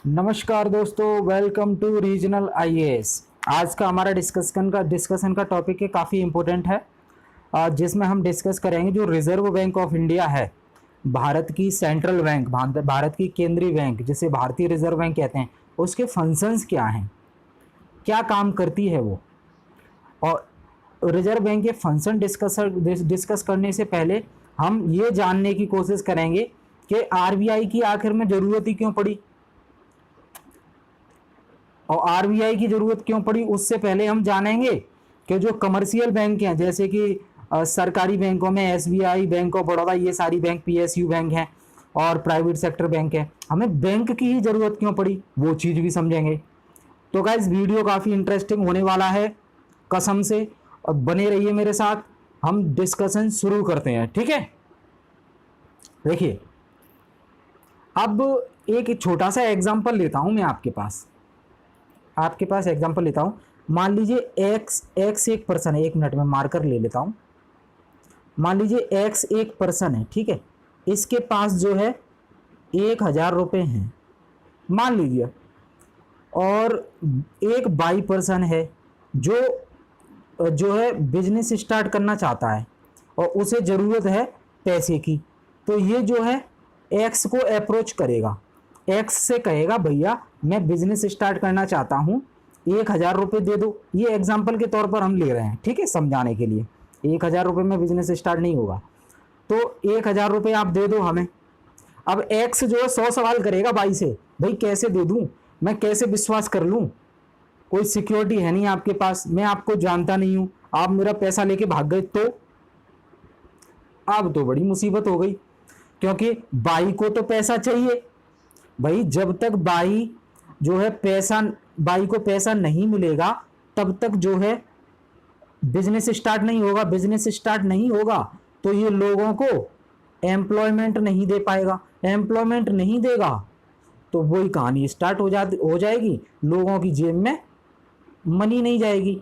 नमस्कार दोस्तों, welcome to regional IAS. आज का हमारा डिस्कशन का टॉपिक है काफ़ी इम्पोर्टेंट है, जिसमें हम डिस्कस करेंगे जो रिजर्व बैंक ऑफ इंडिया है, भारत की सेंट्रल बैंक, भारत की केंद्रीय बैंक जिसे भारतीय रिजर्व बैंक कहते हैं, उसके फंक्शंस क्या हैं, क्या काम करती है वो। और रिजर्व बैंक के फंक्शन डिस्कस करने से पहले हम ये जानने की कोशिश करेंगे कि आरबीआई की आखिर में ज़रूरत ही क्यों पड़ी, और आरबीआई की जरूरत क्यों पड़ी। उससे पहले हम जानेंगे कि जो कमर्शियल बैंक हैं, जैसे कि सरकारी बैंकों में एसबीआई, बैंक ऑफ बड़ौदा, ये सारी बैंक पीएसयू बैंक हैं, और प्राइवेट सेक्टर बैंक है, हमें बैंक की ही जरूरत क्यों पड़ी, वो चीज़ भी समझेंगे। तो गाइस, वीडियो काफ़ी इंटरेस्टिंग होने वाला है कसम से, और बने रहिए मेरे साथ। हम डिस्कशन शुरू करते हैं, ठीक है। देखिए, अब एक छोटा सा एग्जांपल लेता हूं मैं आपके पास एग्जांपल लेता हूं। मान लीजिए एक्स एक पर्सन है, एक मिनट में मार्कर ले लेता हूं। मान लीजिए एक्स एक पर्सन है, ठीक है। इसके पास जो है 1,000 रुपये हैं, मान लीजिए। और एक बाई पर्सन है जो जो है बिजनेस स्टार्ट करना चाहता है और उसे ज़रूरत है पैसे की। तो ये जो है एक्स को अप्रोच करेगा, एक्स से कहेगा भैया मैं बिजनेस स्टार्ट करना चाहता हूँ, 1,000 रुपये दे दो। ये एग्जाम्पल के तौर पर हम ले रहे हैं, ठीक है, समझाने के लिए। 1,000 रुपये में बिजनेस स्टार्ट नहीं होगा, तो 1,000 रुपये आप दे दो हमें। अब एक्स जो है 100 सवाल करेगा भाई से, भाई कैसे दे दूँ, मैं कैसे विश्वास कर लूँ, कोई सिक्योरिटी है नहीं आपके पास, मैं आपको जानता नहीं हूँ, आप मेरा पैसा लेके भाग गए तो। अब तो बड़ी मुसीबत हो गई, क्योंकि बाई को तो पैसा चाहिए भाई। जब तक बाई को पैसा नहीं मिलेगा तब तक जो है बिजनेस स्टार्ट नहीं होगा। बिजनेस स्टार्ट नहीं होगा तो ये लोगों को एम्प्लॉयमेंट नहीं दे पाएगा, एम्प्लॉयमेंट नहीं देगा तो वही कहानी स्टार्ट हो जाएगी, लोगों की जेब में मनी नहीं जाएगी,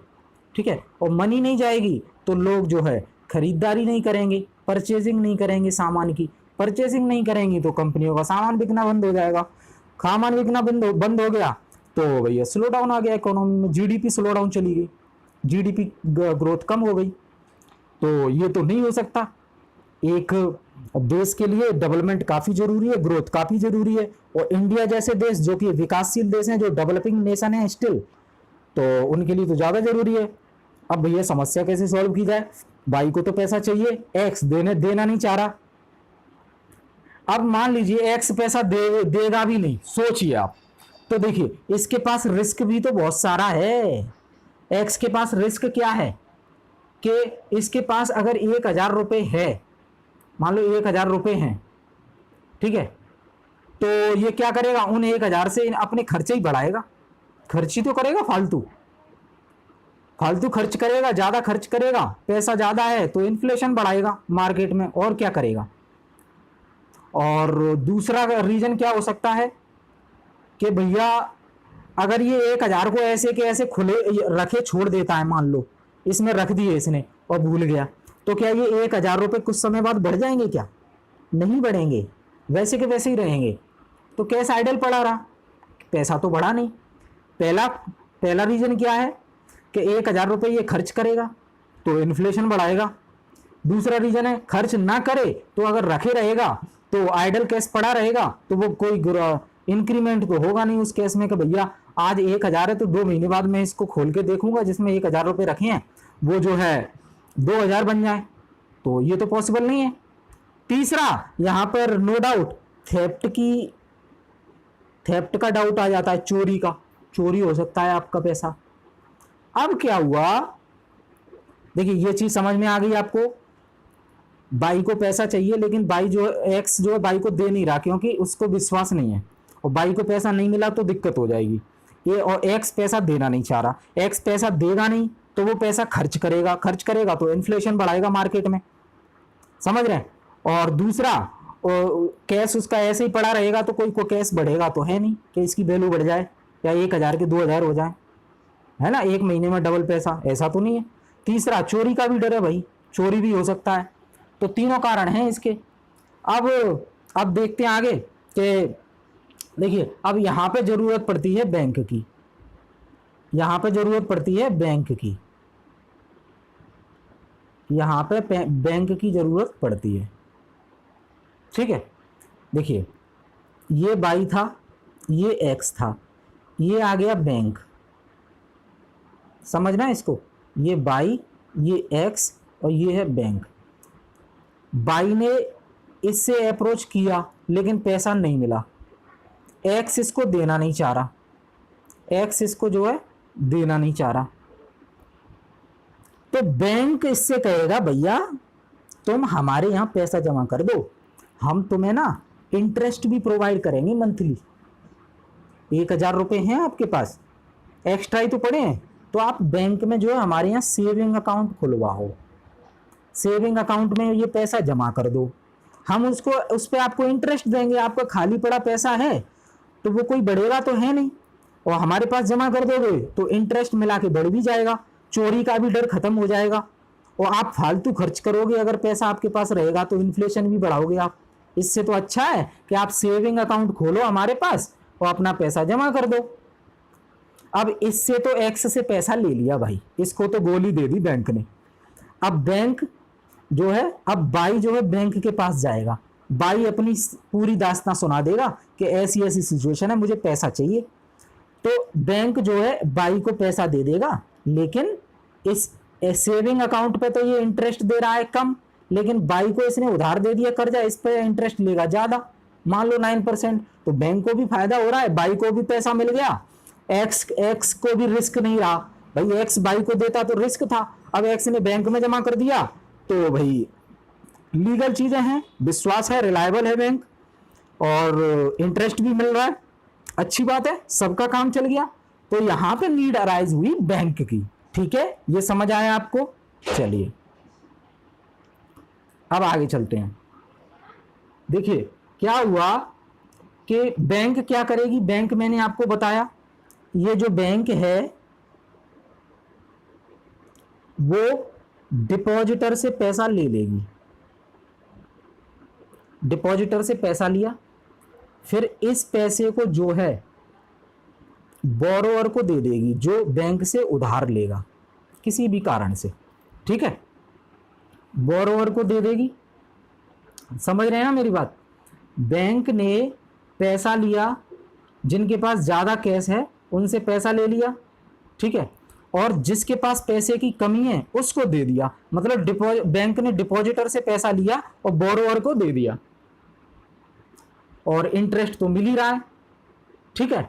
ठीक है। और मनी नहीं जाएगी तो लोग जो है खरीदारी नहीं करेंगे, परचेजिंग नहीं करेंगे, सामान की परचेसिंग नहीं करेंगी तो कंपनियों का सामान बिकना बंद हो जाएगा। सामान बिकना बंद हो गया तो भैया स्लो डाउन आ गया इकोनॉमी में, जीडीपी स्लो डाउन चली गई, जीडीपी ग्रोथ कम हो गई। तो ये तो नहीं हो सकता। एक देश के लिए डेवलपमेंट काफ़ी जरूरी है, ग्रोथ काफ़ी जरूरी है। और इंडिया जैसे देश जो कि विकासशील देश हैं, जो डेवलपिंग नेशन है स्टिल, तो उनके लिए तो ज़्यादा जरूरी है। अब भैया समस्या कैसे सॉल्व की जाए, भाई को तो पैसा चाहिए, एक्स देना नहीं चाह रहा। अब मान लीजिए एक्स पैसा देगा भी नहीं, सोचिए आप। तो देखिए, इसके पास रिस्क भी तो बहुत सारा है। एक्स के पास रिस्क क्या है कि इसके पास अगर 1,000 रुपये है, मान लो 1,000 रुपये हैं, ठीक है, तो ये क्या करेगा, उन 1,000 से अपने खर्चे ही बढ़ाएगा, खर्च ही तो करेगा, फालतू खर्च करेगा, ज़्यादा खर्च करेगा, पैसा ज़्यादा है तो इन्फ्लेशन बढ़ाएगा मार्केट में, और क्या करेगा। और दूसरा रीजन क्या हो सकता है कि भैया अगर ये 1,000 को ऐसे के ऐसे खुले रखे छोड़ देता है, मान लो इसमें रख दिए इसने और भूल गया, तो क्या ये 1,000 रुपये कुछ समय बाद बढ़ जाएंगे? क्या नहीं बढ़ेंगे, वैसे के वैसे ही रहेंगे। तो कैश आइडल पड़ा रहा, पैसा तो बढ़ा नहीं। पहला रीजन क्या है कि 1,000 रुपये ये खर्च करेगा तो इन्फ्लेशन बढ़ाएगा। दूसरा रीजन है खर्च ना करे तो अगर रखे रहेगा तो आइडल कैश पड़ा रहेगा तो वो कोई इंक्रीमेंट तो होगा नहीं उस केस में कि भैया आज 1,000 है तो 2 महीने बाद मैं इसको खोल के देखूंगा जिसमें 1,000 रुपये रखे हैं वो जो है 2,000 बन जाए, तो ये तो पॉसिबल नहीं है। तीसरा, यहाँ पर नो डाउट थेफ्ट का डाउट आ जाता है, चोरी हो सकता है आपका पैसा। अब क्या हुआ, देखिए ये चीज समझ में आ गई आपको। बाई को पैसा चाहिए लेकिन एक्स जो है बाई को दे नहीं रहा क्योंकि उसको विश्वास नहीं है, और बाई को पैसा नहीं मिला तो दिक्कत हो जाएगी ये। और एक्स पैसा देना नहीं चाह रहा, एक्स पैसा देगा नहीं तो वो पैसा खर्च करेगा तो इन्फ्लेशन बढ़ाएगा मार्केट में, समझ रहे हैं। और दूसरा, कैश उसका ऐसे ही पड़ा रहेगा तो कोई को कैश बढ़ेगा तो है नहीं कि इसकी वैल्यू बढ़ जाए या 1,000 के 2,000 हो जाए, है ना, एक महीने में डबल पैसा, ऐसा तो नहीं है। तीसरा, चोरी का भी डर है भाई, चोरी भी हो सकता है। तो तीनों कारण हैं इसके। अब देखते हैं आगे कि देखिए अब यहाँ पे जरूरत पड़ती है बैंक की, यहाँ पे जरूरत पड़ती है बैंक की, यहाँ पे बैंक की जरूरत पड़ती है। ठीक है, देखिए ये y था, ये x था, ये आ गया बैंक, समझना इसको, ये y, ये x और ये है बैंक। y ने इससे अप्रोच किया लेकिन पैसा नहीं मिला, x इसको देना नहीं चाह रहा, x इसको जो है देना नहीं चाह रहा, तो बैंक इससे कहेगा भैया तुम हमारे यहाँ पैसा जमा कर दो, हम तुम्हें ना इंटरेस्ट भी प्रोवाइड करेंगे मंथली। 1000 रुपये हैं आपके पास, एक्स्ट्रा ही तो पड़े हैं, तो आप बैंक में जो है हमारे यहाँ सेविंग अकाउंट खुलवाओ, सेविंग अकाउंट में ये पैसा जमा कर दो, हम उसको उस पर आपको इंटरेस्ट देंगे। आपका खाली पड़ा पैसा है तो वो कोई बढ़ेगा तो है नहीं, और हमारे पास जमा कर दोगे तो इंटरेस्ट मिला के बढ़ भी जाएगा, चोरी का भी डर खत्म हो जाएगा, और आप फालतू खर्च करोगे अगर पैसा आपके पास रहेगा तो इन्फ्लेशन भी बढ़ाओगे आप। इससे तो अच्छा है कि आप सेविंग अकाउंट खोलो हमारे पास और अपना पैसा जमा कर दो। अब इससे तो एक्स से पैसा ले लिया भाई, इसको तो गोली दे दी बैंक ने। अब बैंक जो है, अब बाई जो है बैंक के पास जाएगा, बाई अपनी पूरी दास्तां सुना देगा कि ऐसी ऐसी सिचुएशन है, मुझे पैसा चाहिए। तो बैंक जो है बाई को पैसा दे देगा, लेकिन इस सेविंग अकाउंट पे तो ये इंटरेस्ट दे रहा है कम, लेकिन बाई को इसने उधार दे दिया कर्जा, इस पे इंटरेस्ट लेगा ज्यादा, मान लो 9%, तो बैंक को भी फायदा हो रहा है, बाई को भी पैसा मिल गया, एक्स को भी रिस्क नहीं रहा। भाई एक्स बाई को देता तो रिस्क था, अब एक्स ने बैंक में जमा कर दिया तो भाई लीगल चीजें हैं, विश्वास है, रिलायबल है बैंक, और इंटरेस्ट भी मिल रहा है, अच्छी बात है, सबका काम चल गया। तो यहां पे नीड अराइज हुई बैंक की। ठीक है, ये समझ आया आपको? चलिए अब आगे चलते हैं। देखिए क्या हुआ कि बैंक क्या करेगी, बैंक मैंने आपको बताया, ये जो बैंक है वो डिपॉजिटर से पैसा ले लेगी, डिपॉजिटर से पैसा लिया, फिर इस पैसे को जो है बोरोवर को दे देगी जो बैंक से उधार लेगा किसी भी कारण से। ठीक है, बोरोवर को दे देगी, समझ रहे हैं ना मेरी बात? बैंक ने पैसा लिया, जिनके पास ज्यादा कैश है उनसे पैसा ले लिया, ठीक है, और जिसके पास पैसे की कमी है उसको दे दिया, मतलब बैंक ने डिपॉजिटर से पैसा लिया और बोरोवर को दे दिया, और इंटरेस्ट तो मिल ही रहा है। ठीक है,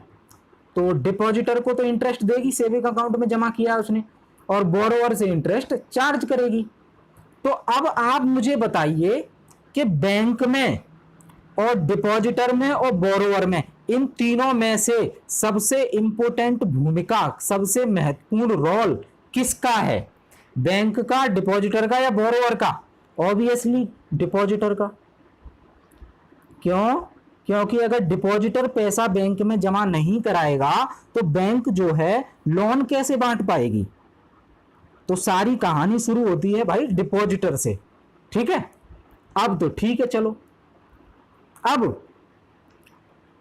तो डिपॉजिटर को तो इंटरेस्ट देगी, सेविंग अकाउंट में जमा किया उसने, और बोरोवर से इंटरेस्ट चार्ज करेगी। तो अब आप मुझे बताइए कि बैंक में और डिपॉजिटर में और बोरोवर में, इन तीनों में से सबसे इंपॉर्टेंट भूमिका, सबसे महत्वपूर्ण रोल किसका है? बैंक का, डिपॉजिटर का या बोरोवर का? ऑब्वियसली डिपॉजिटर का। क्यों? क्योंकि अगर डिपॉजिटर पैसा बैंक में जमा नहीं कराएगा तो बैंक जो है लोन कैसे बांट पाएगी? तो सारी कहानी शुरू होती है भाई डिपॉजिटर से। ठीक है, अब तो ठीक है, चलो अब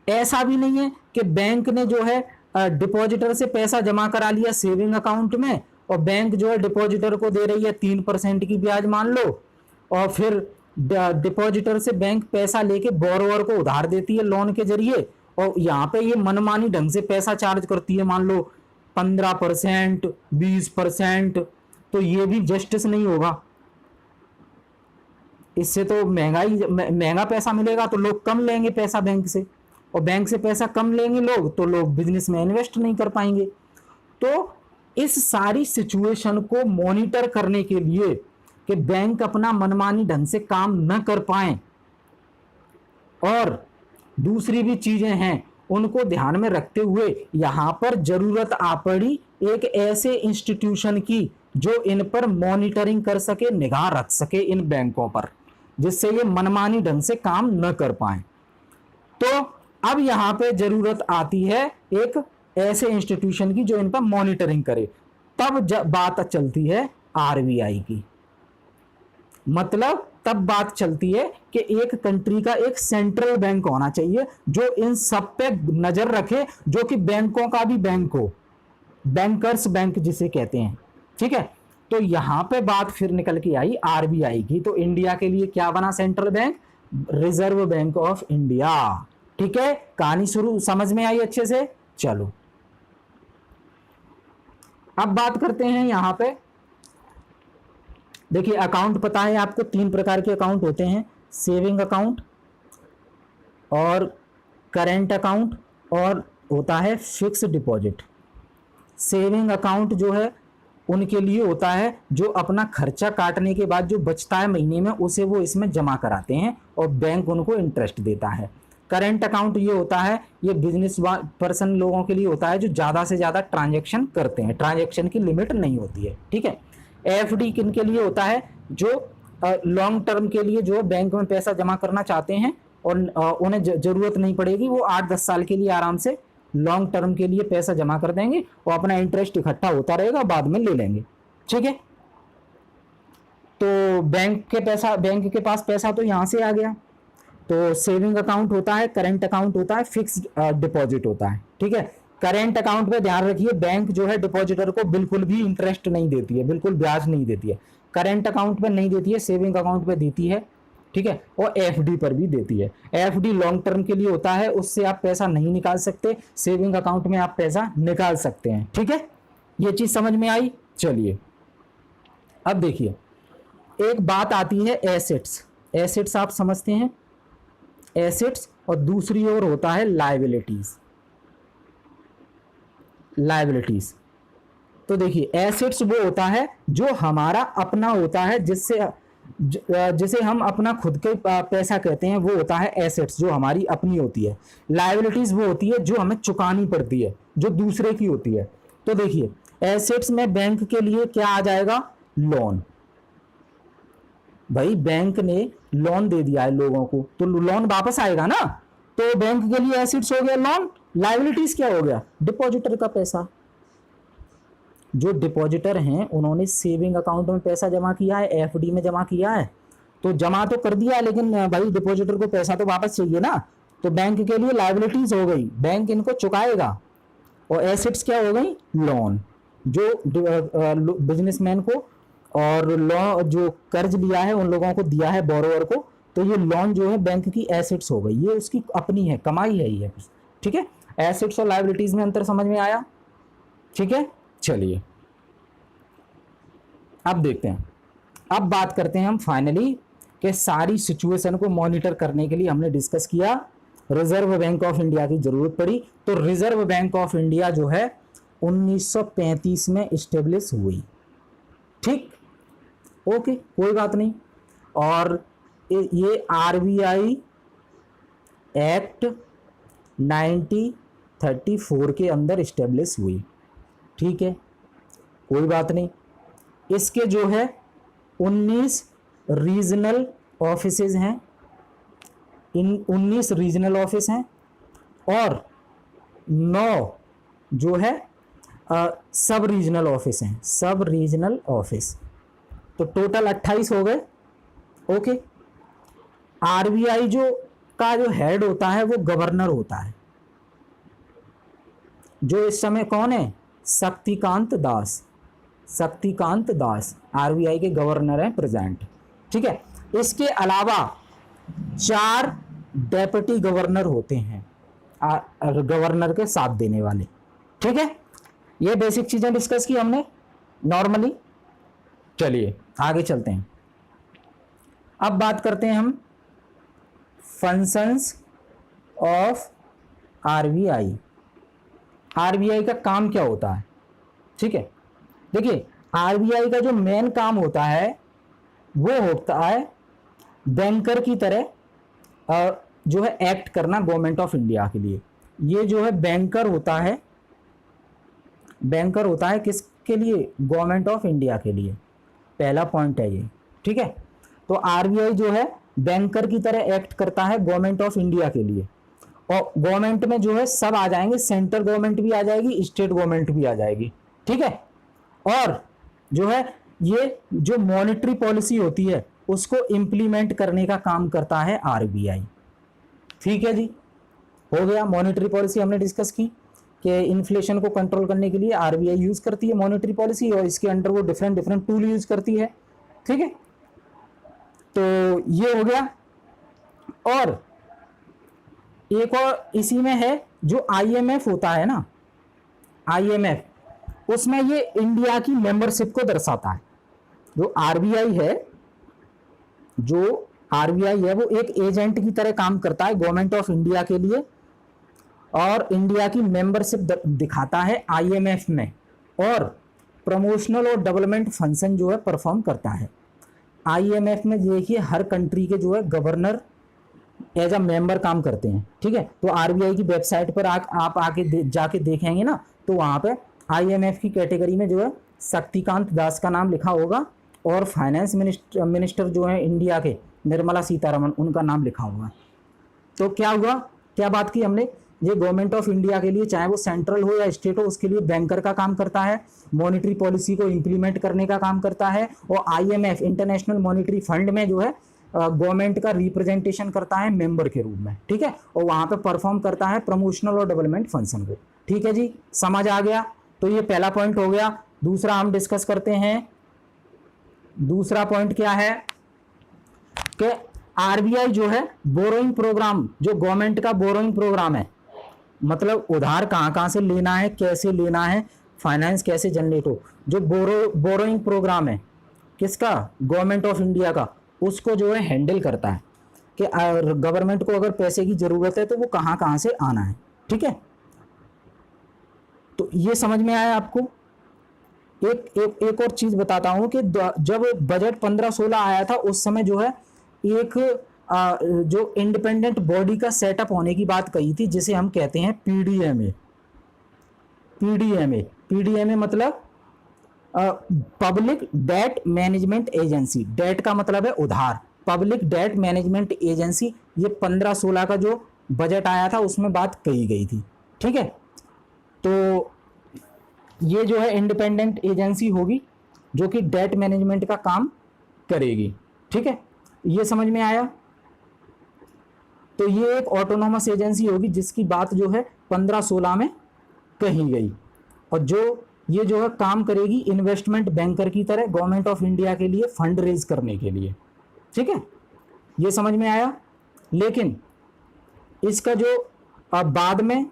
ऐसा भी नहीं है कि बैंक ने जो है डिपॉजिटर से पैसा जमा करा लिया सेविंग अकाउंट में, और बैंक जो है डिपॉजिटर को दे रही है 3% की ब्याज मान लो, और फिर डिपॉजिटर से बैंक पैसा लेके बोरोवर को उधार देती है लोन के जरिए, और यहाँ पे ये मनमानी ढंग से पैसा चार्ज करती है, मान लो 15%, 20%, तो ये भी जस्टिस नहीं होगा। इससे तो महंगा पैसा मिलेगा तो लोग कम लेंगे पैसा बैंक से, और बैंक से पैसा कम लेंगे लोग तो लोग बिजनेस में इन्वेस्ट नहीं कर पाएंगे। तो इस सारी सिचुएशन को मॉनिटर करने के लिए कि बैंक अपना मनमानी ढंग से काम न कर पाए, और दूसरी भी चीजें हैं उनको ध्यान में रखते हुए यहां पर जरूरत आ पड़ी एक ऐसे इंस्टीट्यूशन की जो इन पर मॉनिटरिंग कर सके, निगाह रख सके इन बैंकों पर, जिससे ये मनमानी ढंग से काम न कर पाए। तो अब यहां पे जरूरत आती है एक ऐसे इंस्टीट्यूशन की जो इन पर मॉनिटरिंग करे। तब बात चलती है आरबीआई की। मतलब तब बात चलती है कि एक कंट्री का एक सेंट्रल बैंक होना चाहिए जो इन सब पे नजर रखे, जो कि बैंकों का भी बैंक हो, बैंकर्स बैंक जिसे कहते हैं। ठीक है, तो यहां पे बात फिर निकल के आई आरबीआई की। तो इंडिया के लिए क्या बना central bank? Reserve bank of India. ठीक है, कहानी शुरू समझ में आई अच्छे से? चलो अब बात करते हैं यहां पे। देखिए अकाउंट पता है आपको, 3 प्रकार के अकाउंट होते हैं, सेविंग अकाउंट और करेंट अकाउंट और होता है फिक्स डिपॉजिट। सेविंग अकाउंट जो है उनके लिए होता है जो अपना खर्चा काटने के बाद जो बचता है महीने में उसे वो इसमें जमा कराते हैं और बैंक उनको इंटरेस्ट देता है। करेंट अकाउंट ये होता है, ये बिजनेस पर्सन लोगों के लिए होता है जो ज़्यादा से ज़्यादा ट्रांजैक्शन करते हैं, ट्रांजैक्शन की लिमिट नहीं होती है। ठीक है, एफडी किन के लिए होता है? जो लॉन्ग टर्म के लिए जो बैंक में पैसा जमा करना चाहते हैं और उन्हें जरूरत नहीं पड़ेगी, वो 8-10 साल के लिए आराम से लॉन्ग टर्म के लिए पैसा जमा कर देंगे और अपना इंटरेस्ट इकट्ठा होता रहेगा, बाद में ले लेंगे। ठीक है, तो बैंक के पास पैसा तो यहां से आ गया। तो सेविंग अकाउंट होता है, करेंट अकाउंट होता है, फिक्स्ड डिपॉजिट होता है। ठीक है, करेंट अकाउंट पे ध्यान रखिए, बैंक जो है डिपॉजिटर को बिल्कुल भी इंटरेस्ट नहीं देती है, बिल्कुल ब्याज नहीं देती है। करेंट अकाउंट पे नहीं देती है, सेविंग अकाउंट पे देती है। ठीक है, और एफडी पर भी देती है। एफडी लॉन्ग टर्म के लिए होता है, उससे आप पैसा नहीं निकाल सकते, सेविंग अकाउंट में आप पैसा निकाल सकते हैं। ठीक है, ये चीज समझ में आई? चलिए अब देखिए, एक बात आती है एसेट्स। एसेट्स आप समझते हैं, एसेट्स, और दूसरी ओर होता है लायबिलिटीज। लायबिलिटीज, तो देखिए एसेट्स वो होता है जो हमारा अपना होता है, जिसे हम अपना खुद के पैसा कहते हैं, वो होता है एसेट्स जो हमारी अपनी होती है। लायबिलिटीज वो होती है जो हमें चुकानी पड़ती है, जो दूसरे की होती है। तो देखिए एसेट्स में बैंक के लिए क्या आ जाएगा? लोन। भाई बैंक ने लोन दे दिया है लोगों को, तो लोन वापस आएगा ना, तो बैंक के लिए एसेट्स हो गया लोन। लायबिलिटीज क्या हो गया? डिपॉजिटर का पैसा। जो डिपॉजिटर हैं उन्होंने सेविंग अकाउंट में पैसा जमा किया है, एफडी में जमा किया है, तो जमा तो कर दिया, लेकिन भाई डिपॉजिटर को पैसा तो वापस चाहिए ना, तो बैंक के लिए लायबिलिटीज हो गई, बैंक इनको चुकाएगा। और एसेट्स क्या हो गई? लोन, जो बिजनेसमैन को और लोन जो कर्ज लिया है उन लोगों को दिया है, बोरोवर को, तो ये लोन जो है बैंक की एसेट्स हो गई, ये उसकी अपनी है, कमाई है ये। ठीक है, एसेट्स और लायबिलिटीज में अंतर समझ में आया? ठीक है, चलिए अब देखते हैं। अब बात करते हैं हम फाइनली कि सारी सिचुएशन को मॉनिटर करने के लिए हमने डिस्कस किया, रिजर्व बैंक ऑफ इंडिया की जरूरत पड़ी। तो रिजर्व बैंक ऑफ इंडिया जो है 1935 में इस्टेब्लिश हुई। ठीक, ओके, कोई बात नहीं। और ये आरबीआई एक्ट 1934 के अंदर इस्टेब्लिश हुई। ठीक है, कोई बात नहीं। इसके जो है 19 रीजनल ऑफिसेज हैं, इन 19 रीजनल ऑफिस हैं और 9 जो है सब रीजनल ऑफिस हैं, सब रीजनल ऑफिस, तो टोटल 28 हो गए। ओके, आरबीआई जो हेड होता है वो गवर्नर होता है, जो इस समय कौन है? शक्तिकांत दास। शक्तिकांत दास आरबीआई के गवर्नर हैं प्रेजेंट। ठीक है, इसके अलावा 4 डेप्यूटी गवर्नर होते हैं, गवर्नर के साथ देने वाले। ठीक है, ये बेसिक चीजें डिस्कस की हमने नॉर्मली। चलिए आगे चलते हैं। अब बात करते हैं हम फंक्शंस ऑफ आरबीआई। आरबीआई का काम क्या होता है? ठीक है, देखिए आरबीआई का जो मेन काम होता है वो होता है बैंकर की तरह जो है एक्ट करना गवर्नमेंट ऑफ इंडिया के लिए। ये जो है बैंकर होता है, बैंकर होता है किसके लिए? गवर्नमेंट ऑफ इंडिया के लिए। पहला पॉइंट है ये। ठीक है, तो आरबीआई जो है बैंकर की तरह एक्ट करता है गवर्नमेंट ऑफ इंडिया के लिए। और गवर्नमेंट में जो है सब आ जाएंगे, सेंट्रल गवर्नमेंट भी आ जाएगी, स्टेट गवर्नमेंट भी आ जाएगी। ठीक है, और जो है ये जो मॉनेटरी पॉलिसी होती है उसको इम्प्लीमेंट करने का काम करता है आरबीआई। ठीक है जी, हो गया। मॉनेटरी पॉलिसी हमने डिस्कस की कि इन्फ्लेशन को कंट्रोल करने के लिए आरबीआई यूज करती है मॉनेटरी पॉलिसी, और इसके अंडर वो डिफरेंट डिफरेंट टूल यूज करती है। ठीक है, तो ये हो गया। और एक और इसी में है जो आईएमएफ होता है ना, आईएमएफ, उसमें ये इंडिया की मेंबरशिप को दर्शाता है। जो आरबीआई है, जो आरबीआई है वो एक एजेंट की तरह काम करता है गवर्नमेंट ऑफ इंडिया के लिए, और इंडिया की मेंबरशिप दिखाता है आईएमएफ में, और प्रमोशनल और डेवलपमेंट फंक्शन जो है परफॉर्म करता है। आईएमएफ में देखिए हर कंट्री के जो है गवर्नर एज अ मेंबर काम करते हैं। ठीक है, तो आरबीआई की वेबसाइट पर आप आके जाके देखेंगे ना, तो वहाँ पे आईएमएफ की कैटेगरी में जो है शक्तिकांत दास का नाम लिखा होगा, और फाइनेंस मिनिस्टर जो है इंडिया के निर्मला सीतारमण, उनका नाम लिखा होगा। तो क्या हुआ, क्या बात की हमने, ये गवर्नमेंट ऑफ इंडिया के लिए, चाहे वो सेंट्रल हो या स्टेट हो, उसके लिए बैंकर का काम करता है, मॉनेटरी पॉलिसी को इंप्लीमेंट करने का काम करता है, और आईएमएफ इंटरनेशनल मॉनेटरी फंड में जो है गवर्नमेंट का रिप्रेजेंटेशन करता है मेंबर के रूप में। ठीक है, और वहां पे परफॉर्म करता है प्रमोशनल और डेवलपमेंट फंक्शन को। ठीक है जी, समझ आ गया। तो ये पहला पॉइंट हो गया। दूसरा हम डिस्कस करते हैं। दूसरा पॉइंट क्या है कि आरबीआई जो है बोरोइंग प्रोग्राम, जो गवर्नमेंट का बोरोइंग प्रोग्राम है, मतलब उधार कहाँ कहाँ से लेना है, कैसे लेना है, फाइनेंस कैसे जनरेट हो, जो बोरोइंग प्रोग्राम है किसका, गवर्नमेंट ऑफ इंडिया का, उसको जो है हैंडल करता है कि गवर्नमेंट को अगर पैसे की जरूरत है तो वो कहाँ कहाँ से आना है। ठीक है, तो ये समझ में आया आपको। एक और चीज बताता हूं कि जब बजट 15-16 आया था, उस समय जो है एक जो इंडिपेंडेंट बॉडी का सेटअप होने की बात कही थी, जिसे हम कहते हैं पीडीएमए। पीडीएमए मतलब public debt management agency. Debt का मतलब है उधार, पब्लिक डेट मैनेजमेंट एजेंसी। ये 15-16 का जो बजट आया था उसमें बात कही गई थी। ठीक है, तो ये जो है इंडिपेंडेंट एजेंसी होगी जो कि डेट मैनेजमेंट का काम करेगी। ठीक है, ये समझ में आया। तो ये एक ऑटोनोमस एजेंसी होगी जिसकी बात जो है 15-16 में कही गई, और जो ये जो है काम करेगी इन्वेस्टमेंट बैंकर की तरह गवर्नमेंट ऑफ इंडिया के लिए फंड रेज करने के लिए। ठीक है, ये समझ में आया। लेकिन इसका जो बाद में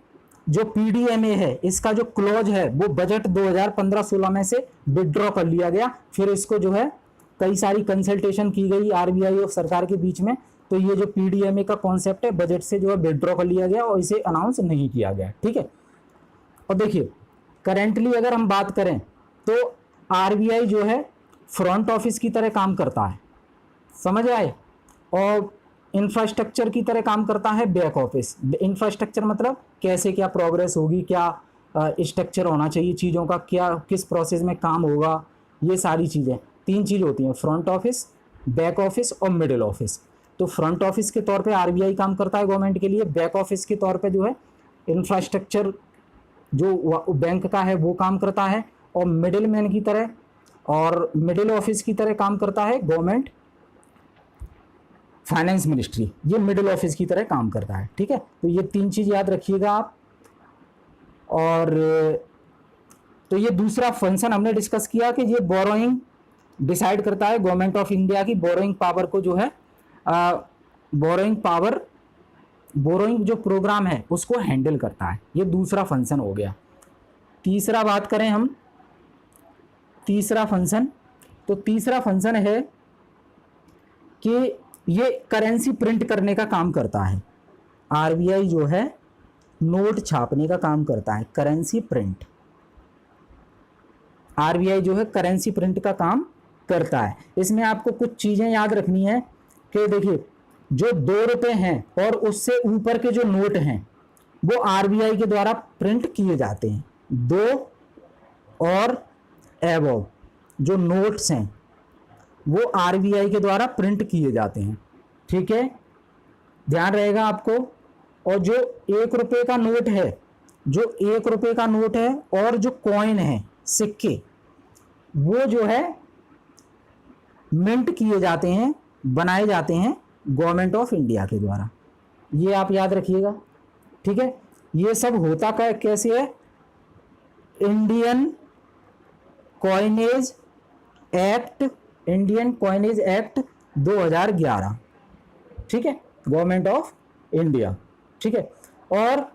जो पीडीएमए है, इसका जो क्लॉज है वो बजट 2015-16 में से विड्रॉ कर लिया गया। फिर इसको जो है कई सारी कंसल्टेशन की गई आरबीआई और सरकार के बीच में, तो ये जो पीडीएमए का कॉन्सेप्ट है बजट से जो है विड्रॉ कर लिया गया और इसे अनाउंस नहीं किया गया। ठीक है, और देखिए करेंटली अगर हम बात करें तो आरबीआई जो है फ्रंट ऑफिस की तरह काम करता है, समझ आए, और इंफ्रास्ट्रक्चर की तरह काम करता है बैक ऑफिस। इंफ्रास्ट्रक्चर मतलब कैसे क्या प्रोग्रेस होगी, क्या स्ट्रक्चर होना चाहिए चीज़ों का, क्या किस प्रोसेस में काम होगा, ये सारी चीज़ें। 3 चीज़ होती हैं, फ्रंट ऑफिस, बैक ऑफिस और मिडिल ऑफिस। तो फ्रंट ऑफिस के तौर पे आरबीआई काम करता है गवर्नमेंट के लिए, बैक ऑफिस के तौर पे जो है इंफ्रास्ट्रक्चर जो बैंक का है वो काम करता है, और मिडिल मैन की तरह और मिडिल ऑफिस की तरह काम करता है गवर्नमेंट फाइनेंस मिनिस्ट्री। ये मिडिल ऑफिस की तरह काम करता है। ठीक है, तो ये 3 चीज़ याद रखिएगा आप। और तो ये दूसरा फंक्शन हमने डिस्कस किया कि ये बोरोइंग डिसाइड करता है गवर्नमेंट ऑफ इंडिया की बोरोइंग पावर को, जो है बोरोइंग जो प्रोग्राम है उसको हैंडल करता है। ये दूसरा फंक्शन हो गया। तीसरा बात करें हम, तीसरा फंक्शन, तो तीसरा फंक्शन है कि ये करेंसी प्रिंट करने का काम करता है। आरबीआई जो है नोट छापने का काम करता है, करेंसी प्रिंट। आरबीआई जो है करेंसी प्रिंट का काम करता है। इसमें आपको कुछ चीज़ें याद रखनी है कि देखिए जो 2 रुपये हैं और उससे ऊपर के जो नोट हैं वो आरबीआई के द्वारा प्रिंट किए जाते हैं। 2 और एबव जो नोट्स हैं वो आरबीआई के द्वारा प्रिंट किए जाते हैं। ठीक है, ध्यान रहेगा आपको। और जो 1 रुपये का नोट है, जो 1 रुपये का नोट है और जो कॉइन है, सिक्के, वो जो है मिंट किए जाते हैं बनाए जाते हैं गवर्नमेंट ऑफ इंडिया के द्वारा। ये आप याद रखिएगा, ठीक है। ये सब होता कैसे है, इंडियन कॉइनेज एक्ट 2011, ठीक है, गवर्नमेंट ऑफ इंडिया, ठीक है। और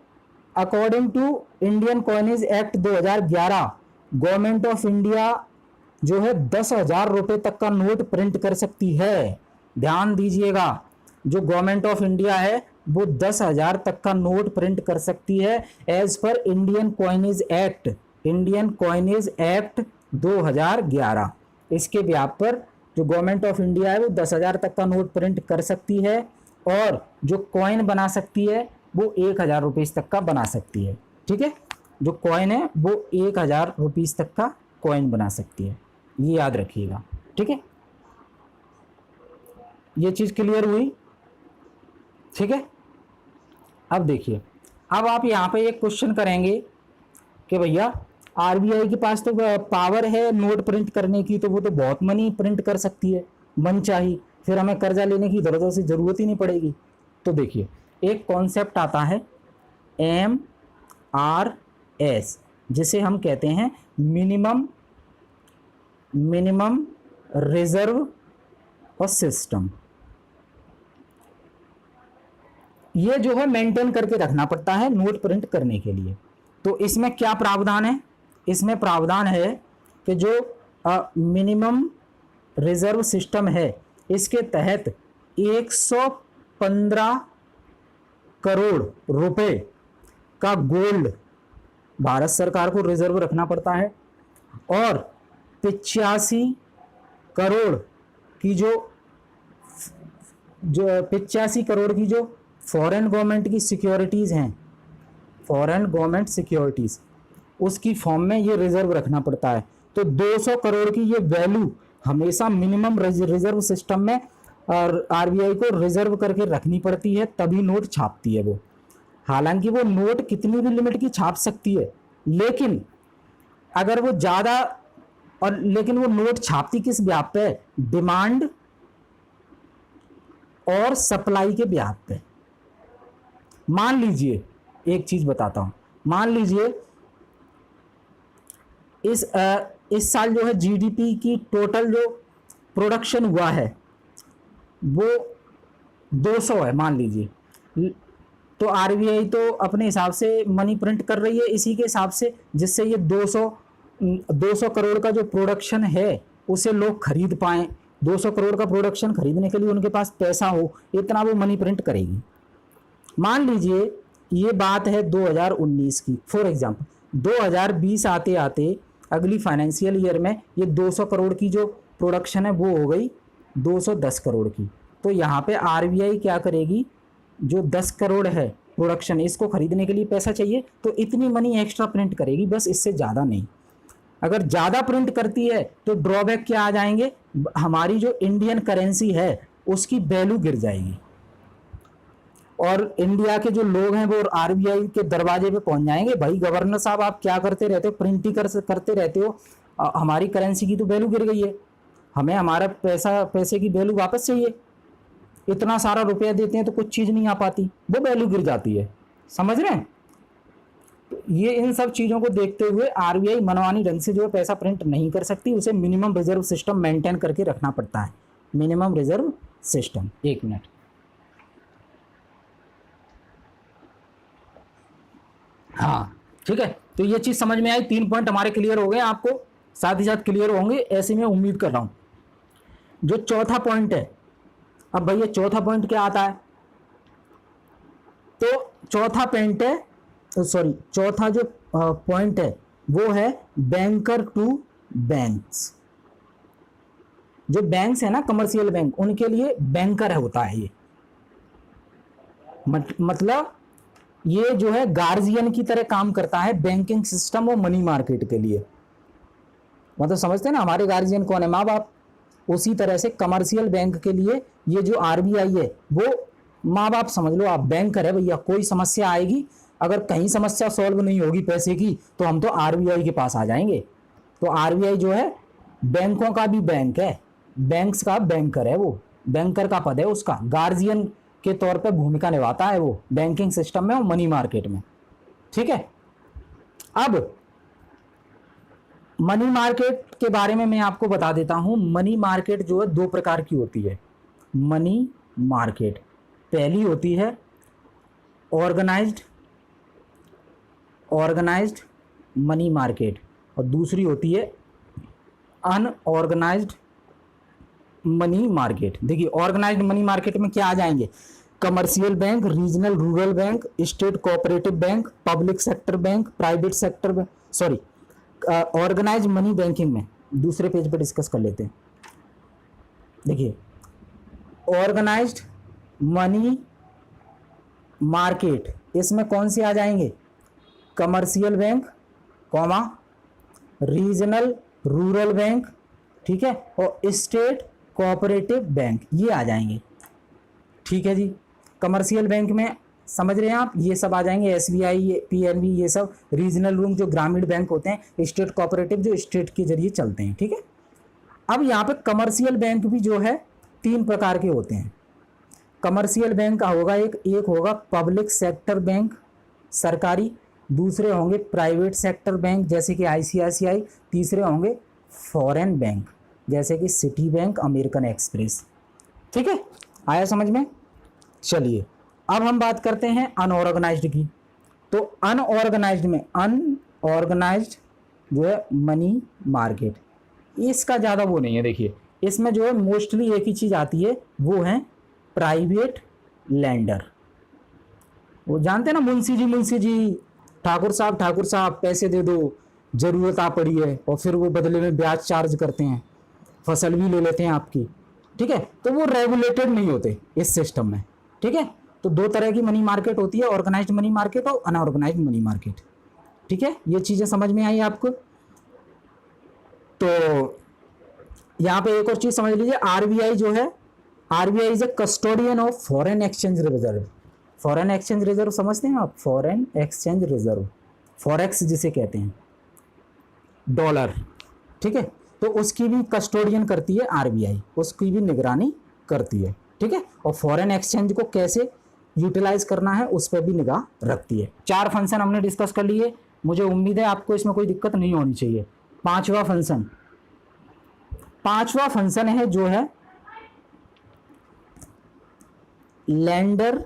according to Indian coinage act 2011 government of India जो है 10,000 रुपये तक का नोट प्रिंट कर सकती है। ध्यान दीजिएगा, जो गवर्नमेंट ऑफ इंडिया है वो 10,000 तक का नोट प्रिंट कर सकती है as per Indian coinage act 2011। इसके व्याप पर जो गवर्नमेंट ऑफ इंडिया है वो 10,000 तक का नोट प्रिंट कर सकती है, और जो कॉइन बना सकती है वो 1,000 रुपीज़ तक का बना सकती है, ठीक है। जो कॉइन है वो 1,000 रुपीज़ तक का कॉइन बना सकती है, ये याद रखिएगा, ठीक है। ये चीज़ क्लियर हुई, ठीक है। अब देखिए, अब आप यहाँ पे एक क्वेश्चन करेंगे कि भैया आरबीआई के पास तो पावर है नोट प्रिंट करने की, तो वो तो बहुत मनी प्रिंट कर सकती है मन चाहिए, फिर हमें कर्जा लेने की ज़रूरत ही नहीं पड़ेगी। तो देखिए, एक कॉन्सेप्ट आता है MRS, जिसे हम कहते हैं मिनिमम रिजर्व और सिस्टम। ये जो है मेंटेन करके रखना पड़ता है नोट प्रिंट करने के लिए। तो इसमें क्या प्रावधान है, इसमें प्रावधान है कि जो मिनिमम रिजर्व सिस्टम है इसके तहत 115 करोड़ रुपए का गोल्ड भारत सरकार को रिजर्व रखना पड़ता है, और 85 करोड़ की जो 85 करोड़ की जो फॉरेन गवर्नमेंट की सिक्योरिटीज़ हैं, फॉरेन गवर्नमेंट सिक्योरिटीज़, उसकी फॉर्म में ये रिजर्व रखना पड़ता है। तो 200 करोड़ की ये वैल्यू हमेशा मिनिमम रिजर्व सिस्टम में और आरबीआई को रिजर्व करके रखनी पड़ती है, तभी नोट छापती है वो। हालांकि वो नोट कितनी भी लिमिट की छाप सकती है, लेकिन अगर वो ज़्यादा, और लेकिन वो नोट छापती किस ब्याज पे, डिमांड और सप्लाई के ब्याज पे। मान लीजिए, एक चीज बताता हूं, मान लीजिए इस साल जो है जीडीपी की टोटल जो प्रोडक्शन हुआ है वो 200 है मान लीजिए। तो आरबीआई तो अपने हिसाब से मनी प्रिंट कर रही है इसी के हिसाब से, जिससे ये 200 करोड़ का जो प्रोडक्शन है उसे लोग खरीद पाएं। 200 करोड़ का प्रोडक्शन खरीदने के लिए उनके पास पैसा हो, इतना वो मनी प्रिंट करेगी। मान लीजिए ये बात है 2019 की, फॉर एग्जांपल 2020 आते आते अगली फाइनेंशियल ईयर में ये 200 करोड़ की जो प्रोडक्शन है वो हो गई 210 करोड़ की। तो यहाँ पे आरबीआई क्या करेगी, जो 10 करोड़ है प्रोडक्शन, इसको खरीदने के लिए पैसा चाहिए तो इतनी मनी एक्स्ट्रा प्रिंट करेगी, बस इससे ज़्यादा नहीं। अगर ज़्यादा प्रिंट करती है तो ड्रॉबैक क्या आ जाएंगे, हमारी जो इंडियन करेंसी है उसकी वैल्यू गिर जाएगी, और इंडिया के जो लोग हैं वो आरबीआई के दरवाजे पे पहुंच जाएंगे, भाई गवर्नर साहब आप क्या करते रहते हो, प्रिंट ही करते रहते हो, हमारी करेंसी की तो वैल्यू गिर गई है, हमें हमारा पैसे की वैल्यू वापस चाहिए। इतना सारा रुपया देते हैं तो कुछ चीज़ नहीं आ पाती, वो वैल्यू गिर जाती है, समझ रहे हैं। तो ये इन सब चीज़ों को देखते हुए आरबीआई मनमानी ढंग से जो है पैसा प्रिंट नहीं कर सकती, उसे मिनिमम रिजर्व सिस्टम मेंटेन करके रखना पड़ता है। मिनिमम रिजर्व सिस्टम, एक मिनट, हाँ ठीक है। तो ये चीज़ समझ में आई, 3 पॉइंट हमारे क्लियर हो गए, आपको साथ ही साथ क्लियर होंगे ऐसे मैं उम्मीद कर रहा हूँ। जो चौथा पॉइंट है, अब भैया चौथा पॉइंट क्या आता है, तो चौथा पॉइंट है, सॉरी चौथा जो पॉइंट है वो है बैंकर टू बैंक्स। जो बैंक्स है ना कमर्शियल बैंक, उनके लिए बैंकर होता है ये, मतलब ये जो है गार्जियन की तरह काम करता है बैंकिंग सिस्टम और मनी मार्केट के लिए। मतलब समझते हैं ना, हमारे गार्जियन कौन है, माँ बाप। उसी तरह से कमर्शियल बैंक के लिए ये जो आरबीआई है वो माँ बाप समझ लो आप, बैंकर है भैया। कोई समस्या आएगी, अगर कहीं समस्या सॉल्व नहीं होगी पैसे की, तो हम तो आरबीआई के पास आ जाएंगे। तो आरबीआई जो है बैंकों का भी बैंक है, बैंक्स का बैंकर है वो, बैंकर का पद है उसका, गार्जियन के तौर पे भूमिका निभाता है वो बैंकिंग सिस्टम में और मनी मार्केट में। ठीक है, अब मनी मार्केट के बारे में मैं आपको बता देता हूं। मनी मार्केट जो है दो प्रकार की होती है। मनी मार्केट पहली होती है ऑर्गेनाइज्ड मनी मार्केट और दूसरी होती है अनऑर्गेनाइज्ड मनी मार्केट। देखिए ऑर्गेनाइज्ड मनी मार्केट में क्या आ जाएंगे, commercial bank, regional rural bank, state cooperative bank, public sector bank, private sector bank, sorry organised money banking में दूसरे पेज पे डिस्कस कर लेते हैं। देखिए ऑर्गेनाइज्ड मनी मार्केट, इसमें कौन से आ जाएंगे, commercial bank, comma regional rural bank, ठीक है, और स्टेट कोऑपरेटिव बैंक, ये आ जाएंगे। ठीक है जी, कमर्शियल बैंक में समझ रहे हैं आप, ये सब आ जाएंगे, SBI, PNB, ये सब रीजनल बैंक जो ग्रामीण बैंक होते हैं, स्टेट कोऑपरेटिव जो स्टेट के जरिए चलते हैं। ठीक है, अब यहाँ पे कमर्शियल बैंक भी जो है 3 प्रकार के होते हैं। कमर्शियल बैंक का होगा एक होगा पब्लिक सेक्टर बैंक सरकारी, दूसरे होंगे प्राइवेट सेक्टर बैंक जैसे कि ICICI, तीसरे होंगे फॉरेन बैंक जैसे कि सिटी बैंक, अमेरिकन एक्सप्रेस। ठीक है, आया समझ में। चलिए अब हम बात करते हैं अनऑर्गेनाइज्ड की। तो अनऑर्गेनाइज्ड में अनऑर्गेनाइज्ड जो है मनी मार्केट, इसका ज़्यादा वो नहीं है। देखिए इसमें जो है मोस्टली एक ही चीज़ आती है, वो है प्राइवेट लेंडर। वो जानते हैं ना, मुंशी जी ठाकुर साहब पैसे दे दो, ज़रूरत आ पड़ी है, और फिर वो बदले में ब्याज चार्ज करते हैं, फसल भी ले लेते हैं आपकी। ठीक है, तो वो रेगुलेटेड नहीं होते इस सिस्टम में। ठीक है, तो 2 तरह की मनी मार्केट होती है, ऑर्गेनाइज्ड मनी मार्केट और अनऑर्गेनाइज्ड मनी मार्केट। ठीक है, ये चीज़ें समझ में आई आपको। तो यहाँ पे एक और चीज़ समझ लीजिए, RBI जो है, RBI is a custodian of foreign exchange reserve. Foreign exchange reserve समझते हैं आप, फॉरेन एक्सचेंज रिजर्व, फॉरेक्स जिसे कहते हैं, डॉलर। ठीक है, तो उसकी भी कस्टोडियन करती है RBI, उसकी भी निगरानी करती है। ठीक है, और फॉरेन एक्सचेंज को कैसे यूटिलाइज करना है उस पर भी निगाह रखती है। 4 फंक्शन हमने डिस्कस कर लिए, मुझे उम्मीद है आपको इसमें कोई दिक्कत नहीं होनी चाहिए। पांचवा फंक्शन है जो है लेंडर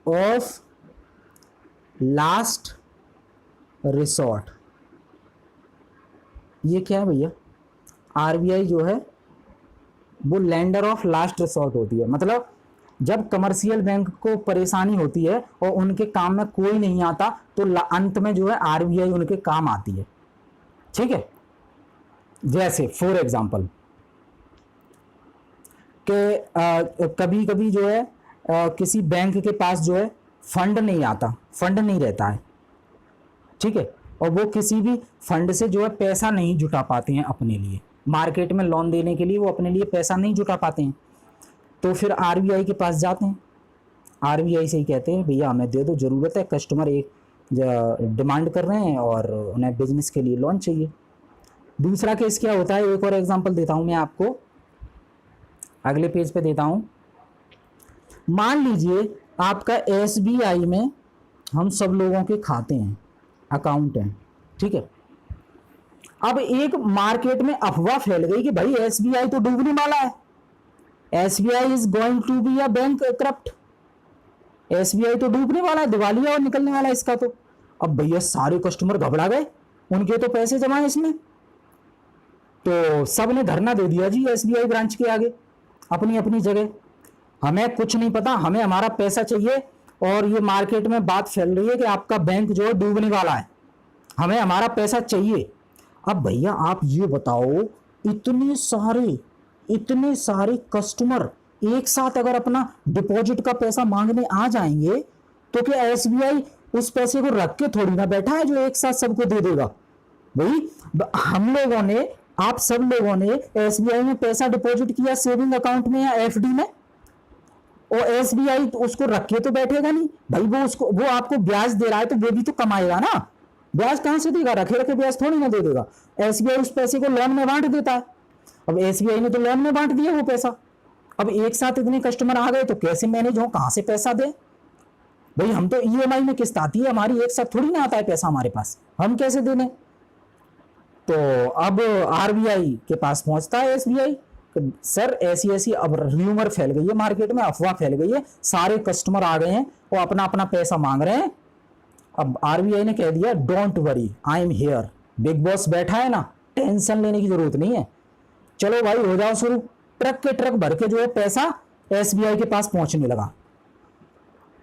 ऑफ लास्ट रिसोर्ट। ये क्या है भैया, RBI जो है वो लेंडर ऑफ लास्ट रिसोर्ट होती है। मतलब जब कमर्शियल बैंक को परेशानी होती है और उनके काम में कोई नहीं आता, तो अंत में जो है RBI उनके काम आती है। ठीक है, जैसे फॉर एग्जांपल कि कभी कभी जो है किसी बैंक के पास जो है फंड नहीं रहता है। ठीक है, और वो किसी भी फंड से जो है पैसा नहीं जुटा पाते हैं अपने लिए, मार्केट में लोन देने के लिए वो अपने लिए पैसा नहीं जुटा पाते हैं, तो फिर RBI के पास जाते हैं, RBI से ही कहते हैं भैया हमें दे दो, ज़रूरत है, कस्टमर एक डिमांड कर रहे हैं और उन्हें बिजनेस के लिए लोन चाहिए। दूसरा केस क्या होता है, एक और एग्जांपल देता हूं मैं आपको, अगले पेज पे देता हूं। मान लीजिए आपका SBI में हम सब लोगों के खाते हैं, अकाउंट हैं। ठीक है, अब एक मार्केट में अफवाह फैल गई कि भाई SBI तो डूबने वाला है, SBI is going to be a bank corrupt, SBI तो डूबने वाला है, दिवालिया और निकलने वाला है इसका तो। अब भैया सारे कस्टमर घबरा गए, उनके तो पैसे जमा है इसमें, तो सब ने धरना दे दिया जी SBI ब्रांच के आगे अपनी अपनी जगह, हमें कुछ नहीं पता, हमें हमारा पैसा चाहिए, और ये मार्केट में बात फैल रही है कि आपका बैंक जो है डूबने वाला है, हमें हमारा पैसा चाहिए। अब भैया आप ये बताओ, इतने सारे कस्टमर एक साथ अगर अपना डिपॉजिट का पैसा मांगने आ जाएंगे, तो क्या SBI उस पैसे को रख के थोड़ी ना बैठा है जो एक साथ सबको दे देगा। भाई हम लोगों ने, आप सब लोगों ने SBI में पैसा डिपॉजिट किया सेविंग अकाउंट में या FD में, और SBI उसको रख के तो बैठेगा नहीं भाई, वो आपको ब्याज दे रहा है तो वो भी तो कमाएगा ना, ब्याज कहां से देगा, रखे रखे ब्याज थोड़ी ना दे देगा। SBI उस पैसे को लोन में बांट देता है, अब एसबीआई ने तो लोन में बांट दिया वो पैसा। अब एक साथ इतने कस्टमर आ गए तो कैसे मैनेज हो, कहां से पैसा दे भाई? हम तो ईएमआई में किस्त आती है हमारी, एक साथ थोड़ी ना आता है पैसा हमारे पास, हम कैसे देने? तो अब आरबीआई के पास पहुंचता है एसबीआई, सर ऐसी ऐसी अब र्यूमर फैल गई है मार्केट में, अफवाह फैल गई है, सारे कस्टमर आ गए हैं वो अपना अपना पैसा मांग रहे हैं। अब आरबीआई ने कह दिया don't worry I am here, big boss बैठा है ना, टेंशन लेने की जरूरत नहीं है, चलो भाई हो जाओ शुरू। ट्रक के ट्रक भर के जो है पैसा एसबीआई के पास पहुंचने लगा।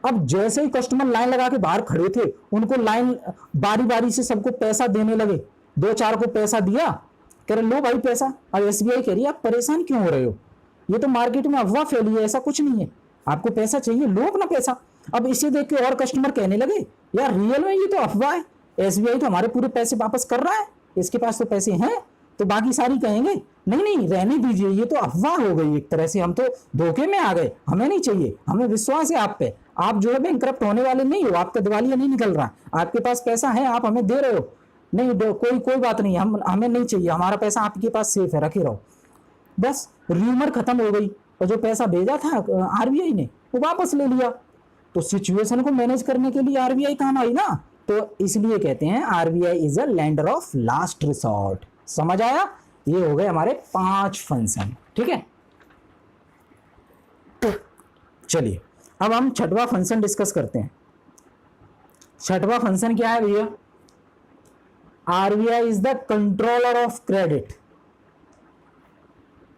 अब जैसे ही कस्टमर लाइन लगा के बाहर खड़े थे, उनको लाइन बारी बारी से सबको पैसा देने लगे, दो चार को पैसा दिया, कह रहे लो भाई पैसा। अब एसबीआई कह रही है आप परेशान क्यों हो रहे हो, ये तो मार्केट में अफवाह फैली है, ऐसा कुछ नहीं है, आपको पैसा चाहिए लो अपना पैसा। अब इसे देख के और कस्टमर कहने लगे यार रियल में ये तो अफवाह है, एसबीआई तो हमारे पूरे पैसे वापस कर रहा है, इसके पास तो पैसे हैं। तो बाकी सारी कहेंगे नहीं नहीं रहने दीजिए, ये तो अफवाह हो गई एक तरह से, हम तो धोखे में आ गए, हमें नहीं चाहिए, हमें विश्वास है आप पे, आप जो है बैंकरप्ट होने वाले नहीं हो, आपका दिवालिया नहीं निकल रहा, आपके पास पैसा है, आप हमें दे रहे हो, नहीं कोई बात नहीं, हमें नहीं चाहिए, हमारा पैसा आपके पास सेफ है, रखे रहो। बस र्यूमर खत्म हो गई और जो पैसा भेजा था आरबीआई ने वो वापस ले लिया। तो सिचुएशन को मैनेज करने के लिए आरबीआई काम आई ना, तो इसलिए कहते हैं RBI is a lender of last resort. समझ आया? ये हो गए हमारे 5 फंक्शन, ठीक है। तो चलिए अब हम छठवां फंक्शन डिस्कस करते हैं। छठवां फंक्शन क्या है भैया? RBI is the controller of credit.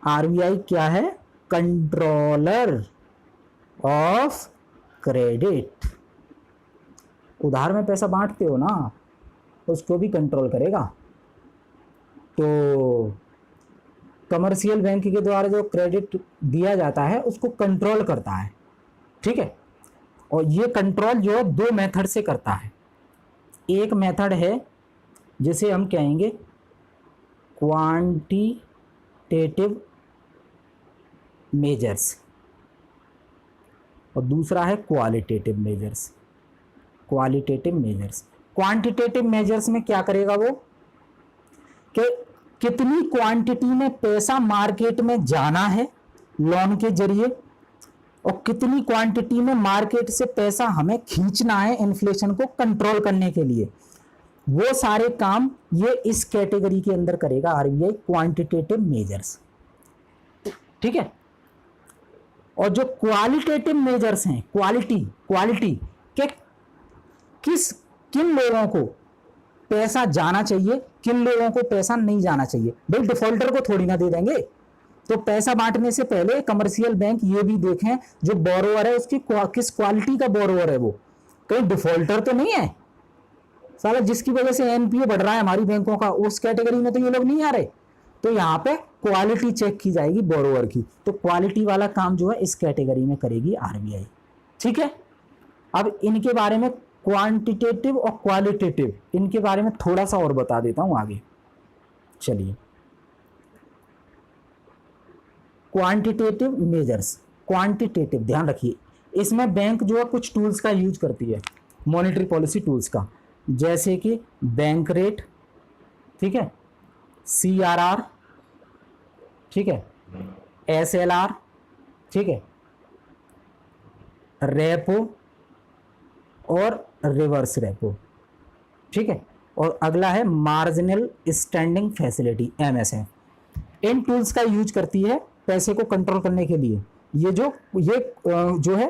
RBI क्या है? Controller of credit. उधार में पैसा बांटते हो ना, उसको भी कंट्रोल करेगा। तो कमर्शियल बैंक के द्वारा जो क्रेडिट दिया जाता है उसको कंट्रोल करता है, ठीक है। और ये कंट्रोल जो है 2 मेथड से करता है। एक मेथड है जिसे हम कहेंगे क्वांटिटेटिव मेजर्स और दूसरा है qualitative measures. Qualitative measures, quantitative measures में क्या करेगा वो कि कितनी क्वांटिटी में पैसा मार्केट में जाना है लोन के जरिए और कितनी क्वांटिटी में मार्केट से पैसा हमें खींचना है इन्फ्लेशन को कंट्रोल करने के लिए, वो सारे काम ये इस कैटेगरी के अंदर करेगा आरबीआई, क्वांटिटेटिव मेजर्स, ठीक है। और जो क्वालिटेटिव मेजर्स हैं, क्वालिटी के किन लोगों को पैसा जाना चाहिए, किन लोगों को पैसा नहीं जाना चाहिए। भाई डिफॉल्टर को थोड़ी ना दे देंगे, तो पैसा बांटने से पहले कमर्शियल बैंक ये भी देखें जो बोरोवर है उसकी किस क्वालिटी का बोरोवर है, वो कहीं डिफॉल्टर तो नहीं है साला जिसकी वजह से एनपीए बढ़ रहा है हमारी बैंकों का, उस कैटेगरी में तो ये लोग नहीं आ रहे। तो यहाँ पे क्वालिटी चेक की जाएगी बोरोवर की, तो क्वालिटी वाला काम जो है इस कैटेगरी में करेगी आरबीआई, ठीक है। अब इनके बारे में क्वांटिटेटिव और क्वालिटेटिव, इनके बारे में थोड़ा सा और बता देता हूं आगे। चलिए क्वांटिटेटिव मेजर्स, क्वांटिटेटिव ध्यान रखिए, इसमें बैंक जो है कुछ टूल्स का यूज करती है, मॉनेटरी पॉलिसी टूल्स का, जैसे कि बैंक रेट, ठीक है, सीआरआर, ठीक है, एसएलआर, ठीक है, रेपो और रिवर्स रेपो, ठीक है। और अगला है मार्जिनल स्टैंडिंग फैसिलिटी, एमएसएफ। इन टूल्स का यूज करती है पैसे को कंट्रोल करने के लिए, ये जो है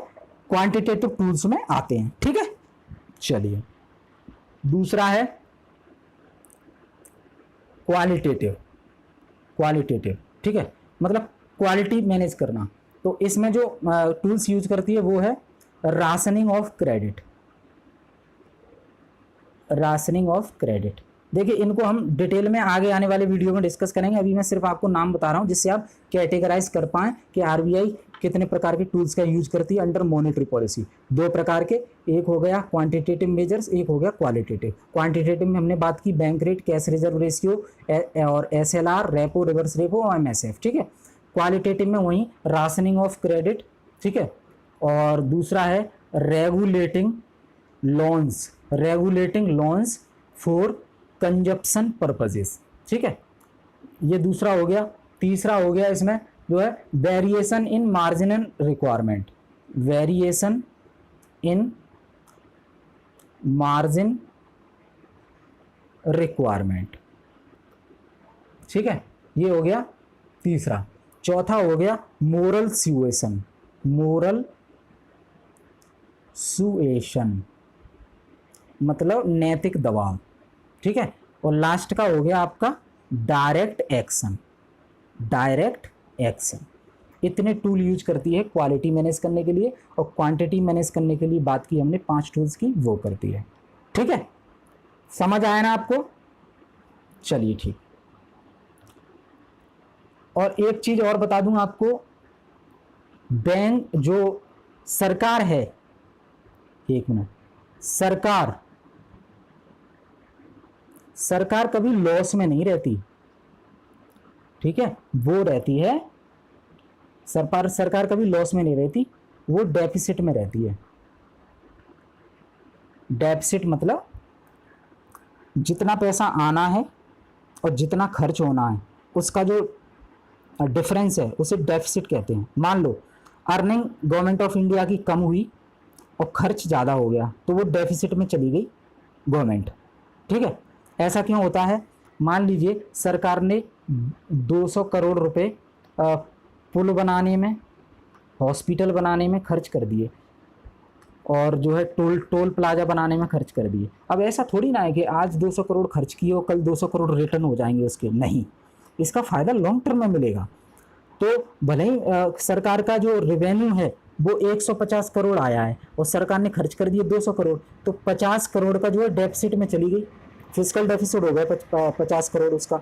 क्वांटिटेटिव टूल्स में आते हैं, ठीक है। चलिए दूसरा है क्वालिटेटिव, ठीक है, मतलब क्वालिटी मैनेज करना। तो इसमें जो टूल्स यूज करती है वो है राशनिंग ऑफ क्रेडिट। देखिए इनको हम डिटेल में आगे आने वाले वीडियो में डिस्कस करेंगे, अभी मैं सिर्फ आपको नाम बता रहा हूं जिससे आप कैटेगराइज कर पाएं कि आरबीआई कितने प्रकार के टूल्स का यूज करती है अंडर मॉनेटरी पॉलिसी। 2 प्रकार के, एक हो गया क्वांटिटेटिव मेजर्स, एक हो गया क्वालिटेटिव। क्वांटिटेटिव में हमने बात की bank rate, cash reserve ratio और एसएलआर, रेपो, रिवर्स रेपो और एमएसएफ, ठीक है। क्वालिटेटिव में वही राशनिंग ऑफ क्रेडिट, ठीक है। और दूसरा है regulating loans for consumption purposes, ठीक है, ये दूसरा हो गया। तीसरा हो गया इसमें जो है variation in marginal requirement, variation in margin requirement, ठीक है, ये हो गया तीसरा। चौथा हो गया मोरल सुएशन, मोरल सुएशन मतलब नैतिक दबाव, ठीक है। और लास्ट का हो गया आपका डायरेक्ट एक्शन, डायरेक्ट एक्शन। इतने टूल यूज करती है क्वालिटी मैनेज करने के लिए, और क्वांटिटी मैनेज करने के लिए बात की हमने 5 टूल्स की, वो करती है, ठीक है। समझ आया ना आपको? चलिए ठीक। और एक चीज और बता दूं आपको, बैंक जो सरकार है, एक मिनट, सरकार कभी लॉस में नहीं रहती, ठीक है, वो रहती है सरकार कभी लॉस में नहीं रहती, वो डेफिसिट में रहती है। डेफिसिट मतलब जितना पैसा आना है और जितना खर्च होना है उसका जो डिफरेंस है उसे डेफिसिट कहते हैं। मान लो अर्निंग गवर्नमेंट ऑफ इंडिया की कम हुई और खर्च ज़्यादा हो गया तो वो डेफिसिट में चली गई गवर्नमेंट, ठीक है। ऐसा क्यों होता है? मान लीजिए सरकार ने 200 करोड़ रुपए पुल बनाने में, हॉस्पिटल बनाने में खर्च कर दिए, और जो है टोल प्लाजा बनाने में खर्च कर दिए। अब ऐसा थोड़ी ना है कि आज 200 करोड़ खर्च किए और कल 200 करोड़ रिटर्न हो जाएंगे उसके, नहीं, इसका फ़ायदा लॉन्ग टर्म में मिलेगा। तो भले ही सरकार का जो रेवेन्यू है वो 150 करोड़ आया है और सरकार ने खर्च कर दिए 200 करोड़, तो 50 करोड़ का जो है डेफिसिट में चली गई, फिजिकल डेफिसिट हो गया 50 करोड़ उसका।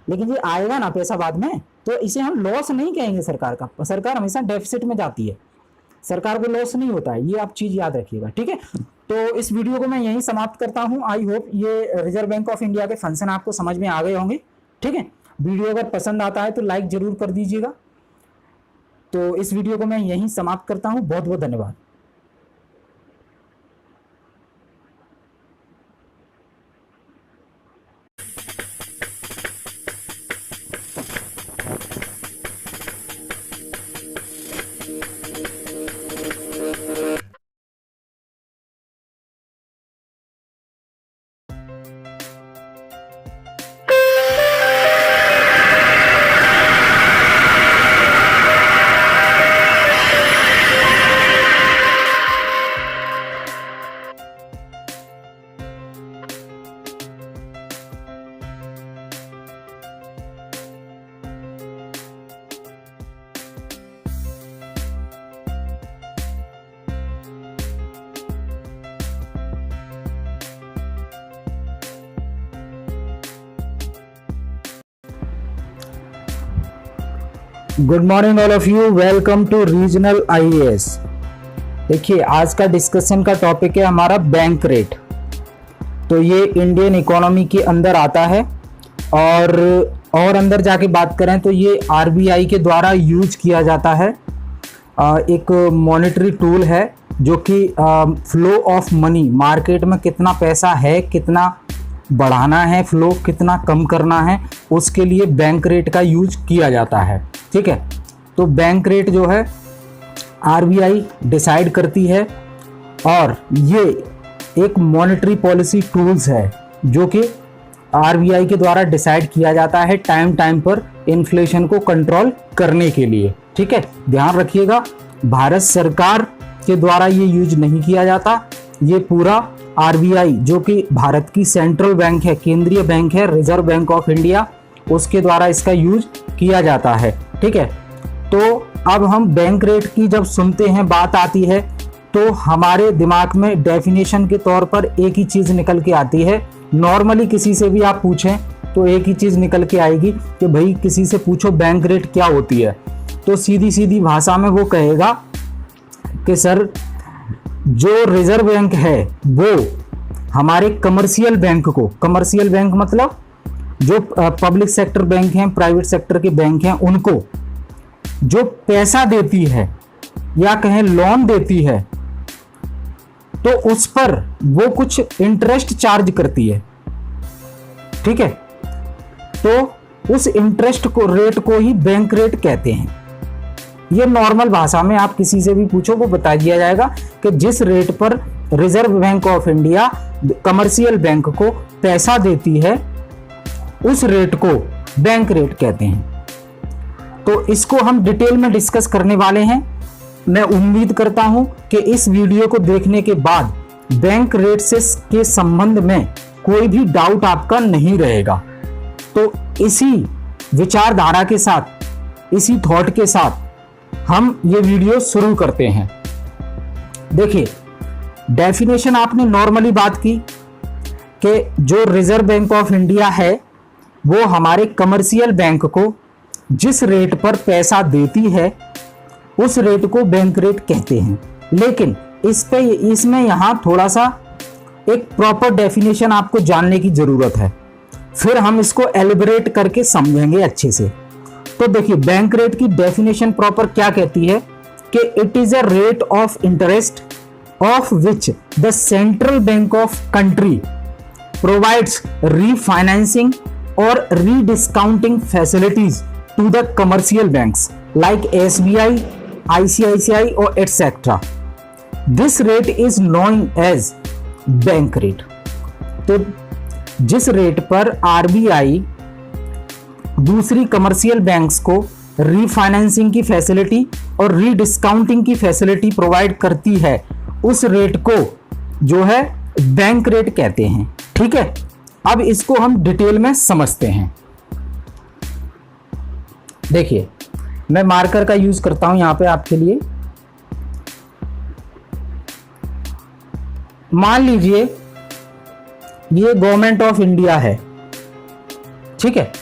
लेकिन ये आएगा ना पैसा बाद में, तो इसे हम लॉस नहीं कहेंगे सरकार का। सरकार हमेशा डेफिसिट में जाती है, सरकार को लॉस नहीं होता है, ये आप चीज़ याद रखिएगा, ठीक है। तो इस वीडियो को मैं यहीं समाप्त करता हूँ। आई होप ये रिजर्व बैंक ऑफ इंडिया के फंक्शन आपको समझ में आ गए होंगे, ठीक है। वीडियो अगर पसंद आता है तो लाइक जरूर कर दीजिएगा। तो इस वीडियो को मैं यहीं समाप्त करता हूँ। बहुत बहुत धन्यवाद। Good morning all of you, welcome to regional IAS. देखिए आज का डिस्कशन का टॉपिक है हमारा बैंक रेट। तो ये इंडियन इकोनॉमी के अंदर आता है, और अंदर जाके बात करें तो ये आरबीआई के द्वारा यूज किया जाता है। एक मॉनेटरी टूल है जो कि फ्लो ऑफ मनी, मार्केट में कितना पैसा है, कितना बढ़ाना है, फ्लो कितना कम करना है, उसके लिए बैंक रेट का यूज किया जाता है, ठीक है। तो बैंक रेट जो है आरबीआई डिसाइड करती है, और ये एक मॉनेटरी पॉलिसी टूल्स है जो कि आरबीआई के द्वारा डिसाइड किया जाता है टाइम पर इन्फ्लेशन को कंट्रोल करने के लिए, ठीक है। ध्यान रखिएगा, भारत सरकार के द्वारा ये यूज नहीं किया जाता, ये पूरा आरबीआई जो कि भारत की सेंट्रल बैंक है, केंद्रीय बैंक है, रिजर्व बैंक ऑफ इंडिया, उसके द्वारा इसका यूज किया जाता है, ठीक है। तो अब हम बैंक रेट की जब सुनते हैं, बात आती है, तो हमारे दिमाग में डेफिनेशन के तौर पर एक ही चीज़ निकल के आती है। नॉर्मली किसी से भी आप पूछें तो एक ही चीज़ निकल के आएगी कि भाई किसी से पूछो बैंक रेट क्या होती है, तो सीधी सीधी भाषा में वो कहेगा कि सर जो रिजर्व बैंक है वो हमारे कमर्शियल बैंक को, कमर्शियल बैंक मतलब जो पब्लिक सेक्टर बैंक हैं, प्राइवेट सेक्टर के बैंक हैं, उनको जो पैसा देती है या कहें लोन देती है, तो उस पर वो कुछ इंटरेस्ट चार्ज करती है, ठीक है। तो उस इंटरेस्ट को रेट को ही बैंक रेट कहते हैं। ये नॉर्मल भाषा में आप किसी से भी पूछो वो बता दिया जाएगा कि जिस रेट पर reserve bank of India commercial bank को पैसा देती है उस रेट को बैंक रेट कहते हैं। तो इसको हम डिटेल में डिस्कस करने वाले हैं। मैं उम्मीद करता हूं कि इस वीडियो को देखने के बाद बैंक रेट से के संबंध में कोई भी डाउट आपका नहीं रहेगा। तो इसी विचारधारा के साथ, इसी थॉट के साथ हम ये वीडियो शुरू करते हैं। देखिए, डेफिनेशन आपने नॉर्मली बात की कि जो रिजर्व बैंक ऑफ इंडिया है वो हमारे कमर्शियल बैंक को जिस रेट पर पैसा देती है उस रेट को बैंक रेट कहते हैं। लेकिन इसमें यहाँ थोड़ा सा एक प्रॉपर डेफिनेशन आपको जानने की जरूरत है, फिर हम इसको एलिबरेट करके समझेंगे अच्छे से। तो देखिए, बैंक रेट की डेफिनेशन प्रॉपर क्या कहती है कि it is a rate of interest of which the central bank of country provides refinancing और rediscounting facilities to the commercial banks like SBI, ICICI और etcetera. This rate is known as bank rate. तो जिस rate पर RBI दूसरी commercial banks को refinancing की facility और rediscounting की फैसिलिटी प्रोवाइड करती है उस रेट को जो है बैंक रेट कहते हैं। ठीक है, अब इसको हम डिटेल में समझते हैं। देखिए, मैं मार्कर का यूज करता हूं यहां पे आपके लिए। मान लीजिए ये गवर्नमेंट ऑफ इंडिया है, ठीक है,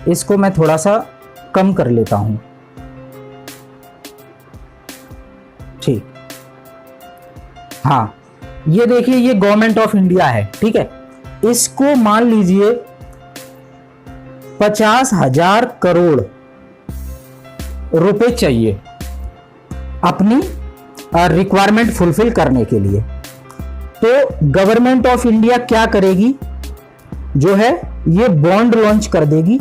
इसको मैं थोड़ा सा कम कर लेता हूं। ठीक, हाँ, ये देखिए ये गवर्नमेंट ऑफ इंडिया है, ठीक है। इसको मान लीजिए 50,000 करोड़ रुपए चाहिए अपनी रिक्वायरमेंट फुलफिल करने के लिए। तो गवर्नमेंट ऑफ इंडिया क्या करेगी, जो है ये बॉन्ड लॉन्च कर देगी।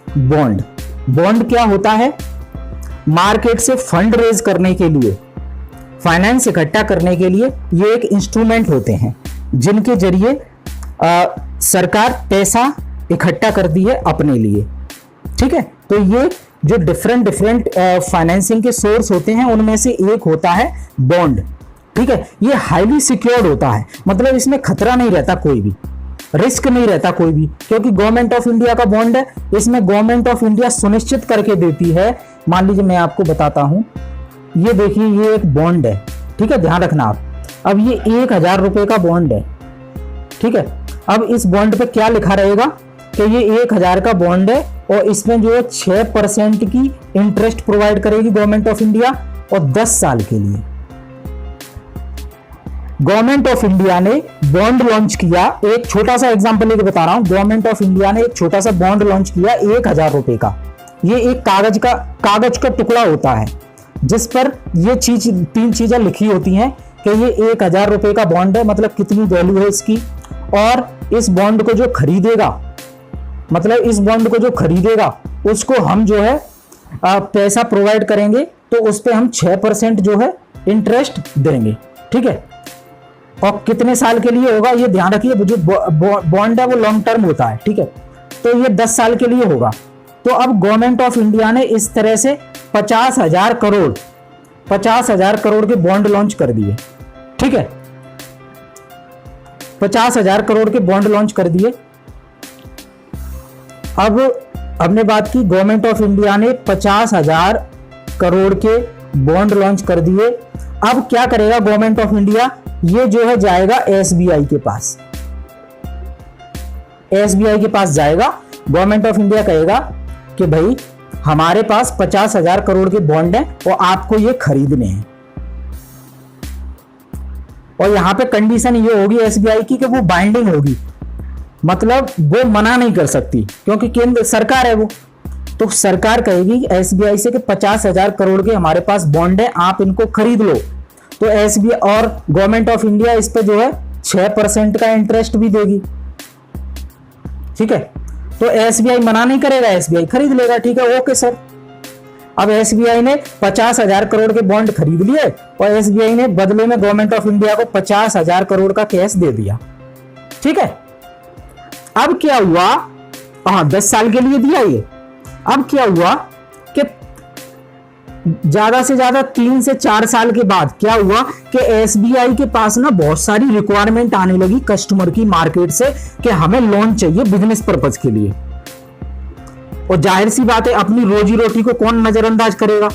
बॉन्ड क्या होता है, मार्केट से फंड रेज करने के लिए, फाइनेंस इकट्ठा करने के लिए ये एक इंस्ट्रूमेंट होते हैं जिनके जरिए सरकार पैसा इकट्ठा करती है अपने लिए। ठीक है, तो ये जो डिफरेंट फाइनेंसिंग के सोर्स होते हैं उनमें से एक होता है बॉन्ड। ठीक है, ये हाईली सिक्योर्ड होता है, मतलब इसमें खतरा नहीं रहता, कोई भी रिस्क नहीं रहता कोई भी, क्योंकि गवर्नमेंट ऑफ इंडिया का बॉन्ड है। इसमें गवर्नमेंट ऑफ इंडिया सुनिश्चित करके देती है। मान लीजिए मैं आपको बताता हूं, ये देखिए ये एक बॉन्ड है, ठीक है, ध्यान रखना आप। अब ये 1,000 रुपए का बॉन्ड है, ठीक है। अब इस बॉन्ड पे क्या लिखा रहेगा कि ये 1,000 का बॉन्ड है और इसमें जो है 6% की इंटरेस्ट प्रोवाइड करेगी गवर्नमेंट ऑफ इंडिया और 10 साल के लिए। गवर्नमेंट ऑफ इंडिया ने बॉन्ड लॉन्च किया, एक छोटा सा एग्जांपल लेके बता रहा हूं। गवर्नमेंट ऑफ इंडिया ने एक छोटा सा बॉन्ड लॉन्च किया 1,000 रुपए का। ये एक कागज का टुकड़ा होता है जिस पर ये तीन चीजें लिखी होती हैं कि ये 1,000 रुपए का बॉन्ड है, मतलब कितनी वैल्यू है इसकी, और इस बॉन्ड को जो खरीदेगा, मतलब इस बॉन्ड को जो खरीदेगा उसको हम जो है पैसा प्रोवाइड करेंगे, तो उस पर हम 6% जो है इंटरेस्ट देंगे। ठीक है, और कितने साल के लिए होगा ये ध्यान रखिए, जो बॉन्ड है वो लॉन्ग टर्म होता है। ठीक है, तो ये 10 साल के लिए होगा। तो अब गवर्नमेंट ऑफ इंडिया ने इस तरह से 50,000 करोड़ के बॉन्ड लॉन्च कर दिए। ठीक है, 50,000 करोड़ के बॉन्ड लॉन्च कर दिए। अब हमने बात की, गवर्नमेंट ऑफ इंडिया ने 50,000 करोड़ के बॉन्ड लॉन्च कर दिए। अब क्या करेगा गवर्नमेंट ऑफ इंडिया, ये जो है जाएगा SBI के पास। SBI के पास जाएगा, गवर्नमेंट ऑफ इंडिया कहेगा कि भाई हमारे पास 50,000 करोड़ के बॉन्ड हैं और आपको ये खरीदने हैं। और यहां पे कंडीशन ये होगी SBI की कि वो बाइंडिंग होगी, मतलब वो मना नहीं कर सकती, क्योंकि केंद्र सरकार है वो। तो सरकार कहेगी SBI से कि 50,000 करोड़ के हमारे पास बॉन्ड है, आप इनको खरीद लो। तो SBI और गवर्नमेंट ऑफ इंडिया इस पे जो है 6% का इंटरेस्ट भी देगी। ठीक है, तो एसबीआई मना नहीं करेगा, एसबीआई खरीद लेगा। ठीक है, ओके सर। अब एसबीआई ने 50,000 करोड़ के बॉन्ड खरीद लिए और एसबीआई ने बदले में गवर्नमेंट ऑफ इंडिया को 50,000 करोड़ का कैश दे दिया। ठीक है, अब क्या हुआ, हाँ 10 साल के लिए दिया ये। अब क्या हुआ कि ज्यादा से ज्यादा 3 से 4 साल के बाद क्या हुआ कि एसबीआई के पास ना बहुत सारी रिक्वायरमेंट आने लगी कस्टमर की मार्केट से कि हमें लोन चाहिए बिजनेस पर्पज के लिए। और जाहिर सी बात है, अपनी रोजी रोटी को कौन नजरअंदाज करेगा।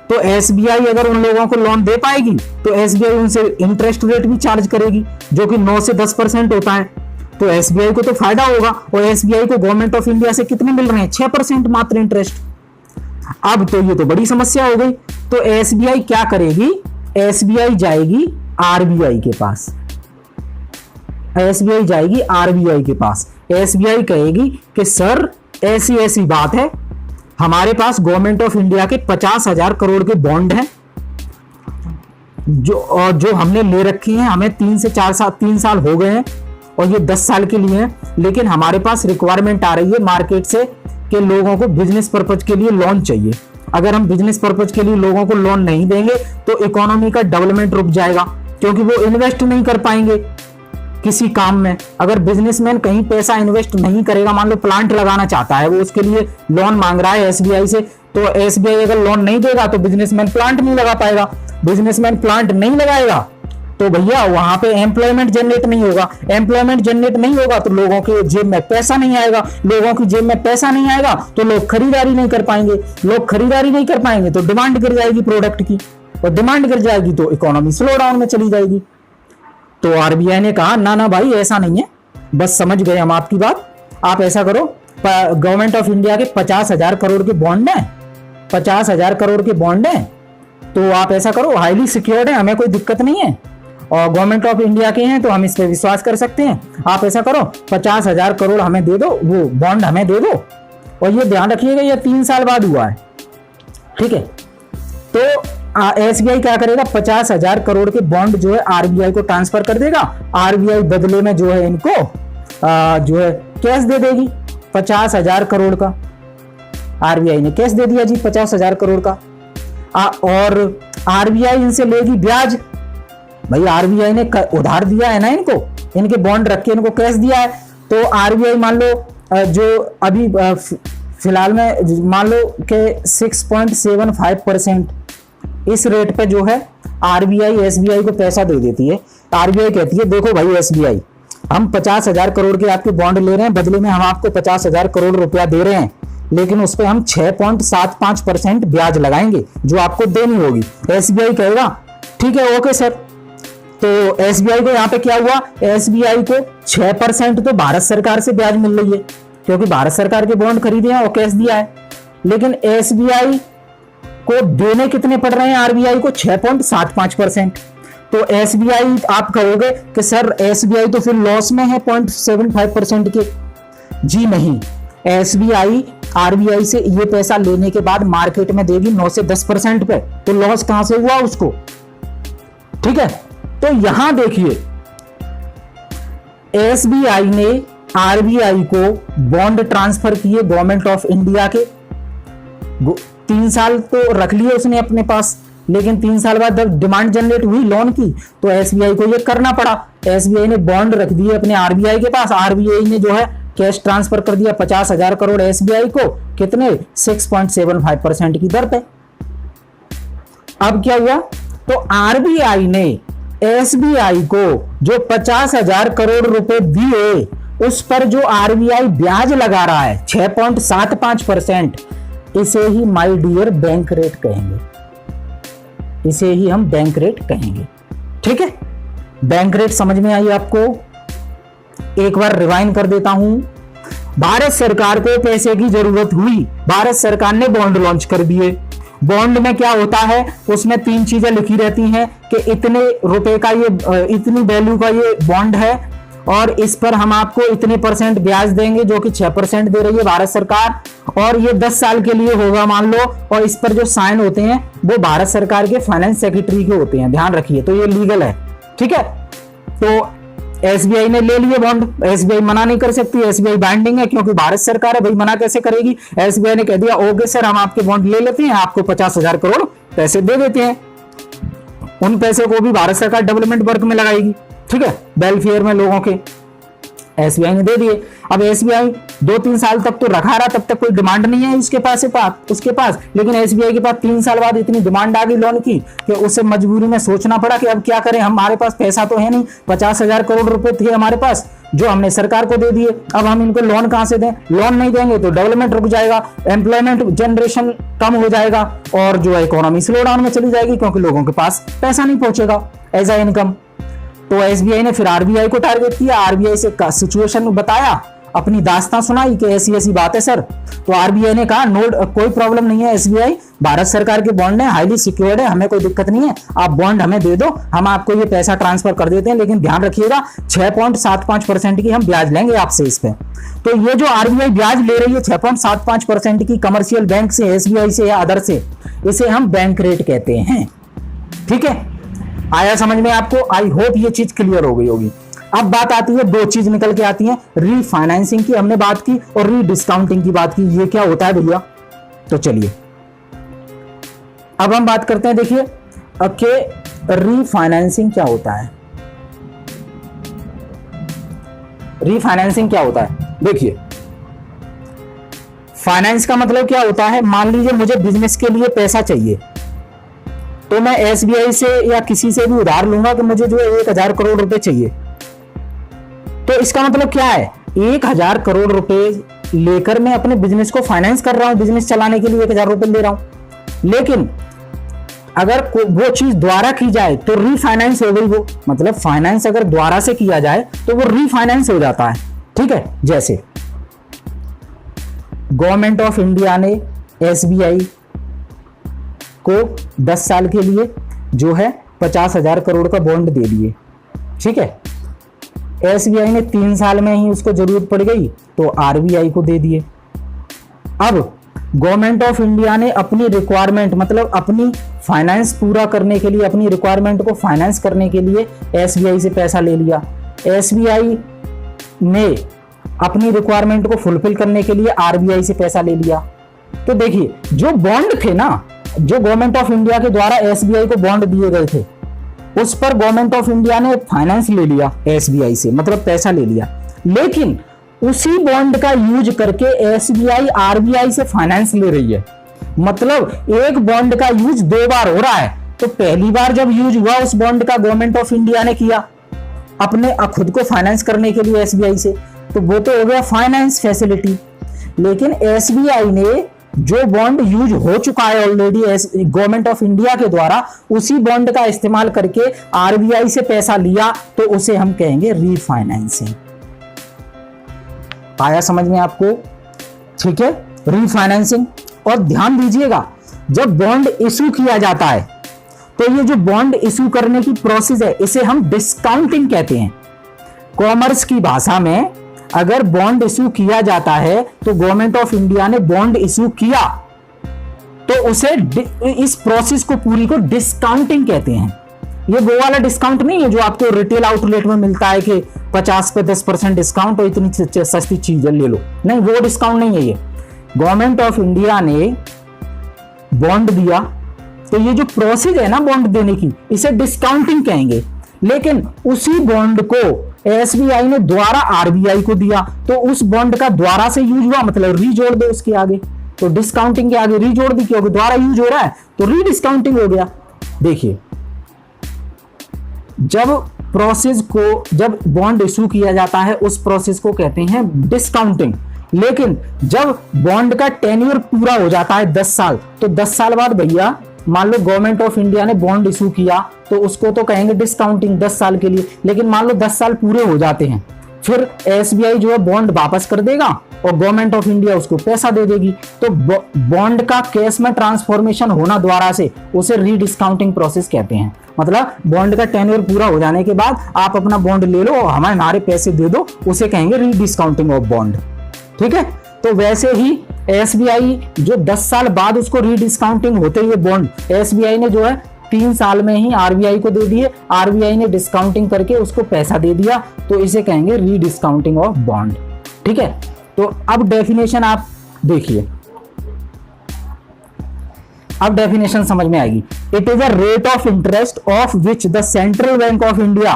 तो एसबीआई अगर उन लोगों को लोन दे पाएगी तो एसबीआई उनसे इंटरेस्ट रेट भी चार्ज करेगी जो कि 9 से 10% होता है। तो एसबीआई को तो फायदा होगा। और एसबीआई को गवर्नमेंट ऑफ इंडिया से कितने मिल रहे हैं, 6% मात्र इंटरेस्ट। अब तो ये तो बड़ी समस्या हो गई। तो एसबीआई क्या करेगी, एसबीआई जाएगी आरबीआई के पास। एसबीआई जाएगी आरबीआई के पास। एसबीआई कहेगी कि सर ऐसी ऐसी बात है, हमारे पास गवर्नमेंट ऑफ इंडिया के 50,000 करोड़ के बॉन्ड हैं जो हमने ले रखे हैं, हमें 3 साल हो गए हैं और ये 10 साल के लिए हैं। लेकिन हमारे पास रिक्वायरमेंट आ रही है मार्केट से कि लोगों को बिजनेस पर्पज के लिए लोन चाहिए। अगर हम बिजनेस पर्पज के लिए लोगों को लोन नहीं देंगे तो इकोनॉमी का डेवलपमेंट रुक जाएगा, क्योंकि वो इन्वेस्ट नहीं कर पाएंगे किसी काम में। अगर बिजनेसमैन कहीं पैसा इन्वेस्ट नहीं करेगा, मान लो प्लांट लगाना चाहता है, वो उसके लिए लोन मांग रहा है एसबीआई से, तो एसबीआई अगर लोन नहीं देगा तो बिजनेसमैन प्लांट नहीं लगा पाएगा। बिजनेसमैन प्लांट नहीं लगाएगा तो भैया वहां पे एम्प्लॉयमेंट जनरेट नहीं होगा। एम्प्लॉयमेंट जनरेट नहीं होगा तो लोगों के जेब में पैसा नहीं आएगा। लोगों की जेब में पैसा नहीं आएगा तो लोग खरीदारी नहीं कर पाएंगे। लोग खरीदारी नहीं कर पाएंगे तो डिमांड गिर जाएगी प्रोडक्ट की, और डिमांड गिर जाएगी तो इकोनॉमी स्लो डाउन में चली जाएगी। तो आरबीआई ने कहा ना ना भाई ऐसा नहीं है, बस समझ गए हम आपकी बात। आप ऐसा करो, गवर्नमेंट ऑफ इंडिया के 50,000 करोड़ के बॉन्ड है, 50,000 करोड़ के बॉन्ड है, तो आप ऐसा करो, हाईली सिक्योर्ड है, हमें कोई दिक्कत नहीं है और गवर्नमेंट ऑफ इंडिया के हैं तो हम इस पे विश्वास कर सकते हैं। आप ऐसा करो 50,000 करोड़ हमें दे दो, वो बॉन्ड हमें दे दो। और ये ध्यान रखिएगा ये 3 साल बाद हुआ है। ठीक है, तो एसबीआई क्या करेगा, 50,000 करोड़ के बॉन्ड जो है आरबीआई को ट्रांसफर कर देगा। आरबीआई बदले में जो है इनको जो है कैश दे देगी 50,000 करोड़ का। आरबीआई ने कैश दे दिया जी 50,000 करोड़ का। और आरबीआई इनसे लेगी ब्याज। भाई आरबीआई ने उधार दिया है ना इनको, इनके बॉन्ड रख के इनको कैश दिया है। तो आरबीआई मान लो जो अभी फिलहाल में मान लो कि 6.75% इस रेट पे जो है आरबीआई एसबीआई को पैसा दे देती है। आरबीआई कहती है देखो भाई एसबीआई, हम 50,000 करोड़ के आपके बॉन्ड ले रहे हैं, बदले में हम आपको 50,000 करोड़ रुपया दे रहे हैं, लेकिन उस पर हम 6.75% ब्याज लगाएंगे जो आपको देनी होगी। एसबीआई कहेगा ठीक है ओके सर। तो एसबीआई को यहाँ पे क्या हुआ, एसबीआई को 6% तो भारत सरकार से ब्याज मिल रही है क्योंकि भारत सरकार के बॉन्ड खरीदे हैं और कैश दिया है। लेकिन एसबीआई को देने कितने पड़ रहे हैं आरबीआई को, 6.75%। तो एसबीआई आप कहोगे कि सर एसबीआई तो फिर लॉस में है 0.75% के। जी नहीं, एसबीआई आरबीआई से ये पैसा लेने के बाद मार्केट में देगी 9 से 10% पे, तो लॉस कहां से हुआ उसको। ठीक है, तो यहां देखिए एसबीआई ने आरबीआई को बॉन्ड ट्रांसफर किए गवर्नमेंट ऑफ इंडिया के। 3 साल तो रख लिए उसने अपने पास, लेकिन 3 साल बाद जब डिमांड जनरेट हुई लोन की तो एसबीआई को ये करना पड़ा। एसबीआई ने बॉन्ड रख दिए अपने आरबीआई के पास। आरबीआई ने जो है कैश ट्रांसफर कर दिया 50,000 करोड़ एसबीआई को, कितने 6.75% की दर पे। अब क्या हुआ, तो आरबीआई ने एसबीआई को जो 50,000 करोड़ रुपए दिए उस पर जो आरबीआई ब्याज लगा रहा है 6.75%, इसे ही माय डियर बैंक रेट कहेंगे। इसे ही हम बैंक रेट कहेंगे। ठीक है, बैंक रेट समझ में आई आपको। एक बार रिवाइंड कर देता हूं। भारत सरकार को पैसे की जरूरत हुई, भारत सरकार ने बॉन्ड लॉन्च कर दिए। बॉन्ड में क्या होता है, उसमें 3 चीजें लिखी रहती हैं कि इतने रुपए का ये, इतनी वैल्यू का ये बॉन्ड है और इस पर हम आपको इतने % ब्याज देंगे, जो कि 6% दे रही है भारत सरकार, और ये 10 साल के लिए होगा मान लो। और इस पर जो साइन होते हैं वो भारत सरकार के फाइनेंस सेक्रेटरी के होते हैं, ध्यान रखिए। तो ये लीगल है। ठीक है, तो एसबीआई ने ले लिए बॉन्ड, एसबीआई मना नहीं कर सकती, एसबीआई बाइंडिंग है क्योंकि भारत सरकार है, भाई मना कैसे करेगी। एसबीआई ने कह दिया ओके सर हम आपके बॉन्ड ले लेते हैं, आपको 50,000 करोड़ पैसे दे देते हैं। उन पैसे को भी भारत सरकार डेवलपमेंट वर्क में लगाएगी, ठीक है, वेलफेयर में लोगों के। एसबीआई ने दे दिए। अब एसबीआई 2-3 साल तक तो रखा रहा, तब तक कोई डिमांड नहीं है उसके पास, लेकिन एसबीआई के पास 3 साल बाद इतनी डिमांड आ गई लोन की कि उसे मजबूरी में सोचना पड़ा कि अब क्या करें, हमारे पास पैसा तो है नहीं, 50,000 करोड़ रुपए थे हमारे पास जो हमने सरकार को दे दिए, अब हम इनको लोन कहां से दें, लोन नहीं देंगे तो डेवलपमेंट रुक जाएगा, एम्प्लॉयमेंट जनरेशन कम हो जाएगा और जो है इकोनॉमी स्लो डाउन में चली जाएगी क्योंकि लोगों के पास पैसा नहीं पहुंचेगा एज ए इनकम। तो एसबीआई ने फिर आरबीआई को टारगेट किया, आरबीआई से सिचुएशन बताया, अपनी दास्तां सुनाई कि ऐसी ऐसी बात है सर। तो आरबीआई ने कहा नो कोई प्रॉब्लम नहीं है एसबीआई, भारत सरकार के बॉन्ड है, हाईली सिक्योर्ड है, हमें कोई दिक्कत नहीं है, आप बॉन्ड हमें दे दो, हम आपको ये पैसा ट्रांसफर कर देते हैं, लेकिन ध्यान रखिएगा 6.75% की हम ब्याज लेंगे आपसे इस पे। तो ये जो आरबीआई ब्याज ले रही है 6.75% की कमर्शियल बैंक से, एसबीआई से या अदर से, इसे हम बैंक रेट कहते हैं, ठीक है। आया समझ में आपको? आई होप ये चीज क्लियर हो गई होगी। अब बात आती है, दो चीज निकल के आती है, रीफाइनेंसिंग की हमने बात की और रीडिस्काउंटिंग की बात की। ये क्या होता है भैया? तो चलिए अब हम बात करते हैं, देखिए कि रीफाइनेंसिंग क्या होता है। रीफाइनेंसिंग क्या होता है? देखिए फाइनेंस का मतलब क्या होता है, मान लीजिए मुझे बिजनेस के लिए पैसा चाहिए तो मैं एसबीआई से या किसी से भी उधार लूंगा कि मुझे जो है 1,000 करोड़ रुपए चाहिए। तो इसका मतलब क्या है, 1,000 करोड़ रुपए लेकर मैं अपने बिजनेस को फाइनेंस कर रहा हूं, बिजनेस चलाने के लिए 1,000 रुपए ले रहा हूं। लेकिन अगर वो चीज द्वारा की जाए तो रीफाइनेंस हो गई वो, मतलब फाइनेंस अगर द्वारा से किया जाए तो वो रीफाइनेंस हो जाता है, ठीक है। जैसे गवर्नमेंट ऑफ इंडिया ने एसबीआई को 10 साल के लिए जो है 50,000 करोड़ का बॉन्ड दे दिए, ठीक है। एसबीआई ने 3 साल में ही उसको जरूरत पड़ गई तो आरबीआई को दे दिए। अब गवर्नमेंट ऑफ इंडिया ने अपनी रिक्वायरमेंट, मतलब अपनी फाइनेंस पूरा करने के लिए, अपनी रिक्वायरमेंट को फाइनेंस करने के लिए एसबीआई से पैसा ले लिया। एसबीआई ने अपनी रिक्वायरमेंट को फुलफिल करने के लिए आरबीआई से पैसा ले लिया। तो देखिए जो बॉन्ड थे ना, जो गवर्नमेंट ऑफ इंडिया के द्वारा एसबीआई को बॉन्ड दिए गए थे, उस पर गवर्नमेंट ऑफ इंडिया ने फाइनेंस ले लिया एसबीआई से, मतलब पैसा ले लिया। लेकिन उसी बॉन्ड का यूज करके एसबीआई आरबीआई से फाइनेंस ले रही है, मतलब एक बॉन्ड का यूज 2 बार हो रहा है। तो पहली बार जब यूज हुआ उस बॉन्ड का गवर्नमेंट ऑफ इंडिया ने किया अपने खुद को फाइनेंस करने के लिए एसबीआई से, तो वो तो हो गया फाइनेंस फैसिलिटी। लेकिन एसबीआई ने जो बॉन्ड यूज हो चुका है ऑलरेडी गवर्नमेंट ऑफ इंडिया के द्वारा, उसी बॉन्ड का इस्तेमाल करके आरबीआई से पैसा लिया, तो उसे हम कहेंगे रीफाइनेंसिंग। आया समझ में आपको? ठीक है, रीफाइनेंसिंग। और ध्यान दीजिएगा, जब बॉन्ड इशू किया जाता है तो ये जो बॉन्ड इशू करने की प्रोसेस है इसे हम डिस्काउंटिंग कहते हैं। कॉमर्स की भाषा में अगर बॉन्ड इशू किया जाता है तो गवर्नमेंट ऑफ इंडिया ने बॉन्ड इशू किया तो उसे, इस प्रोसेस को पूरी को डिस्काउंटिंग कहते हैं। ये वो वाला डिस्काउंट नहीं है जो आपको रिटेल आउटलेट में मिलता है कि 50 पे 10% डिस्काउंट और इतनी सस्ती चीजें ले लो, नहीं, वो डिस्काउंट नहीं है। ये गवर्नमेंट ऑफ इंडिया ने बॉन्ड दिया तो ये जो प्रोसेस है ना बॉन्ड देने की, इसे डिस्काउंटिंग कहेंगे। लेकिन उसी बॉन्ड को एसबीआई ने द्वारा आरबीआई को दिया तो उस बॉन्ड का द्वारा से यूज हुआ, मतलब री जोड़ दो उसके आगे, तो डिस्काउंटिंग के आगे री जोड़ दी क्योंकि द्वारा यूज हो रहा है, तो री डिस्काउंटिंग हो गया। देखिए जब बॉन्ड इशू किया जाता है उस प्रोसेस को कहते हैं डिस्काउंटिंग। लेकिन जब बॉन्ड का टेन्योर पूरा हो जाता है 10 साल, तो 10 साल बाद भैया मान लो गवर्नमेंट ऑफ इंडिया ने बॉन्ड इशू किया तो उसको तो कहेंगे डिस्काउंटिंग 10 साल के लिए। लेकिन मान लो 10 साल पूरे हो जाते हैं, फिर एसबीआई जो है बॉन्ड वापस कर देगा और गवर्नमेंट ऑफ इंडिया उसको पैसा दे देगी। तो बॉन्ड का कैश में ट्रांसफॉर्मेशन होना द्वारा से उसे रीडिस्काउंटिंग प्रोसेस कहते हैं। मतलब बॉन्ड का टेन्योर पूरा हो जाने के बाद आप अपना बॉन्ड ले लो और हमारे पैसे दे दो, उसे कहेंगे रीडिस्काउंटिंग ऑफ बॉन्ड, ठीक है। तो वैसे ही एसबीआई जो 10 साल बाद उसको रीडिस्काउंटिंग होते हुए बॉन्ड एसबीआई ने जो है 3 साल में ही आरबीआई को दे दिए, आरबीआई ने डिस्काउंटिंग करके उसको पैसा दे दिया, तो इसे कहेंगे रीडिस्काउंटिंग ऑफ बॉन्ड। ठीक है, तो अब डेफिनेशन आप देखिए, अब डेफिनेशन समझ में आएगी। It is a rate of interest of which the central bank of India,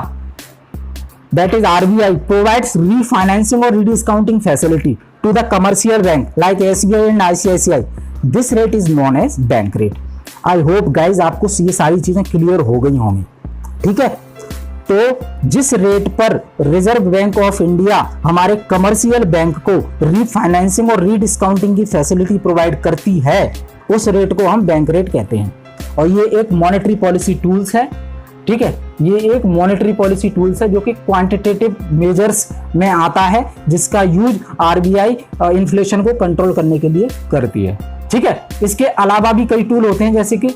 that is RBI, provides refinancing और rediscounting facility to the commercial bank like SBI and ICICI. This rate is known as bank rate. I hope guys आपको ये सारी चीजें clear हो गई होंगी। ठीक है, तो जिस रेट पर रिजर्व बैंक ऑफ इंडिया हमारे कमर्शियल बैंक को रीफाइनेंसिंग और रीडिस्काउंटिंग की फैसिलिटी प्रोवाइड करती है, उस रेट को हम बैंक रेट कहते हैं। और ये एक मॉनेटरी पॉलिसी टूल्स है। ठीक है, ये एक मॉनेटरी पॉलिसी टूल्स है जो कि क्वांटिटेटिव मेजर्स में आता है, जिसका यूज आरबीआई इन्फ्लेशन को कंट्रोल करने के लिए करती है। ठीक है, इसके अलावा भी कई टूल होते हैं, जैसे कि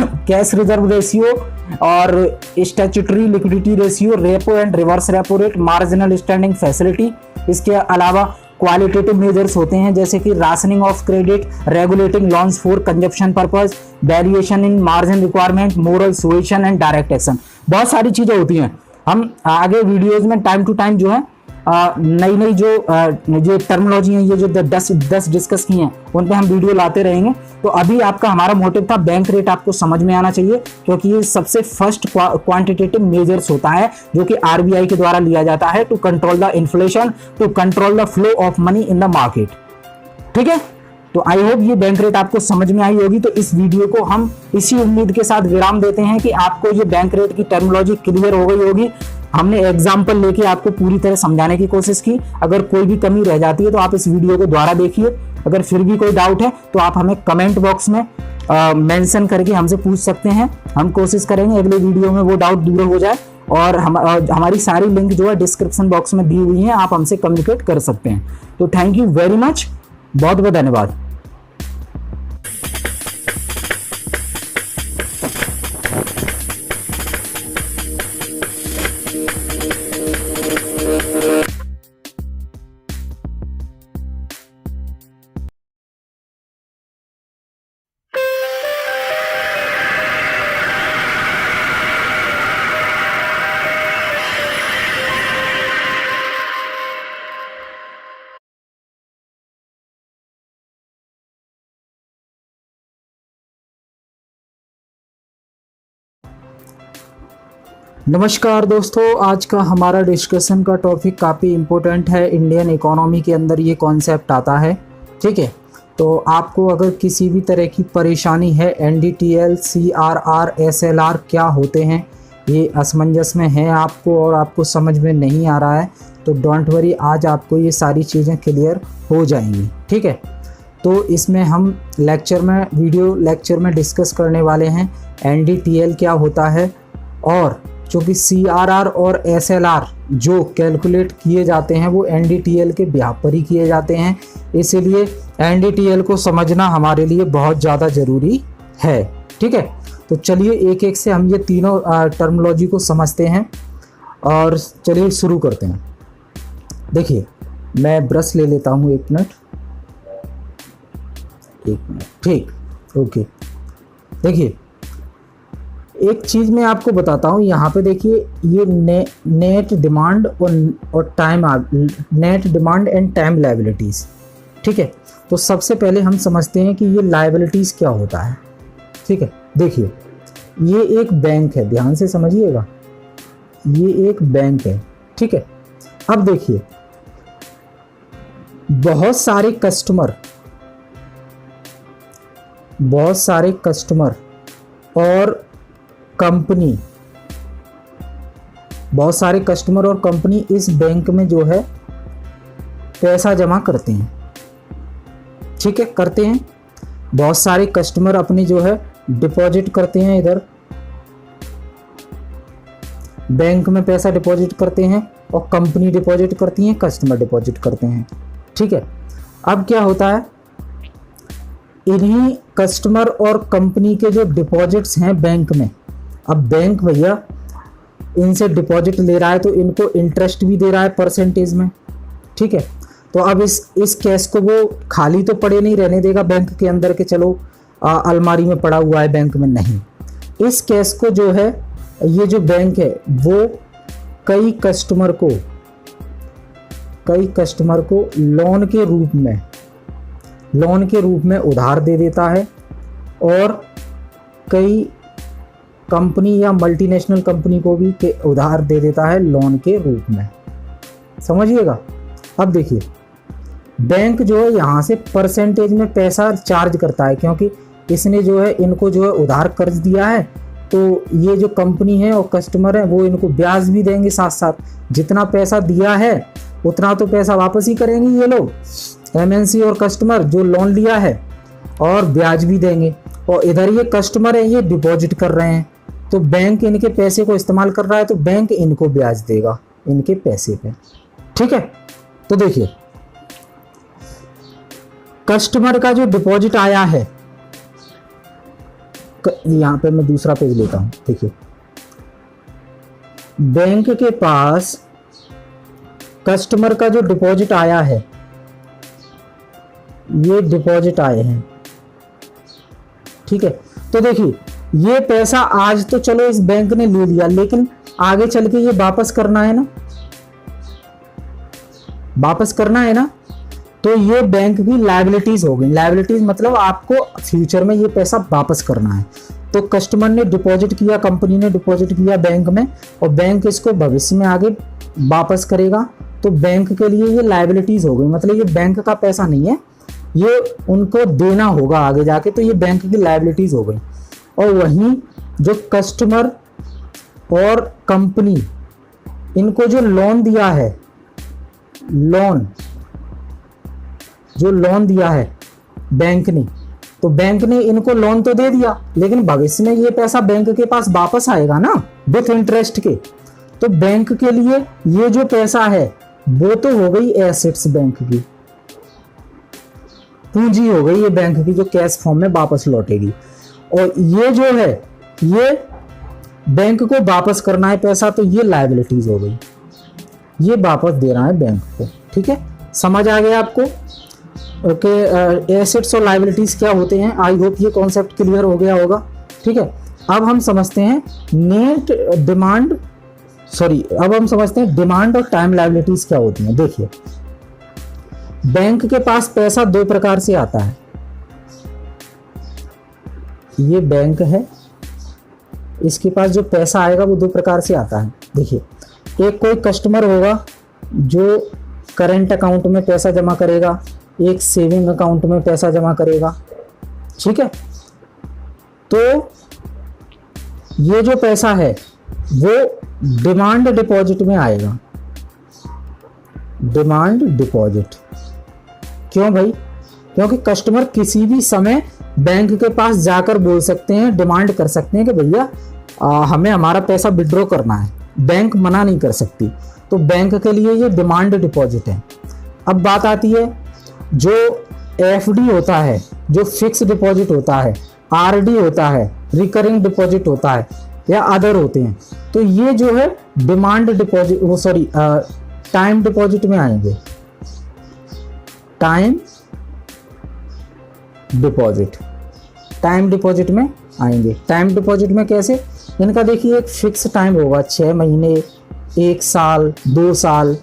कैश रिजर्व रेशियो और statutory liquidity ratio, repo and reverse repo rate, marginal standing facility. इसके अलावा क्वालिटेटिव मेजर्स होते हैं, जैसे कि rationing of credit, regulating loans for consumption purpose, variation in margin requirement, moral suasion and direct action. बहुत सारी चीजें होती हैं। हम आगे वीडियोज में टाइम टू टाइम जो है नई नई जो टर्मिनोलॉजी है, ये जो 10 डिस्कस की हैं, उन पे हम वीडियो लाते रहेंगे। तो अभी आपका हमारा मोटिव था बैंक रेट आपको समझ में आना चाहिए, क्योंकि ये सबसे फर्स्ट क्वांटिटेटिव मेजर्स होता है जो कि आरबीआई के द्वारा लिया जाता है to control the inflation, to control the flow of money in the market. ठीक है, तो आई होप ये बैंक रेट आपको समझ में आई होगी। तो इस वीडियो को हम इसी उम्मीद के साथ विराम देते हैं कि आपको ये बैंक रेट की टर्मिनोलॉजी क्लियर हो गई होगी। हमने एग्जाम्पल लेके आपको पूरी तरह समझाने की कोशिश की। अगर कोई भी कमी रह जाती है तो आप इस वीडियो को दोबारा देखिए। अगर फिर भी कोई डाउट है तो आप हमें कमेंट बॉक्स में मेंशन करके हमसे पूछ सकते हैं। हम कोशिश करेंगे अगले वीडियो में वो डाउट दूर हो जाए। और हमारी सारी लिंक जो है डिस्क्रिप्शन बॉक्स में दी हुई है, आप हमसे कम्युनिकेट कर सकते हैं। तो थैंक यू वेरी मच, बहुत बहुत धन्यवाद। नमस्कार दोस्तों, आज का हमारा डिस्कशन का टॉपिक काफ़ी इम्पोर्टेंट है। इंडियन इकोनॉमी के अंदर ये कॉन्सेप्ट आता है। ठीक है, तो आपको अगर किसी भी तरह की परेशानी है, एनडीटीएल, सीआरआर, एसएलआर क्या होते हैं, ये असमंजस में है आपको और आपको समझ में नहीं आ रहा है, तो डोंट वरी, आज आपको ये सारी चीज़ें क्लियर हो जाएंगी। ठीक है, तो इसमें हम वीडियो लेक्चर में डिस्कस करने वाले हैं एनडीटीएल क्या होता है, और चूँकि सीआरआर और एसएलआर जो कैलकुलेट किए जाते हैं वो एनडीटीएल के ब्याह पर ही किए जाते हैं, इसीलिए एनडीटीएल को समझना हमारे लिए बहुत ज़्यादा ज़रूरी है। ठीक है, तो चलिए एक एक से हम ये तीनों टर्मिनोलॉजी को समझते हैं और चलिए शुरू करते हैं। देखिए, मैं ब्रश ले लेता हूँ, एक मिनट। ठीक, ओके। देखिए, एक चीज़ मैं आपको बताता हूँ, यहाँ पे देखिए ये नेट डिमांड और time, net demand and time liabilities. ठीक है, तो सबसे पहले हम समझते हैं कि ये लायबिलिटीज़ क्या होता है। ठीक है, देखिए ये एक बैंक है, ध्यान से समझिएगा, ये एक बैंक है। ठीक है, अब देखिए बहुत सारे कस्टमर और कंपनी, बहुत सारे कस्टमर और कंपनी इस बैंक में जो है पैसा जमा करते हैं। ठीक है, करते हैं। बहुत सारे कस्टमर अपनी जो है डिपॉजिट करते हैं, इधर बैंक में पैसा डिपॉजिट करते हैं, और कंपनी डिपॉजिट करती है, कस्टमर डिपॉजिट करते हैं। ठीक है, अब क्या होता है, इन्हीं कस्टमर और कंपनी के जो डिपॉजिट्स हैं बैंक में, अब बैंक भैया इनसे डिपॉजिट ले रहा है तो इनको इंटरेस्ट भी दे रहा है परसेंटेज में। ठीक है, तो अब इस कैश को वो खाली तो पड़े नहीं रहने देगा बैंक के अंदर के चलो अलमारी में पड़ा हुआ है बैंक में, नहीं। इस कैश को जो है ये जो बैंक है वो कई कस्टमर को लोन के रूप में उधार दे देता है, और कई कंपनी या मल्टीनेशनल कंपनी को भी उधार दे देता है लोन के रूप में। समझिएगा। अब देखिए, बैंक जो है यहाँ से परसेंटेज में पैसा चार्ज करता है, क्योंकि इसने जो है इनको जो है उधार कर्ज दिया है, तो ये जो कंपनी है और कस्टमर है वो इनको ब्याज भी देंगे साथ साथ। जितना पैसा दिया है उतना तो पैसा वापस ही करेंगे ये लोग, एमएनसी और कस्टमर जो लोन लिया है, और ब्याज भी देंगे। और इधर ये कस्टमर है, ये डिपॉजिट कर रहे हैं, तो बैंक इनके पैसे को इस्तेमाल कर रहा है, तो बैंक इनको ब्याज देगा इनके पैसे पे। ठीक है, तो देखिए कस्टमर का जो डिपॉजिट आया है, यहां पे मैं दूसरा पेज लेता हूं। देखिए, बैंक के पास कस्टमर का जो डिपॉजिट आया है, ये डिपॉजिट आए हैं। ठीक है, तो देखिए ये पैसा आज तो चलो इस बैंक ने ले लिया, लेकिन आगे चल के ये वापस करना है ना, तो ये बैंक की लायबिलिटीज हो गई। लायबिलिटीज मतलब आपको फ्यूचर में ये पैसा वापस करना है। तो कस्टमर ने डिपॉजिट किया, कंपनी ने डिपॉजिट किया बैंक में, और बैंक इसको भविष्य में आगे वापस करेगा, तो बैंक के लिए ये लायबिलिटीज हो गई। मतलब ये बैंक का पैसा नहीं है, ये उनको देना होगा आगे जाके, तो ये बैंक की लायबिलिटीज हो गई। और वहीं जो कस्टमर और कंपनी, इनको जो लोन दिया है, जो लोन दिया है बैंक ने, तो बैंक ने इनको लोन तो दे दिया, लेकिन भविष्य में ये पैसा बैंक के पास वापस आएगा ना विथ इंटरेस्ट के। तो बैंक के लिए ये जो पैसा है वो तो हो गई एसेट्स, बैंक की पूंजी हो गई ये बैंक की, जो कैश फॉर्म में वापस लौटेगी। और ये जो है ये बैंक को वापस करना है पैसा, तो ये लायबिलिटीज हो गई, ये वापस दे रहा है बैंक को। ठीक है, समझ आ गया आपको? ओके, एसेट्स और लायबिलिटीज क्या होते हैं। आई होप ये कॉन्सेप्ट क्लियर हो गया होगा। ठीक है, अब हम समझते हैं डिमांड और टाइम लायबिलिटीज क्या होती हैं। देखिए, बैंक के पास पैसा दो प्रकार से आता है। ये बैंक है, इसके पास जो पैसा आएगा वो दो प्रकार से आता है। देखिए, एक कोई कस्टमर होगा जो करंट अकाउंट में पैसा जमा करेगा, एक सेविंग अकाउंट में पैसा जमा करेगा। ठीक है, तो ये जो पैसा है वो डिमांड डिपॉजिट में आएगा। डिमांड डिपॉजिट क्यों भाई? क्योंकि कस्टमर किसी भी समय बैंक के पास जाकर बोल सकते हैं, डिमांड कर सकते हैं कि भैया हमें हमारा पैसा विड्रॉ करना है, बैंक मना नहीं कर सकती। तो बैंक के लिए ये डिमांड डिपॉजिट है। अब बात आती है जो एफडी होता है, जो फिक्स डिपॉजिट होता है, आरडी होता है, रिकरिंग डिपॉजिट होता है, या अदर होते हैं, तो ये जो है डिमांड डिपॉजिट टाइम डिपॉजिट में आएंगे। टाइम डिपॉजिट में आएंगे। टाइम डिपॉजिट में कैसे? इनका देखिए एक फिक्स टाइम होगा, 6 महीने, 1 साल, 2 साल।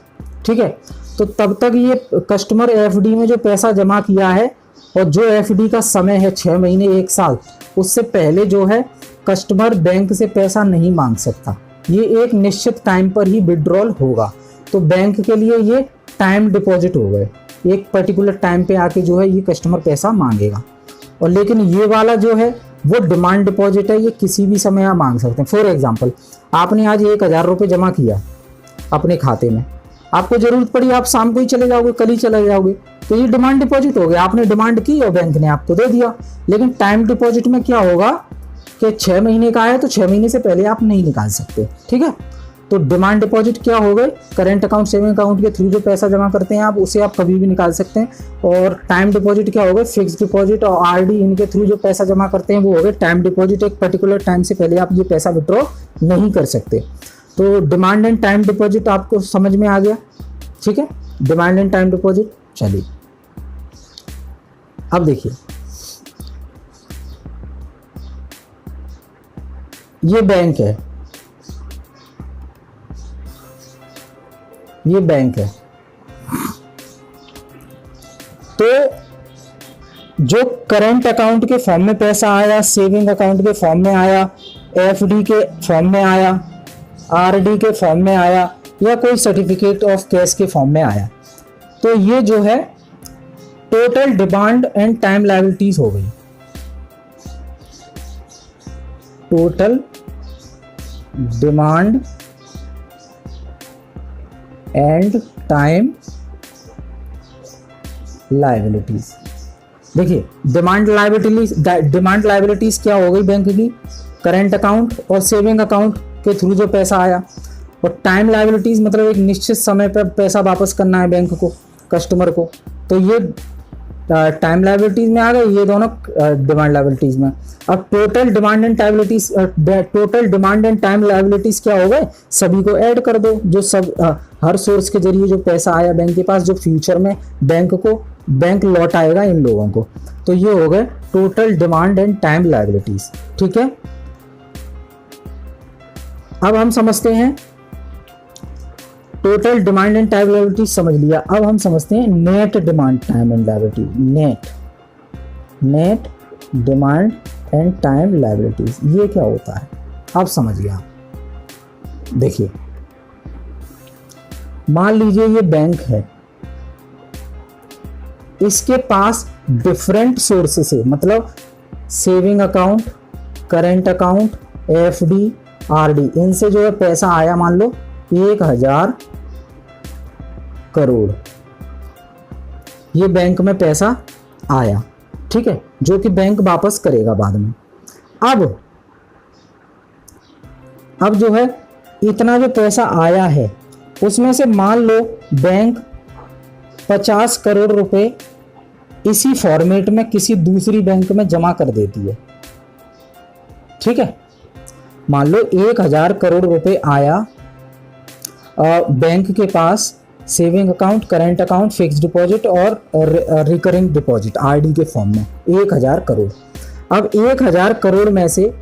ठीक है, तो तब तक ये कस्टमर एफडी में जो पैसा जमा किया है, और जो एफडी का समय है 6 महीने, 1 साल, उससे पहले जो है कस्टमर बैंक से पैसा नहीं मांग सकता। ये एक निश्चित टाइम पर ही विड्रॉल होगा। तो बैंक के लिए ये टाइम डिपॉजिट हो गए, एक पर्टिकुलर टाइम पे आके जो है ये कस्टमर पैसा मांगेगा। और लेकिन ये वाला जो है वो डिमांड डिपॉजिट है, ये किसी भी समय आप मांग सकते हैं। फॉर एग्जांपल, आपने आज 1000 रुपये जमा किया अपने खाते में, आपको जरूरत पड़ी, आप शाम को ही चले जाओगे, कल ही चले जाओगे, तो ये डिमांड डिपॉजिट हो गया। आपने डिमांड की और बैंक ने आपको दे दिया। लेकिन टाइम डिपॉजिट में क्या होगा कि 6 महीने का है तो 6 महीने से पहले आप नहीं निकाल सकते। ठीक है, तो डिमांड डिपॉजिट क्या हो गए? करंट अकाउंट, सेविंग अकाउंट के थ्रू जो पैसा जमा करते हैं आप, उसे आप कभी भी निकाल सकते हैं। और टाइम डिपॉजिट क्या हो गए? फिक्स डिपॉजिट और आरडी, इनके थ्रू जो पैसा जमा करते हैं वो हो गए टाइम डिपॉजिट। एक पर्टिकुलर टाइम से पहले आप ये पैसा विड्रॉ नहीं कर सकते। तो डिमांड एंड टाइम डिपॉजिट आपको समझ में आ गया। ठीक है, डिमांड एंड टाइम डिपॉजिट। चलिए अब देखिए, ये बैंक है, ये बैंक है। तो जो करंट अकाउंट के फॉर्म में पैसा आया, सेविंग अकाउंट के फॉर्म में आया, एफडी के फॉर्म में आया, आरडी के फॉर्म में आया, या कोई सर्टिफिकेट ऑफ कैश के फॉर्म में आया, तो ये जो है total demand and time liabilities हो गई। Total demand and time liabilities. देखिए डिमांड लायबिलिटीज क्या हो गई बैंक की, करंट अकाउंट और सेविंग अकाउंट के थ्रू जो पैसा आया, और टाइम लायबिलिटीज मतलब एक निश्चित समय पर पैसा वापस करना है बैंक को, कस्टमर को, तो ये टाइम लायबिलिटीज में आ गए, ये दोनों डिमांड लायबिलिटीज में। अब total demand and time liabilities क्या हो गए, सभी को ऐड कर दो, जो सब हर सोर्स के जरिए जो पैसा आया बैंक के पास, जो फ्यूचर में बैंक लौटाएगा इन लोगों को, तो ये हो गए total demand and time liabilities. ठीक है, अब हम समझते हैं total demand and time liabilities समझ लिया। अब हम समझते हैं net demand time and liability. Net demand and time liabilities ये क्या होता है, अब समझिए आप। देखिए मान लीजिए ये बैंक है, इसके पास डिफरेंट सोर्स से, मतलब saving account, current account, FD, RD, इनसे जो है पैसा आया, मान लो 1000 करोड़, ये बैंक में पैसा आया। ठीक है, जो कि बैंक वापस करेगा बाद में। अब जो है इतना जो पैसा आया है, उसमें से मान लो बैंक 50 करोड़ रुपए इसी फॉर्मेट में किसी दूसरी बैंक में जमा कर देती है। ठीक है, मान लो 1000 करोड़ रुपए आया बैंक के पास, saving account, current account, fixed deposit और रिकरिंग डिपॉजिट आरडी के फॉर्म में 1000 करोड़। अब 1000 करोड़ में से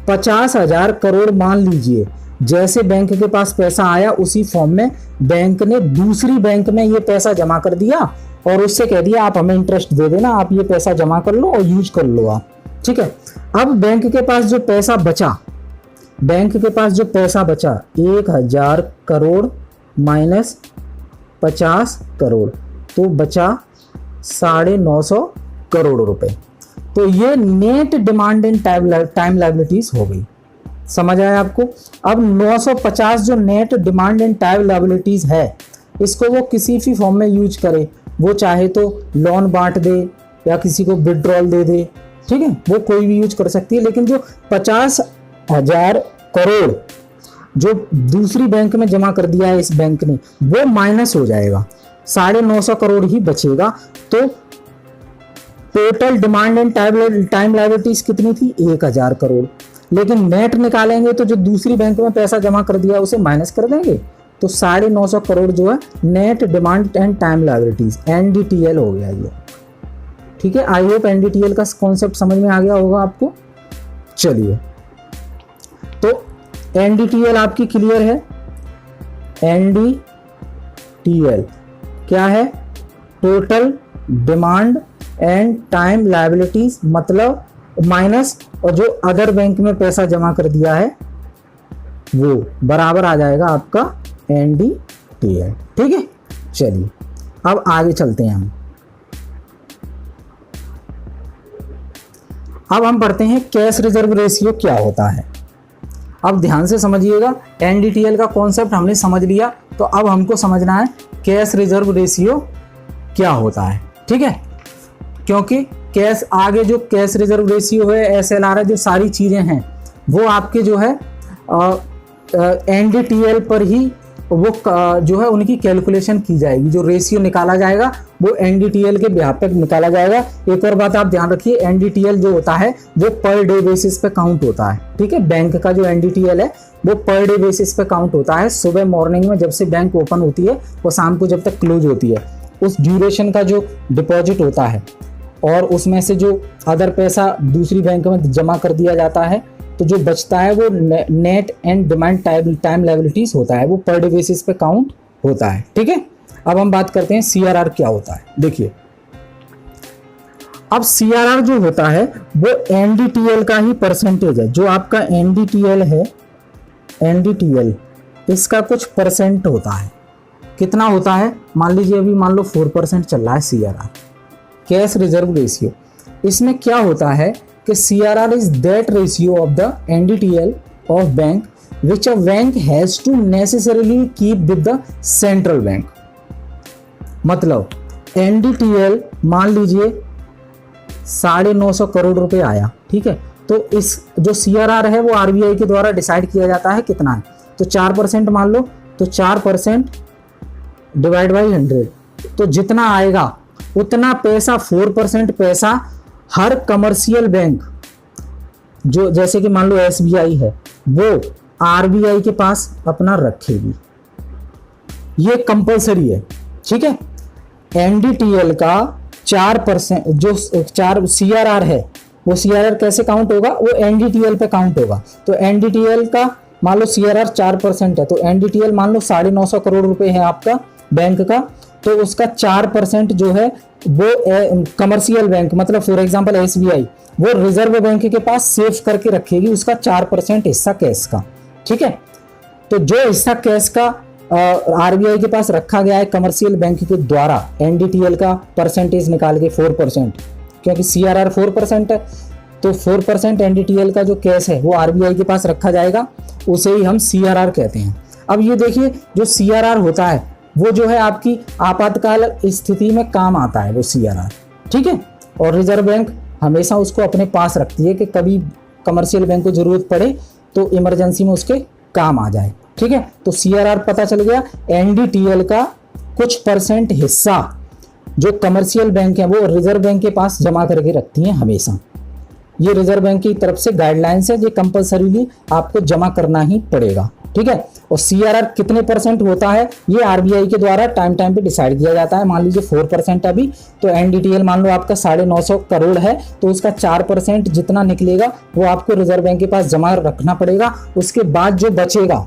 50,000 करोड़ मान लीजिए, जैसे बैंक के पास पैसा आया उसी फॉर्म में बैंक ने दूसरी बैंक में ये पैसा जमा कर दिया और उससे कह दिया आप हमें इंटरेस्ट दे देना, आप ये पैसा जमा कर लो और यूज कर लो आप। ठीक है, अब बैंक के पास जो पैसा बचा, 1000 करोड़ माइनस 50 करोड़, तो बचा 950 करोड़ रुपए। तो ये net demand and time liabilities हो गई। समझ आया आपको? अब 950 जो net demand and time liabilities है, इसको वो किसी भी फॉर्म में यूज करे, वो चाहे तो लोन बांट दे या किसी को विड्रॉल दे दे, ठीक है, वो कोई भी यूज कर सकती है। लेकिन जो 50,000 करोड़ जो दूसरी बैंक में जमा कर दिया है इस बैंक ने, वो माइनस हो जाएगा, 950 करोड़ ही बचेगा। तो total demand and time liabilities कितनी थी? 1000 करोड़। लेकिन नेट निकालेंगे तो जो दूसरी बैंक में पैसा जमा कर दिया उसे माइनस कर देंगे, तो 950 करोड़ जो है net demand and time liabilities, NDTL हो गया ये। ठीक है, आई होप एनडीटीएल का कॉन्सेप्ट समझ में आ गया होगा आपको। चलिए, तो एनडीटीएल आपकी क्लियर है। एनडीटीएल क्या है? Total demand and time liabilities, मतलब माइनस और जो अदर बैंक में पैसा जमा कर दिया है वो बराबर आ जाएगा आपका एनडीटीएल। ठीक है, चलिए अब आगे चलते हैं हम। अब हम पढ़ते हैं कैश रिजर्व रेशियो क्या होता है। अब ध्यान से समझिएगा, एनडीटीएल का कॉन्सेप्ट हमने समझ लिया, तो अब हमको समझना है कैश रिजर्व रेशियो क्या होता है। ठीक है, क्योंकि कैश आगे जो कैश रिजर्व रेशियो है, एसएलआर है, जो सारी चीज़ें हैं वो आपके जो है एनडीटीएल पर ही वो जो है उनकी कैलकुलेशन की जाएगी। जो रेशियो निकाला जाएगा वो एनडीटीएल के बिहाफ पे निकाला जाएगा। एक और बात आप ध्यान रखिए, एनडीटीएल जो होता है वो पर डे बेसिस पे काउंट होता है। ठीक है, बैंक का जो एनडीटीएल है वो पर डे बेसिस पे काउंट होता है। सुबह मॉर्निंग में जब से बैंक ओपन होती है वो शाम को जब तक क्लोज होती है, उस ड्यूरेशन का जो डिपॉजिट होता है और उसमें से जो अदर पैसा दूसरी बैंक में जमा कर दिया जाता है, तो जो बचता है वो net and demand time liabilities होता है, वो पर डे बेसिस पे काउंट होता है। ठीक है, अब हम बात करते हैं सीआरआर क्या होता है। देखिए, अब सीआरआर जो होता है वो एनडीटीएल का ही परसेंटेज है। जो आपका एनडीटीएल है, एनडीटीएल इसका कुछ परसेंट होता है। कितना होता है? मान लीजिए अभी मान लो 4% चल रहा है सीआरआर, कैश रिजर्व रेशियो। इसमें क्या होता है कि CRR is that ratio of the NDTL of bank which a bank has to necessarily keep with the central bank. मतलब एनडीटीएल मान लीजिए 950 करोड़ रुपए आया, ठीक है, तो इस जो सीआरआर है वो आरबीआई के द्वारा डिसाइड किया जाता है कितना है, तो 4% मान लो, तो 4% डिवाइड बाई 100, तो जितना आएगा उतना पैसा 4% पैसा हर कमर्शियल बैंक, जो जैसे कि मान लो एसबीआई है, वो आरबीआई के पास अपना रखेगी। ये कंपलसरी है। ठीक है, एनडीटीएल का 4% जो 4 सीआरआर है, वो सीआरआर कैसे काउंट होगा? वो एनडीटीएल पे काउंट होगा। तो एनडीटीएल का मान लो सीआरआर 4% है, तो एनडीटीएल मान लो 950 करोड़ रुपए है आपका बैंक का, तो उसका 4% जो है वो कमर्शियल बैंक, मतलब फॉर एग्जांपल एसबीआई, वो रिजर्व बैंक के पास सेव करके रखेगी उसका 4% हिस्सा कैश का। ठीक है, तो जो हिस्सा कैश का आरबीआई के पास रखा गया है कमर्शियल बैंक के द्वारा, एनडीटीएल का परसेंटेज निकाल के 4%, क्योंकि सीआरआर 4% है, तो 4% एनडीटीएल का जो कैश है वो आरबीआई के पास रखा जाएगा, उसे ही हम सीआरआर कहते हैं। अब ये देखिए, जो सीआरआर होता है वो जो है आपकी आपातकाल स्थिति में काम आता है वो सीआरआर। ठीक है, और रिजर्व बैंक हमेशा उसको अपने पास रखती है कि कभी कमर्शियल बैंक को जरूरत पड़े तो इमरजेंसी में उसके काम आ जाए। ठीक है, तो सीआरआर पता चल गया। एनडीटीएल का कुछ परसेंट हिस्सा जो कमर्शियल बैंक है वो रिजर्व बैंक के पास जमा करके रखती हैं हमेशा। ये रिजर्व बैंक की तरफ से गाइडलाइंस है, ये कंपलसरीली आपको जमा करना ही पड़ेगा। ठीक है, और सीआरआर कितने परसेंट होता है ये आरबीआई के द्वारा टाइम पे डिसाइड किया जाता है। मान लीजिए 4% अभी, तो एनडीटीएल मान लो आपका 950 करोड़ है, तो उसका 4% जितना निकलेगा वो आपको रिजर्व बैंक के पास जमा रखना पड़ेगा। उसके बाद जो बचेगा,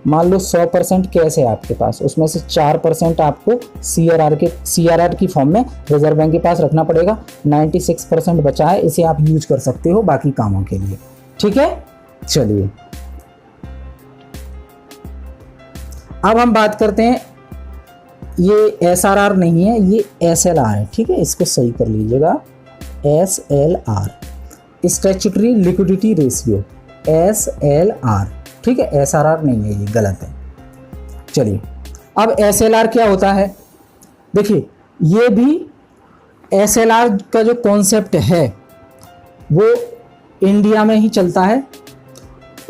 मान लो 100% कैश है आपके पास, उसमें से 4% आपको सीआरआर की फॉर्म में रिजर्व बैंक के पास रखना पड़ेगा। 96% बचा है, इसे आप यूज कर सकते हो बाकी कामों के लिए। ठीक है, चलिए अब हम बात करते हैं, ये एसआरआर नहीं है, ये एसएलआर है। ठीक है, इसको सही कर लीजिएगा, SLR, statutory liquidity ratio, SLR. ठीक है, एसआरआर नहीं है, ये गलत है। चलिए, अब एसएलआर क्या होता है? देखिए, ये भी एसएलआर का जो कॉन्सेप्ट है वो इंडिया में ही चलता है।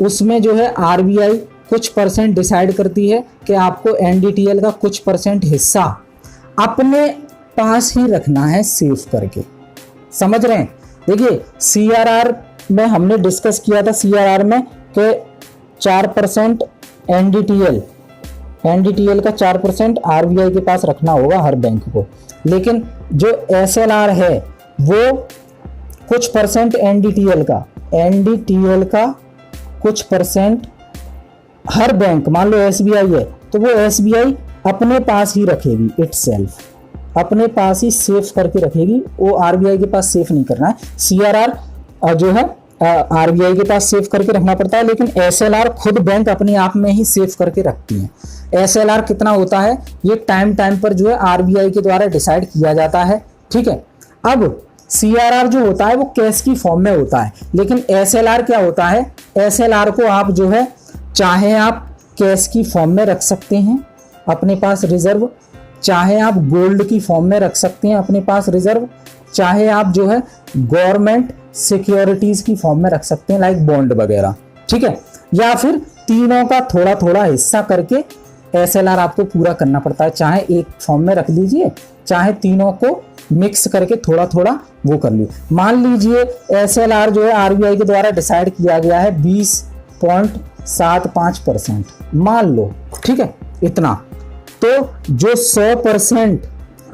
उसमें जो है आरबीआई कुछ परसेंट डिसाइड करती है कि आपको एनडीटीएल का कुछ परसेंट हिस्सा अपने पास ही रखना है सेव करके। समझ रहे हैं? देखिए, सीआरआर में हमने डिस्कस किया था, सीआरआर में कि 4% एनडीटीएल का 4% आरबीआई के पास रखना होगा हर बैंक को। लेकिन जो एसएलआर है वो कुछ परसेंट एनडीटीएल का कुछ परसेंट हर बैंक, मान लो एसबीआई है तो वो एसबीआई अपने पास ही रखेगी, इटसेल्फ अपने पास ही सेफ करके रखेगी, वो आरबीआई के पास सेफ नहीं करना है। सीआरआर जो है आरबीआई के पास सेव करके रखना पड़ता है, लेकिन एसएलआर खुद बैंक अपने आप में ही सेव करके रखती है। एसएलआर कितना होता है ये टाइम पर जो है आरबीआई के द्वारा डिसाइड किया जाता है। ठीक है, अब सीआरआर जो होता है वो कैश की फॉर्म में होता है, लेकिन एसएलआर क्या होता है? एसएलआर को आप जो है चाहे आप कैश की फॉर्म में रख सकते हैं अपने पास रिजर्व, चाहे आप गोल्ड की फॉर्म में रख सकते हैं अपने पास रिजर्व, चाहे आप जो है गवर्नमेंट सिक्योरिटीज की फॉर्म में रख सकते हैं लाइक बॉन्ड वगैरह। ठीक है, या फिर तीनों का थोड़ा थोड़ा हिस्सा करके एसएलआर आपको पूरा करना पड़ता है। चाहे एक फॉर्म में रख लीजिए, चाहे तीनों को मिक्स करके थोड़ा थोड़ा वो कर लीजिए। मान लीजिए एसएलआर जो है आरबीआई के द्वारा डिसाइड किया गया है 20.75%, मान लो। ठीक है, इतना तो जो 100%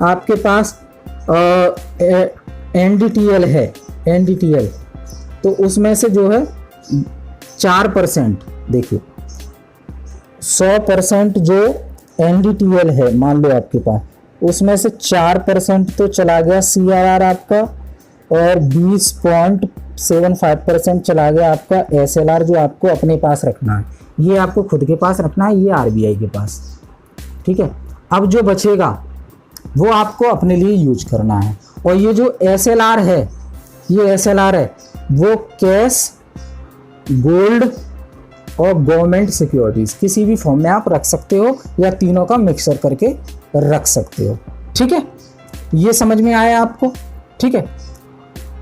आपके पास एनडीटीएल है, एनडीटीएल तो उसमें से जो है 4%, देखिए 100% जो NDTL है मान लो आपके पास, उसमें से 4% तो चला गया CRR आपका, और 20.75% चला गया आपका SLR जो आपको अपने पास रखना है। ये आपको खुद के पास रखना है, ये RBI के पास, ठीक है। अब जो बचेगा वो आपको अपने लिए यूज करना है। और ये जो SLR है, ये SLR है वो कैश, गोल्ड और गवर्नमेंट सिक्योरिटीज किसी भी फॉर्म में आप रख सकते हो, या तीनों का मिक्सर करके रख सकते हो, ठीक है। ये समझ में आया आपको, ठीक है।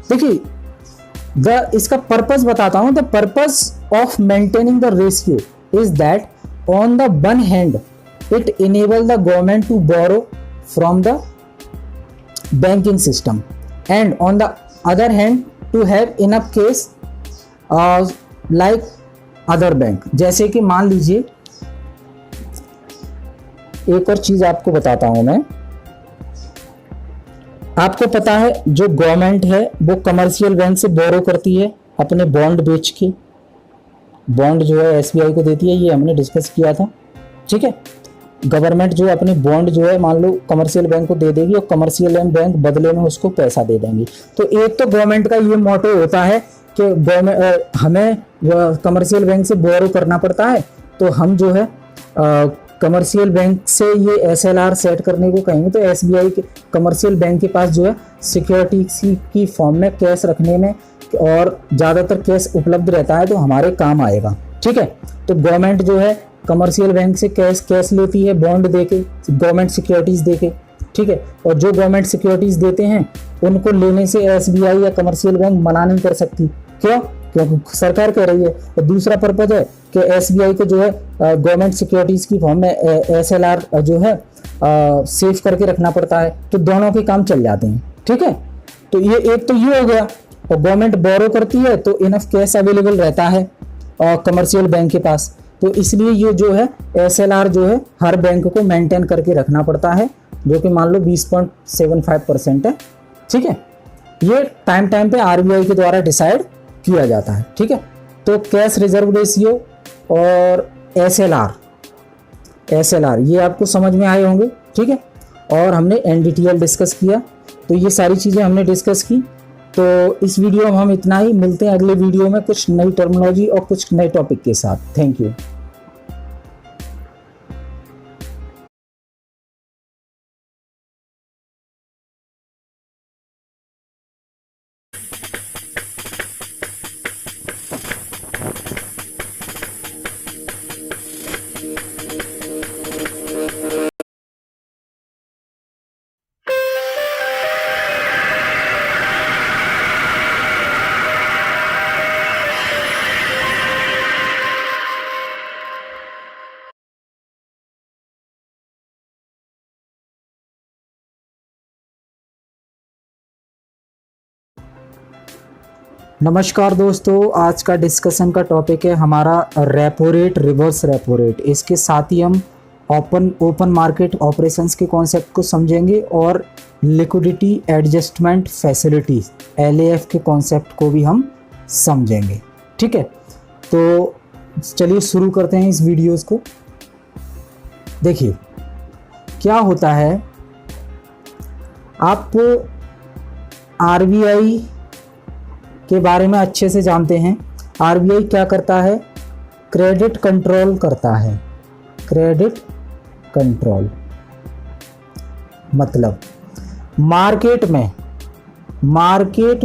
देखिए इसका पर्पस बताता हूं। The purpose of maintaining the ratio is that on the one hand it enable the government to borrow from the banking system, and on the other hand to have enough cash like other bank. जैसे कि मान लीजिए, एक और चीज आपको बताता हूं मैं। आपको पता है जो गवर्नमेंट है वो कमर्शियल बैंक से बोरो करती है अपने बॉन्ड बेच के, बॉन्ड जो है SBI को देती है, ये हमने डिस्कस किया था, ठीक है। गवर्नमेंट जो अपने बॉन्ड जो है मान लो कमर्शियल बैंक को दे देगी, और कमर्शियल बैंक बदले में उसको पैसा दे देंगी। तो एक तो गवर्नमेंट का ये मोटो होता है कि हमें कमर्शियल बैंक से बोरो करना पड़ता है, तो हम जो है कमर्शियल बैंक से ये SLR सेट करने को कहेंगे, तो SBI के कमर्शियल बैंक के पास जो है सिक्योरिटी की फॉर्म में कैश रखने में, और ज़्यादातर कैश उपलब्ध रहता है, तो हमारे काम आएगा, ठीक है। तो गवर्नमेंट जो है कमर्शियल बैंक से कैश लेती है बॉन्ड देके, गवर्नमेंट सिक्योरिटीज़ देके, ठीक है। और जो गवर्नमेंट सिक्योरिटीज़ देते हैं उनको लेने से SBI या कमर्शियल बैंक मना नहीं कर सकती। क्यों? क्योंकि सरकार कह रही है। और दूसरा पर्पज है कि SBI को जो है गवर्नमेंट सिक्योरिटीज़ की फॉर्म में SLR जो है सेव करके रखना पड़ता है, तो दोनों के काम चल जाते हैं, ठीक है। तो ये एक तो ये हो गया। और गवर्नमेंट बोरो करती है तो इनफ कैश अवेलेबल रहता है कमर्शियल बैंक के पास, तो इसलिए ये जो है SLR जो है हर बैंक को मेंटेन करके रखना पड़ता है, जो कि मान लो 20.75% है, ठीक है। ये टाइम पे RBI के द्वारा डिसाइड किया जाता है, ठीक है। तो कैश रिजर्व रेशियो और SLR ये आपको समझ में आए होंगे, ठीक है। और हमने NDTL डिस्कस किया, तो ये सारी चीज़ें हमने डिस्कस की। तो इस वीडियो में हम इतना ही, मिलते हैं अगले वीडियो में कुछ नई टर्मिनोलॉजी और कुछ नए टॉपिक के साथ। Thank you. नमस्कार दोस्तों, आज का डिस्कशन का टॉपिक है हमारा repo rate, reverse repo rate. इसके साथ ही हम ओपन मार्केट ऑपरेशंस के कॉन्सेप्ट को समझेंगे और लिक्विडिटी एडजस्टमेंट फैसिलिटी LAF के कॉन्सेप्ट को भी हम समझेंगे, ठीक है। तो चलिए शुरू करते हैं इस वीडियोस को। देखिए क्या होता है, आप RBI के बारे में अच्छे से जानते हैं। RBI क्या करता है? क्रेडिट कंट्रोल करता है। क्रेडिट कंट्रोल मतलब मार्केट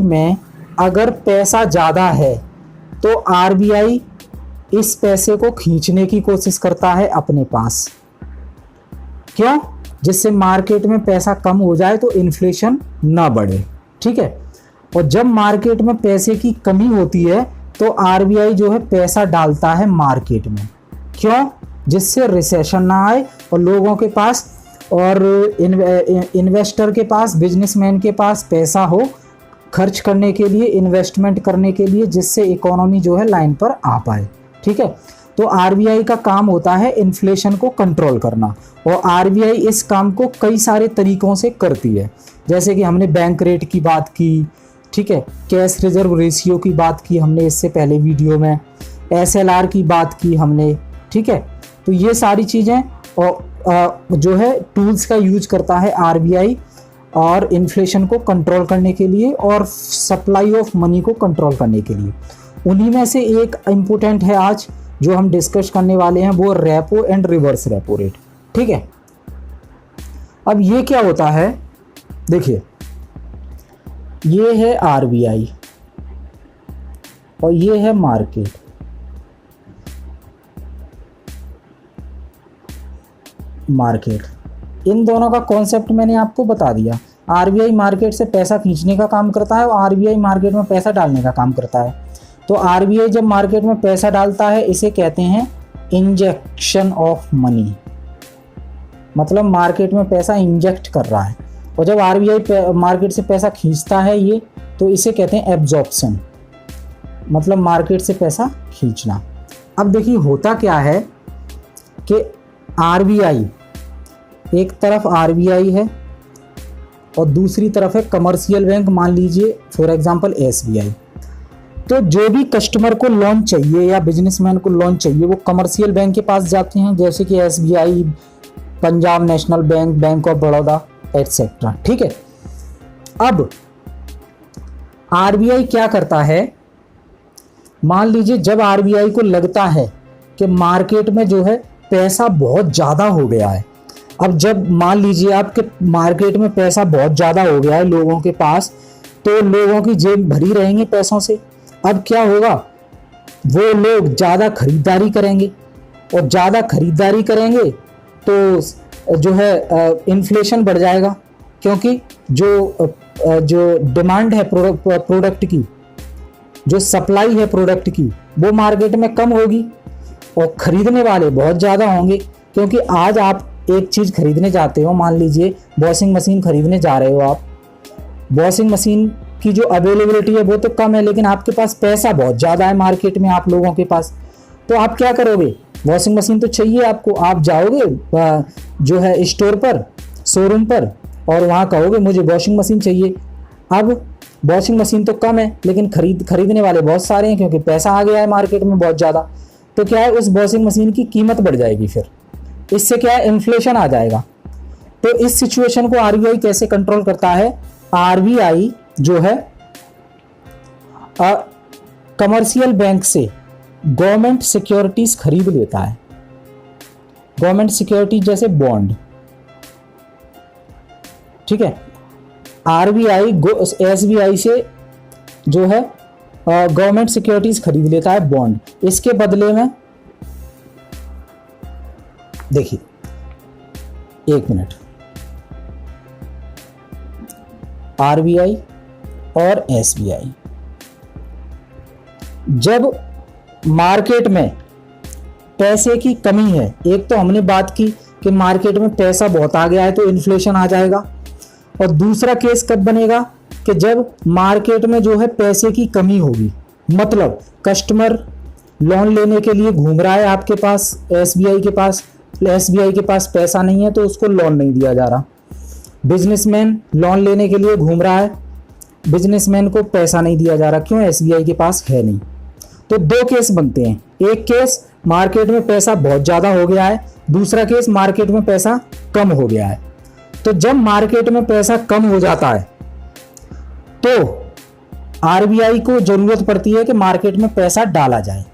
में अगर पैसा ज़्यादा है तो RBI इस पैसे को खींचने की कोशिश करता है अपने पास। क्यों? जिससे मार्केट में पैसा कम हो जाए तो इन्फ्लेशन ना बढ़े, ठीक है। और जब मार्केट में पैसे की कमी होती है तो RBI जो है पैसा डालता है मार्केट में। क्यों? जिससे रिसेशन ना आए और लोगों के पास और इन्वेस्टर के पास, बिजनेसमैन के पास पैसा हो खर्च करने के लिए, इन्वेस्टमेंट करने के लिए, जिससे इकोनॉमी जो है लाइन पर आ पाए, ठीक है। तो RBI का काम होता है इन्फ्लेशन को कंट्रोल करना, और RBI इस काम को कई सारे तरीकों से करती है। जैसे कि हमने बैंक रेट की बात की, ठीक है। कैश रिजर्व रेशियो की बात की हमने इससे पहले वीडियो में, SLR की बात की हमने, ठीक है। तो ये सारी चीज़ें जो है टूल्स का यूज करता है RBI और इन्फ्लेशन को कंट्रोल करने के लिए और सप्लाई ऑफ मनी को कंट्रोल करने के लिए। उन्हीं में से एक इम्पोर्टेंट है आज जो हम डिस्कस करने वाले हैं, वो repo and reverse repo rate, ठीक है। अब ये क्या होता है, देखिए ये है RBI और ये है मार्केट। इन दोनों का कॉन्सेप्ट मैंने आपको बता दिया। RBI मार्केट से पैसा खींचने का काम करता है और RBI मार्केट में पैसा डालने का काम करता है। तो RBI जब मार्केट में पैसा डालता है इसे कहते हैं इंजेक्शन ऑफ मनी, मतलब मार्केट में पैसा इंजेक्ट कर रहा है। और जब RBI मार्केट से पैसा खींचता है ये, तो इसे कहते हैं एब्जॉर्प्शन, मतलब मार्केट से पैसा खींचना। अब देखिए होता क्या है कि RBI, एक तरफ RBI है और दूसरी तरफ है कमर्शियल बैंक, मान लीजिए फॉर एग्जांपल SBI। तो जो भी कस्टमर को लोन चाहिए या बिजनेसमैन को लोन चाहिए वो कमर्शियल बैंक के पास जाते हैं, जैसे कि SBI, Punjab national bank, bank of Baroda etcetera, ठीक है। अब RBI क्या करता है, मान लीजिए जब RBI को लगता है कि मार्केट में जो है पैसा बहुत ज़्यादा हो गया है, अब जब मान लीजिए आपके मार्केट में पैसा बहुत ज़्यादा हो गया है लोगों के पास, तो लोगों की जेब भरी रहेंगी पैसों से। अब क्या होगा, वो लोग ज़्यादा खरीदारी करेंगे और ज़्यादा खरीदारी करेंगे तो जो है इन्फ्लेशन बढ़ जाएगा, क्योंकि जो डिमांड है प्रोडक्ट की, जो सप्लाई है प्रोडक्ट की, वो मार्केट में कम होगी और खरीदने वाले बहुत ज़्यादा होंगे। क्योंकि आज आप एक चीज़ खरीदने जाते हो, मान लीजिए वॉशिंग मशीन खरीदने जा रहे हो आप, वॉशिंग मशीन की जो अवेलेबिलिटी है वो तो कम है, लेकिन आपके पास पैसा बहुत ज़्यादा है मार्केट में आप लोगों के पास, तो आप क्या करोगे, वॉशिंग मशीन तो चाहिए आपको, आप जाओगे जो है स्टोर पर, शोरूम पर, और वहाँ कहोगे मुझे वॉशिंग मशीन चाहिए। अब वॉशिंग मशीन तो कम है लेकिन खरीदने वाले बहुत सारे हैं, क्योंकि पैसा आ गया है मार्केट में बहुत ज़्यादा। तो क्या है, उस वॉशिंग मशीन की कीमत बढ़ जाएगी, फिर इससे क्या है, इन्फ्लेशन आ जाएगा। तो इस सिचुएशन को RBI कैसे कंट्रोल करता है, RBI जो है कमर्शियल बैंक से गवर्नमेंट सिक्योरिटीज खरीद लेता है, गवर्नमेंट सिक्योरिटीज जैसे बॉन्ड, ठीक है। RBI SBI से जो है गवर्नमेंट सिक्योरिटीज खरीद लेता है बॉन्ड। इसके बदले में देखिए, एक मिनट, RBI और SBI जब मार्केट में पैसे की कमी है, एक तो हमने बात की कि मार्केट में पैसा बहुत आ गया है तो इन्फ्लेशन आ जाएगा, और दूसरा केस कब बनेगा कि जब मार्केट में जो है पैसे की कमी होगी, मतलब कस्टमर लोन लेने के लिए घूम रहा है आपके पास, SBI के पास पैसा नहीं है तो उसको लोन नहीं दिया जा रहा। बिजनेसमैन लोन लेने के लिए घूम रहा है, बिजनेसमैन को पैसा नहीं दिया जा रहा, क्यों, SBI के पास है नहीं। तो दो केस बनते हैं, एक केस मार्केट में पैसा बहुत ज़्यादा हो गया है, दूसरा केस मार्केट में पैसा कम हो गया है। तो जब मार्केट में पैसा कम हो जाता है तो RBI को जरूरत पड़ती है कि मार्केट में पैसा डाला जाए,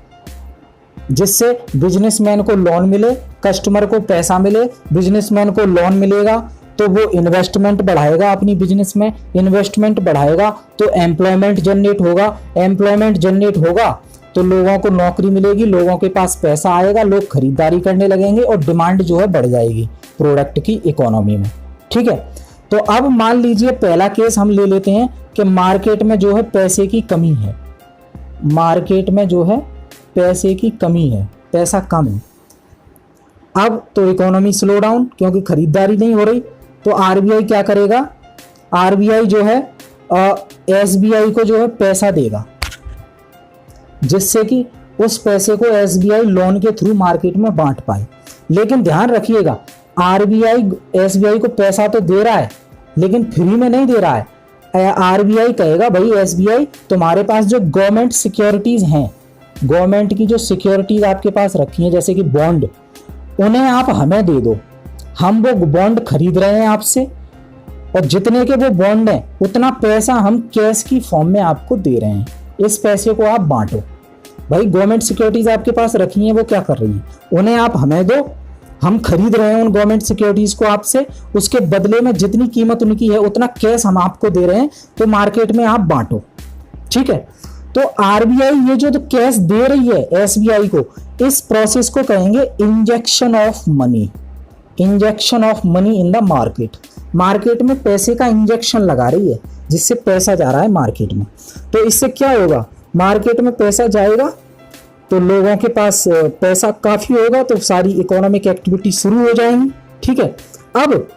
जिससे बिजनेसमैन को लोन मिले, कस्टमर को पैसा मिले। बिजनेसमैन को लोन मिलेगा तो वो इन्वेस्टमेंट बढ़ाएगा अपनी बिजनेस में, इन्वेस्टमेंट बढ़ाएगा तो एम्प्लॉयमेंट जनरेट होगा, एम्प्लॉयमेंट जनरेट होगा तो लोगों को नौकरी मिलेगी, लोगों के पास पैसा आएगा, लोग खरीदारी करने लगेंगे और डिमांड जो है बढ़ जाएगी प्रोडक्ट की इकोनॉमी में, ठीक है। तो अब मान लीजिए पहला केस हम ले लेते हैं कि मार्केट में जो है पैसे की कमी है, मार्केट में जो है पैसे की कमी है, पैसा कम है। अब तो इकोनॉमी स्लो डाउन, क्योंकि खरीदारी नहीं हो रही, तो RBI क्या करेगा, RBI जो है SBI को जो है पैसा देगा, जिससे कि उस पैसे को SBI लोन के थ्रू मार्केट में बांट पाए। लेकिन ध्यान रखिएगा, RBI SBI को पैसा तो दे रहा है लेकिन फ्री में नहीं दे रहा है, आरबीआई कहेगा भाई एसबीआई तुम्हारे पास जो गवर्नमेंट सिक्योरिटीज हैं, गवर्नमेंट की जो सिक्योरिटीज आपके पास रखी हैं जैसे कि बॉन्ड, उन्हें आप हमें दे दो, हम वो बॉन्ड खरीद रहे हैं आपसे, और जितने के वो बॉन्ड हैं उतना पैसा हम कैश की फॉर्म में आपको दे रहे हैं, इस पैसे को आप बांटो। भाई गवर्नमेंट सिक्योरिटीज आपके पास रखी हैं, वो क्या कर रही हैं, उन्हें आप हमें दो, हम खरीद रहे हैं उन गवर्नमेंट सिक्योरिटीज को आपसे, उसके बदले में जितनी कीमत उनकी है उतना कैश हम आपको दे रहे हैं, तो मार्केट में आप बांटो। ठीक है, तो आरबीआई ये जो कैश दे रही है एसबीआई को, इस प्रोसेस को कहेंगे injection of money, injection of money in the market. Market में पैसे का इंजेक्शन लगा रही है जिससे पैसा जा रहा है मार्केट में। तो इससे क्या होगा, मार्केट में पैसा जाएगा तो लोगों के पास पैसा काफी होगा, तो सारी इकोनॉमिक एक्टिविटी शुरू हो जाएंगी। ठीक है, अब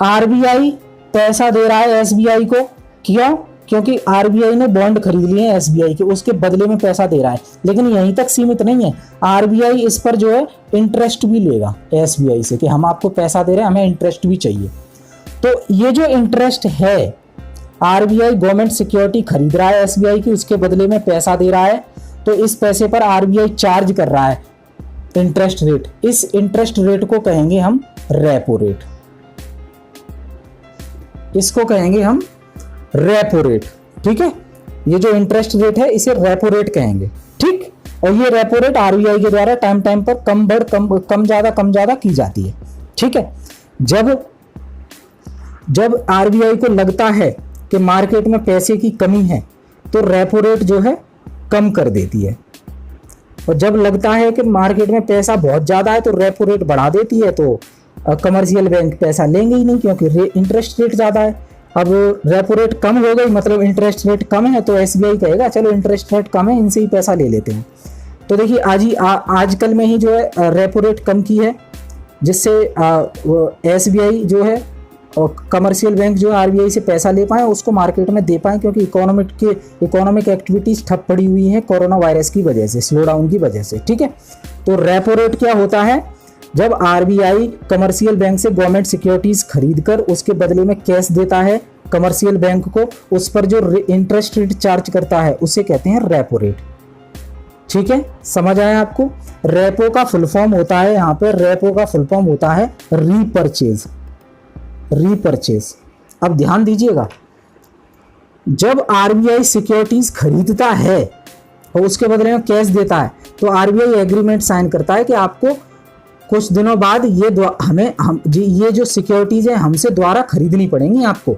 आरबीआई पैसा दे रहा है एसबीआई को, क्यों? क्योंकि आरबीआई ने बॉन्ड खरीद लिए हैं एसबीआई के, उसके बदले में पैसा दे रहा है। लेकिन यहीं तक सीमित नहीं है, आरबीआई इस पर जो है इंटरेस्ट भी लेगा एसबीआई से कि हम आपको पैसा दे रहे हैं, हमें इंटरेस्ट भी चाहिए। तो ये जो इंटरेस्ट है, आरबीआई गवर्नमेंट सिक्योरिटी खरीद रहा है एसबीआई की, उसके बदले में पैसा दे रहा है, तो इस पैसे पर आरबीआई चार्ज कर रहा है इंटरेस्ट रेट। इस इंटरेस्ट रेट को कहेंगे हम रेपो रेट, इसको कहेंगे हम रेपो रेट। ठीक है, ये जो इंटरेस्ट रेट है इसे रेपो रेट कहेंगे। ठीक, और ये रेपो रेट आरबीआई के द्वारा टाइम टाइम पर कम ज्यादा की जाती है। ठीक है, जब आरबीआई को लगता है कि मार्केट में पैसे की कमी है तो रेपो रेट जो है कम कर देती है, और जब लगता है कि मार्केट में पैसा बहुत ज्यादा है तो रेपो रेट बढ़ा देती है। तो कमर्शियल बैंक पैसा लेंगे ही नहीं क्योंकि इंटरेस्ट रेट ज्यादा है। अब रेपो रेट कम हो गई, मतलब इंटरेस्ट रेट कम है, तो एसबीआई कहेगा चलो इंटरेस्ट रेट कम है, इनसे ही पैसा ले लेते हैं। तो देखिए आजकल में ही जो है रेपो रेट कम की है, जिससे एसबीआई जो है और कमर्शियल बैंक जो है आरबीआई से पैसा ले पाए, उसको मार्केट में दे पाए, क्योंकि इकोनॉमिक एक्टिविटीज ठप पड़ी हुई है कोरोना वायरस की वजह से, स्लो डाउन की वजह से। ठीक है, तो रेपो रेट क्या होता है, जब आरबीआई कमर्शियल बैंक से गवर्नमेंट सिक्योरिटीज खरीद कर उसके बदले में कैश देता है कमर्शियल बैंक को, उस पर जो इंटरेस्ट रेट चार्ज करता है उसे कहते हैं रेपो रेट। ठीक है, समझ आया आपको? रेपो का फुल फॉर्म होता है, यहाँ पे रेपो का फुल फॉर्म होता है रीपरचेज, रीपरचेज। अब ध्यान दीजिएगा, जब आरबीआई सिक्योरिटीज खरीदता है और उसके बदले में कैश देता है, तो आरबीआई एग्रीमेंट साइन करता है कि आपको कुछ दिनों बाद ये जो सिक्योरिटीज है हमसे द्वारा खरीदनी पड़ेंगी आपको।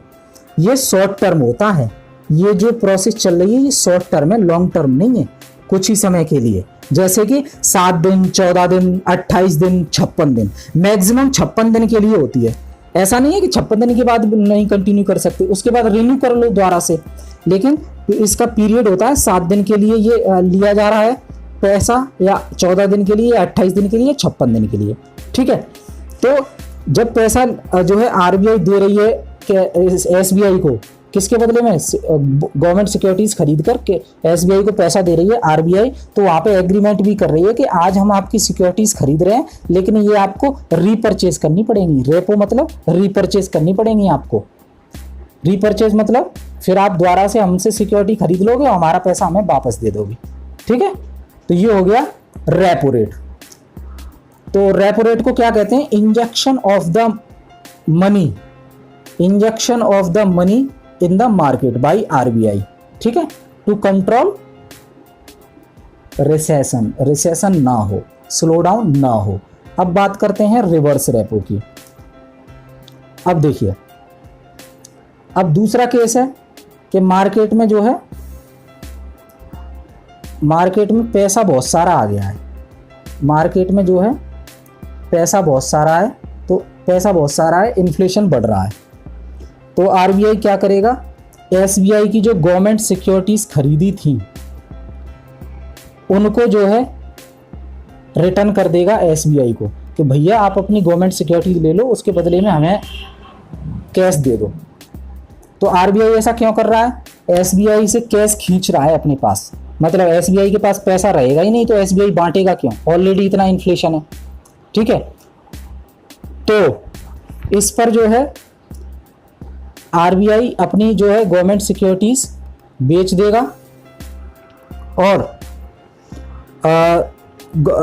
ये शॉर्ट टर्म होता है, ये जो प्रोसेस चल रही है ये शॉर्ट टर्म है, लॉन्ग टर्म नहीं है, कुछ ही समय के लिए। जैसे कि 7 दिन, 14 दिन, 28 दिन, 56 दिन, मैक्सिमम 56 दिन के लिए होती है। ऐसा नहीं है कि 56 दिन के बाद नहीं कंटिन्यू कर सकते, उसके बाद रिन्यू कर लो दोबारा से, लेकिन इसका पीरियड होता है 7 दिन के लिए ये लिया जा रहा है पैसा, या 14 दिन के लिए, 28 दिन के लिए, 56 दिन के लिए। ठीक है, तो जब पैसा जो है आरबीआई दे रही है एसबीआई को, किसके बदले में, गवर्नमेंट सिक्योरिटीज खरीद कर के एसबीआई को पैसा दे रही है आरबीआई, तो वहां पे एग्रीमेंट भी कर रही है कि आज हम आपकी सिक्योरिटीज खरीद रहे हैं, लेकिन ये आपको रीपरचेज करनी पड़ेंगी। रेपो मतलब रीपरचेज करनी पड़ेंगी आपको। रीपरचेज मतलब फिर आप दोबारा से हमसे सिक्योरिटी खरीद लोगे और हमारा पैसा हमें वापस दे दोगे। ठीक है, तो ये हो गया रेपो रेट। तो रेपो रेट को क्या कहते हैं, injection of the money, injection of the money in the market by RBI. ठीक है, टू कंट्रोल रिसेशन, रिसेशन ना हो, स्लो डाउन ना हो। अब बात करते हैं रिवर्स रेपो की। अब देखिए, अब दूसरा केस है कि मार्केट में जो है, मार्केट में पैसा बहुत सारा आ गया है, मार्केट में जो है पैसा बहुत सारा है, तो पैसा बहुत सारा है, इन्फ्लेशन बढ़ रहा है, तो आरबीआई क्या करेगा, एसबीआई की जो गवर्नमेंट सिक्योरिटीज खरीदी थी उनको जो है रिटर्न कर देगा एसबीआई को कि भैया आप अपनी गवर्नमेंट सिक्योरिटीज ले लो, उसके बदले में हमें कैश दे दो। तो आरबीआई ऐसा क्यों कर रहा है, एसबीआई से कैश खींच रहा है अपने पास, मतलब एसबीआई के पास पैसा रहेगा ही नहीं तो एसबीआई बांटेगा क्यों, ऑलरेडी इतना इन्फ्लेशन है। ठीक है, तो इस पर जो है आरबीआई अपनी जो है गवर्नमेंट सिक्योरिटीज बेच देगा और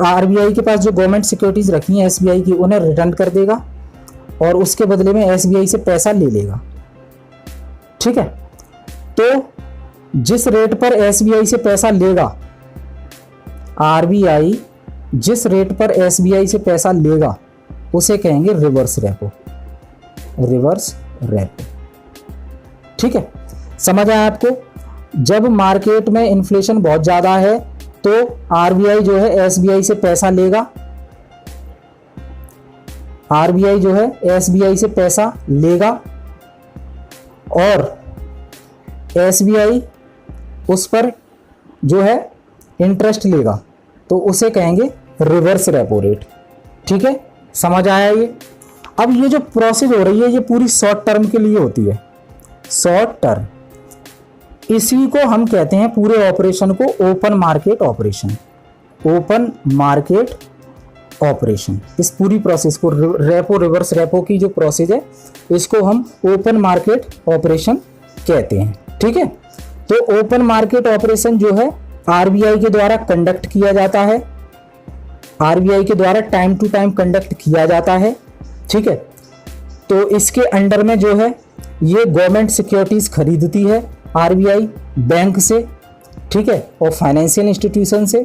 आरबीआई के पास जो गवर्नमेंट सिक्योरिटीज रखी हैं एसबीआई की उन्हें रिटर्न कर देगा और उसके बदले में एसबीआई से पैसा ले लेगा। ठीक है, तो जिस रेट पर एसबीआई से पैसा लेगा, आरबीआई जिस रेट पर एसबीआई से पैसा लेगा उसे कहेंगे रिवर्स रेपो, रिवर्स रेपो। ठीक है, समझ आया आपको? जब मार्केट में इन्फ्लेशन बहुत ज्यादा है तो आरबीआई जो है एसबीआई से पैसा लेगा, आरबीआई जो है एसबीआई से पैसा लेगा और एसबीआई उस पर जो है इंटरेस्ट लेगा, तो उसे कहेंगे रिवर्स रेपो रेट। ठीक है, समझ आया ये? अब ये जो प्रोसेस हो रही है ये पूरी शॉर्ट टर्म के लिए होती है, शॉर्ट टर्म। इसी को हम कहते हैं पूरे ऑपरेशन को open market operation, open market operation. इस पूरी प्रोसेस को रेपो रिवर्स रेपो की जो प्रोसेस है इसको हम ओपन मार्केट ऑपरेशन कहते हैं। ठीक है, तो ओपन मार्केट ऑपरेशन जो है आरबीआई के द्वारा कंडक्ट किया जाता है, आरबीआई के द्वारा टाइम टू टाइम कंडक्ट किया जाता है। ठीक है, तो इसके अंडर में जो है ये गवर्नमेंट सिक्योरिटीज खरीदती है आरबीआई बैंक से, ठीक है, और फाइनेंशियल इंस्टीट्यूशन से,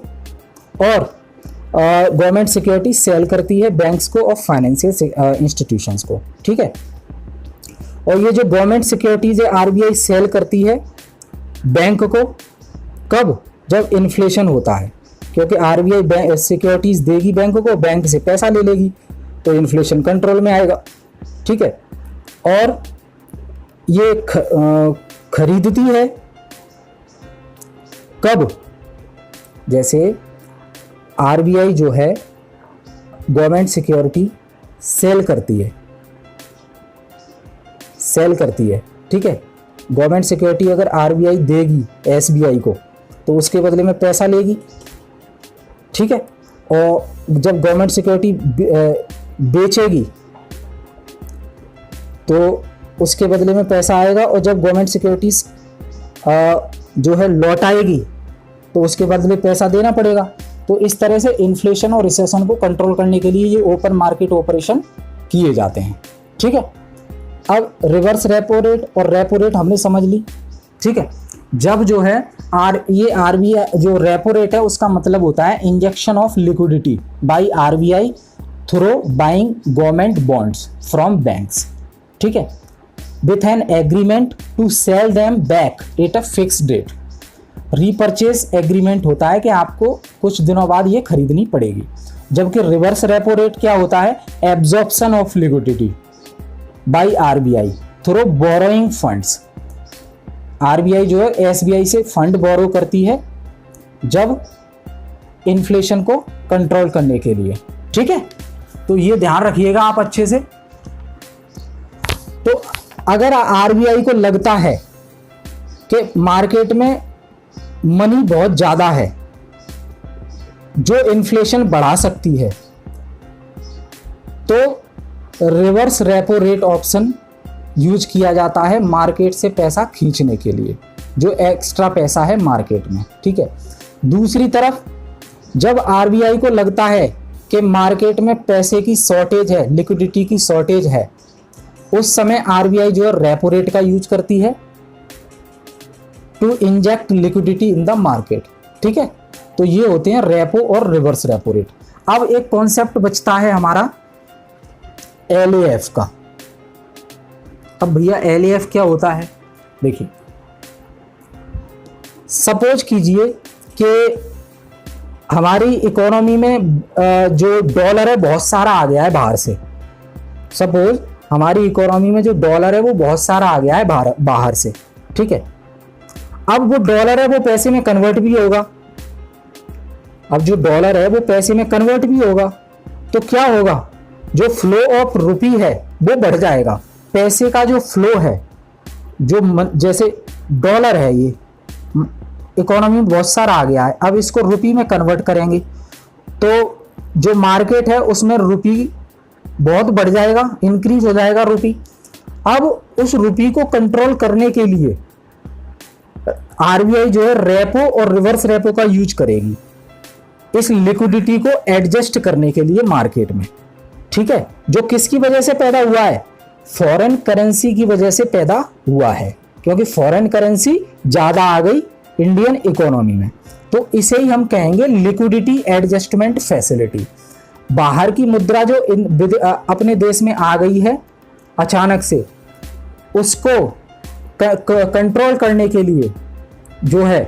और गवर्नमेंट सिक्योरिटी सेल करती है बैंक्स को और फाइनेंशियल इंस्टीट्यूशंस को। ठीक है, और ये जो गवर्नमेंट सिक्योरिटीज है आरबीआई सेल करती है बैंक को, कब? जब इन्फ्लेशन होता है, क्योंकि आरबीआई सिक्योरिटीज देगी बैंक को, बैंक से पैसा ले लेगी तो इन्फ्लेशन कंट्रोल में आएगा। ठीक है, और ये खरीदती है कब? जैसे आरबीआई जो है गवर्नमेंट सिक्योरिटी सेल करती है, सेल करती है। ठीक है, गवर्नमेंट सिक्योरिटी अगर आरबीआई देगी एसबीआई को तो उसके बदले में पैसा लेगी। ठीक है, और जब गवर्नमेंट सिक्योरिटी बेचेगी तो उसके बदले में पैसा आएगा, और जब गवर्नमेंट सिक्योरिटीज जो है लौटाएगी तो उसके बदले पैसा देना पड़ेगा। तो इस तरह से इन्फ्लेशन और रिसेशन को कंट्रोल करने के लिए ये ओपन मार्केट ऑपरेशन किए जाते हैं। ठीक है, अब रिवर्स रेपो रेट और रेपो रेट हमने समझ ली। ठीक है, जब जो है ये आरबीआई जो रेपो रेट है उसका मतलब होता है injection of liquidity by RBI through buying government bonds from banks. ठीक है, with an agreement to sell them back at a fixed date. Repurchase agreement होता है कि आपको कुछ दिनों बाद ये खरीदनी पड़ेगी। जबकि रिवर्स रेपो रेट क्या होता है? Absorption of liquidity by RBI through borrowing funds. RBI जो है एसबीआई से फंड बोरो करती है जब इन्फ्लेशन को कंट्रोल करने के लिए। ठीक है, तो ये ध्यान रखिएगा आप अच्छे से। तो अगर आरबीआई को लगता है कि मार्केट में मनी बहुत ज्यादा है जो इन्फ्लेशन बढ़ा सकती है, तो reverse repo rate option use किया जाता है मार्केट से पैसा खींचने के लिए, जो एक्स्ट्रा पैसा है मार्केट में। ठीक है, दूसरी तरफ जब आरबीआई को लगता है कि मार्केट में पैसे की शॉर्टेज है, लिक्विडिटी की शॉर्टेज है, उस समय आरबीआई जो है रेपो रेट का यूज करती है to inject liquidity in the market. ठीक है, तो ये होते हैं रेपो और रिवर्स रेपो रेट। अब एक कॉन्सेप्ट बचता है हमारा एलएएफ का। अब भैया एलएएफ क्या होता है? देखिए, सपोज कीजिए कि हमारी इकोनॉमी में जो डॉलर है बहुत सारा आ गया है बाहर से। सपोज हमारी इकोनॉमी में जो डॉलर है वो बहुत सारा आ गया है बाहर से। ठीक है, अब वो डॉलर है वो पैसे में कन्वर्ट भी होगा। अब जो डॉलर है वो पैसे में कन्वर्ट भी होगा, तो क्या होगा? जो फ्लो ऑफ रुपी है वो बढ़ जाएगा। पैसे का जो फ्लो है, जो जैसे डॉलर है ये इकोनॉमी में बहुत सारा आ गया है, अब इसको रुपी में कन्वर्ट करेंगे तो जो मार्केट है उसमें रुपी बहुत बढ़ जाएगा, इंक्रीज हो जाएगा रुपी। अब उस रुपये को कंट्रोल करने के लिए आरबीआई जो है रेपो और रिवर्स रेपो का यूज करेगी इस लिक्विडिटी को एडजस्ट करने के लिए मार्केट में, ठीक है, जो किसकी वजह से पैदा हुआ है, फॉरेन करेंसी की वजह से पैदा हुआ है, क्योंकि फॉरेन करेंसी ज्यादा आ गई इंडियन इकोनॉमी में, तो इसे ही हम कहेंगे लिक्विडिटी एडजस्टमेंट फैसिलिटी। बाहर की मुद्रा जो अपने देश में आ गई है अचानक से, उसको कंट्रोल करने के लिए जो है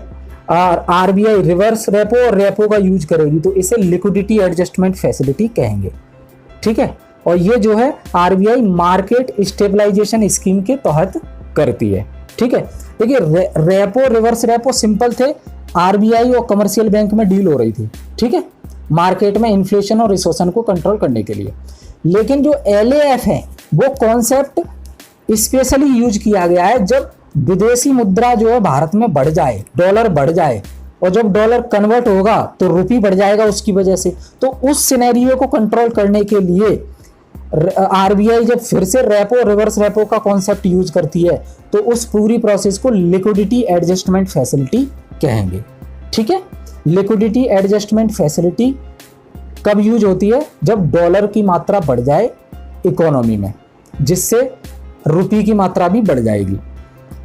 आरबीआई रिवर्स रेपो और रेपो का यूज करेगी, तो इसे लिक्विडिटी एडजस्टमेंट फैसिलिटी कहेंगे, ठीक है। और ये जो है आरबीआई मार्केट स्टेबलाइजेशन स्कीम के तहत करती है, ठीक है। देखिए रेपो रिवर्स रेपो सिंपल थे, आरबीआई और कमर्शियल बैंक में डील हो रही थी, ठीक है, मार्केट में इन्फ्लेशन और रिसेशन को कंट्रोल करने के लिए। लेकिन जो एलएएफ है वो कॉन्सेप्ट स्पेशली यूज किया गया है जब विदेशी मुद्रा जो है भारत में बढ़ जाए, डॉलर बढ़ जाए, और जब डॉलर कन्वर्ट होगा तो रुपये बढ़ जाएगा उसकी वजह से। तो उस सिनेरियो को कंट्रोल करने के लिए आरबीआई जब फिर से रेपो रिवर्स रेपो का कॉन्सेप्ट यूज करती है, तो उस पूरी प्रोसेस को लिक्विडिटी एडजस्टमेंट फैसिलिटी कहेंगे, ठीक है। लिक्विडिटी एडजस्टमेंट फैसिलिटी कब यूज होती है, जब डॉलर की मात्रा बढ़ जाए इकोनॉमी में, जिससे रुपये की मात्रा भी बढ़ जाएगी।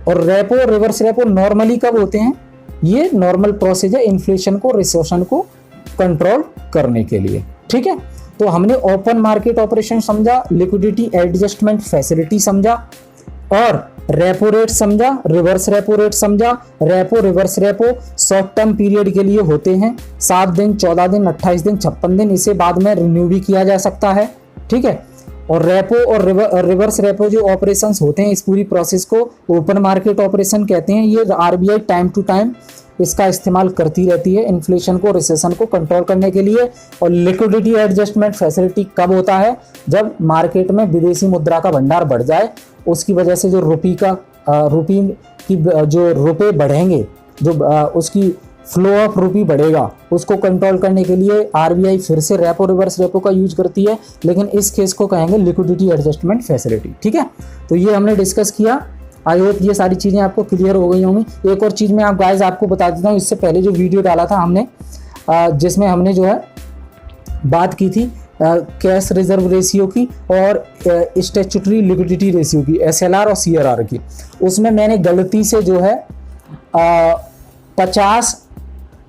और रेपो रिवर्स रेपो नॉर्मली कब होते हैं, ये नॉर्मल प्रोसेस है इन्फ्लेशन को रिसेशन को कंट्रोल करने के लिए, ठीक है। तो हमने ओपन मार्केट ऑपरेशन समझा, लिक्विडिटी एडजस्टमेंट फैसिलिटी समझा, और रेपो रेट समझा, रिवर्स रेपो रेट समझा। Repo reverse repo short term period के लिए होते हैं, 7 दिन, 14 दिन, 28 दिन, 56 दिन, इसे बाद में रिन्यू भी किया जा सकता है, ठीक है। और रेपो और रिवर्स रेपो जो ऑपरेशंस होते हैं, इस पूरी प्रोसेस को ओपन मार्केट ऑपरेशन कहते हैं। ये आरबीआई टाइम टू टाइम इसका इस्तेमाल करती रहती है इन्फ्लेशन को रिसेशन को कंट्रोल करने के लिए। और लिक्विडिटी एडजस्टमेंट फैसिलिटी कब होता है, जब मार्केट में विदेशी मुद्रा का भंडार बढ़ जाए, उसकी वजह से जो रुपये की जो रुपये बढ़ेंगे, जो उसकी फ्लो ऑफ रुपये बढ़ेगा, उसको कंट्रोल करने के लिए आरबीआई फिर से रेपो रिवर्स रेपो का यूज करती है, लेकिन इस केस को कहेंगे लिक्विडिटी एडजस्टमेंट फैसिलिटी, ठीक है। तो ये हमने डिस्कस किया, आई होप ये सारी चीज़ें आपको क्लियर हो गई होंगी। एक और चीज़ मैं आपको बता देता हूँ, इससे पहले जो वीडियो डाला था हमने, जिसमें हमने जो है बात की थी कैश रिजर्व रेशियो की और स्टैट्यूटरी लिक्विडिटी रेशियो की, एसएलआर और सीआरआर की, उसमें मैंने गलती से जो है 50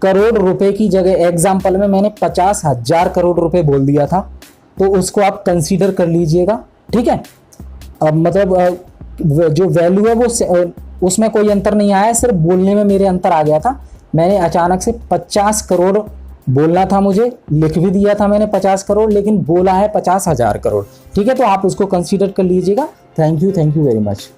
करोड़ रुपए की जगह एग्जाम्पल में मैंने 50,000 करोड़ रुपए बोल दिया था, तो उसको आप कंसीडर कर लीजिएगा, ठीक है। अब मतलब जो वैल्यू है वो उसमें कोई अंतर नहीं आया, सिर्फ बोलने में मेरे अंतर आ गया था। मैंने अचानक से 50 करोड़ बोलना था, मुझे लिख भी दिया था मैंने 50 करोड़, लेकिन बोला है 50,000 करोड़, ठीक है। तो आप उसको कंसीडर कर लीजिएगा। Thank you very much.